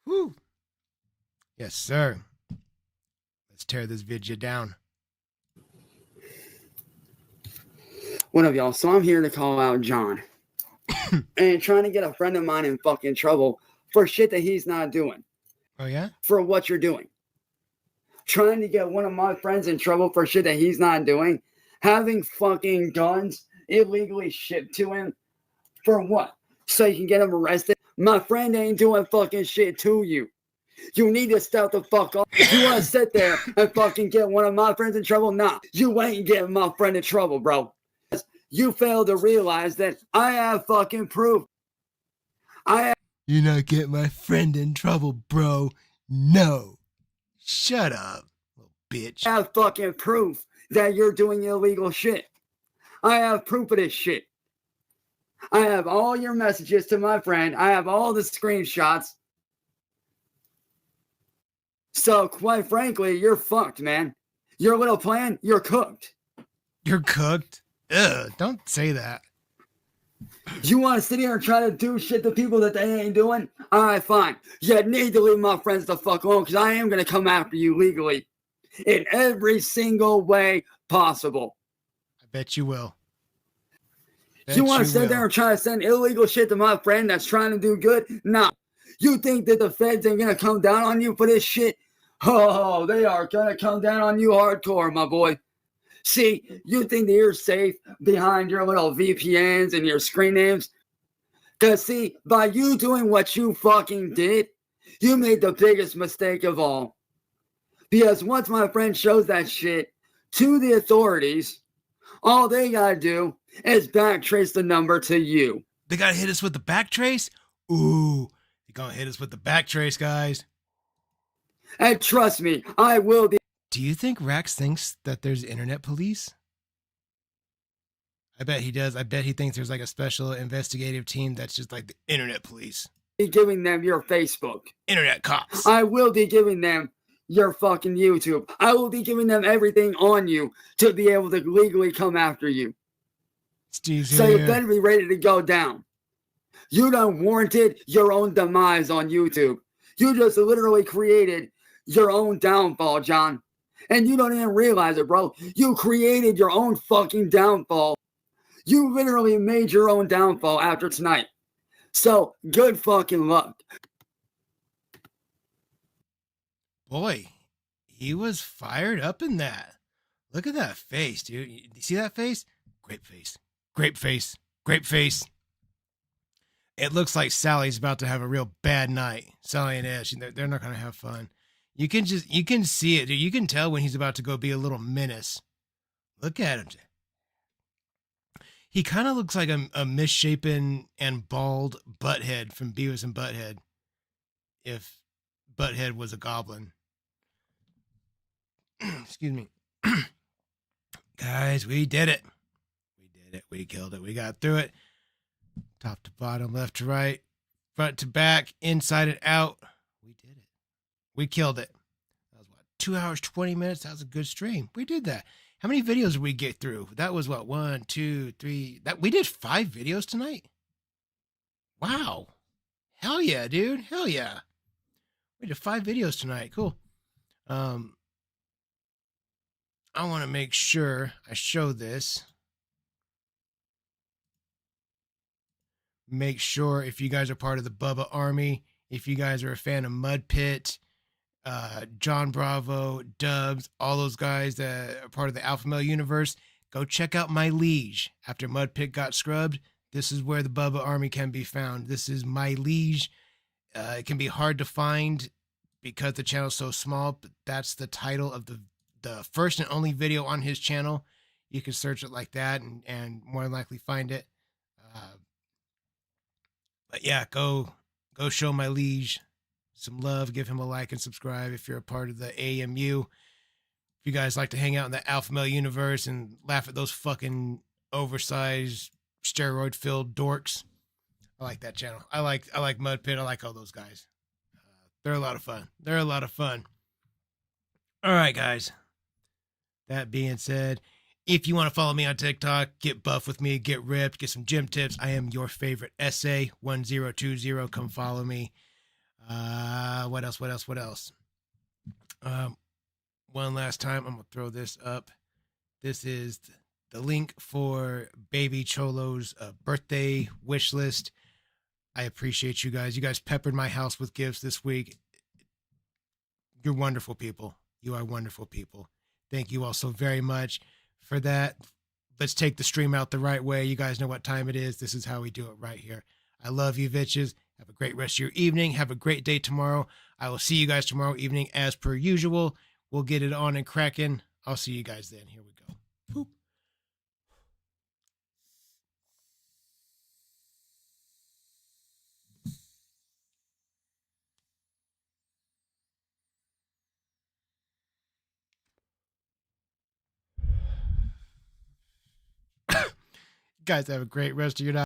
Whew. Yes, sir. Let's tear this video down. What up, y'all? So I'm here to call out John. And trying to get a friend of mine in fucking trouble for shit that he's not doing. Oh, yeah? For what you're doing. Trying to get one of my friends in trouble for shit that he's not doing. Having fucking guns illegally shipped to him. For what? So you can get him arrested? My friend ain't doing fucking shit to you. You need to step the fuck up. You want to sit there and fucking get one of my friends in trouble? Nah, you ain't getting my friend in trouble, bro. You fail to realize that I have fucking proof. You're not getting my friend in trouble, bro. No. Shut up, little bitch. I have fucking proof that you're doing illegal shit. I have proof of this shit. I have all your messages to my friend. I have all the screenshots. So, quite frankly, you're fucked, man. Your little plan, you're cooked. You're cooked? Ugh, don't say that. You want to sit here and try to do shit to people that they ain't doing? Alright, fine. You need to leave my friends the fuck alone, because I am going to come after you legally. In every single way possible. I bet you will. You want to sit there and try to send illegal shit to my friend that's trying to do good? Nah. You think that the feds ain't going to come down on you for this shit? Oh, they are going to come down on you hardcore, my boy. See, you think that you're safe behind your little VPNs and your screen names? Because, see, by you doing what you fucking did, you made the biggest mistake of all. Because once my friend shows that shit to the authorities, all they gotta do is backtrace the number to you. They gotta hit us with the backtrace? Ooh, they gonna hit us with the backtrace, guys. And trust me, I will be. Do you think Rax thinks that there's internet police? I bet he does. I bet he thinks there's like a special investigative team that's just like the internet police. Giving them your Facebook. Internet cops. I will be giving them your fucking YouTube. I will be giving them everything on you to be able to legally come after you. Steve's so here. You better be ready to go down. You done warranted your own demise on YouTube. You just literally created your own downfall, John. And you don't even realize it, bro. You created your own fucking downfall. You literally made your own downfall after tonight. So, good fucking luck. Boy, he was fired up in that. Look at that face, dude. You see that face? Great face. Great face. Great face. It looks like Sally's about to have a real bad night. Sally and Ash, they're not going to have fun. You can see it, dude. You can tell when he's about to go be a little menace. Look at him. He kind of looks like a misshapen and bald Butthead from Beavis and Butthead. If Butthead was a goblin. Excuse me. Guys, we did it. We did it. We killed it. We got through it. Top to bottom, left to right, front to back, inside and out. We did it. We killed it. That was what, 2 hours, 20 minutes? That was a good stream. We did that. How many videos did we get through? That was what, 1, 2, 3. We did 5 videos tonight? Wow. Hell yeah, dude. Hell yeah. We did 5 videos tonight. Cool. I want to make sure I show this. Make sure if you guys are part of the Bubba Army, if you guys are a fan of Mud Pit, John Bravo, Dubs, all those guys that are part of the Alpha Male universe, go check out My Liege. After Mud Pit got scrubbed, this is where the Bubba Army can be found. This is My Liege. It can be hard to find because the channel is so small, but that's the title of the first and only video on his channel. You can search it like that and more than likely find it. But yeah, go show My Liege some love. Give him a like and subscribe if you're a part of the AMU. If you guys like to hang out in the Alpha Male universe and laugh at those fucking oversized steroid-filled dorks, I like that channel. I like Mud Pit. I like all those guys. They're a lot of fun. They're a lot of fun. All right, guys. That being said, if you want to follow me on TikTok, get buff with me, get ripped, get some gym tips. I am your favorite essay 1020. Come follow me. What else? One last time, I'm gonna throw this up. This is the link for Baby Cholo's birthday wish list. I appreciate you guys. You guys peppered my house with gifts this week. You're wonderful people. You are wonderful people. Thank you all so very much for that. Let's take the stream out the right way. You guys know what time it is. This is how we do it right here. I love you, bitches. Have a great rest of your evening. Have a great day tomorrow. I will see you guys tomorrow evening as per usual. We'll get it on and cracking. I'll see you guys then. Here we go. Poop. Guys, have a great rest of your night.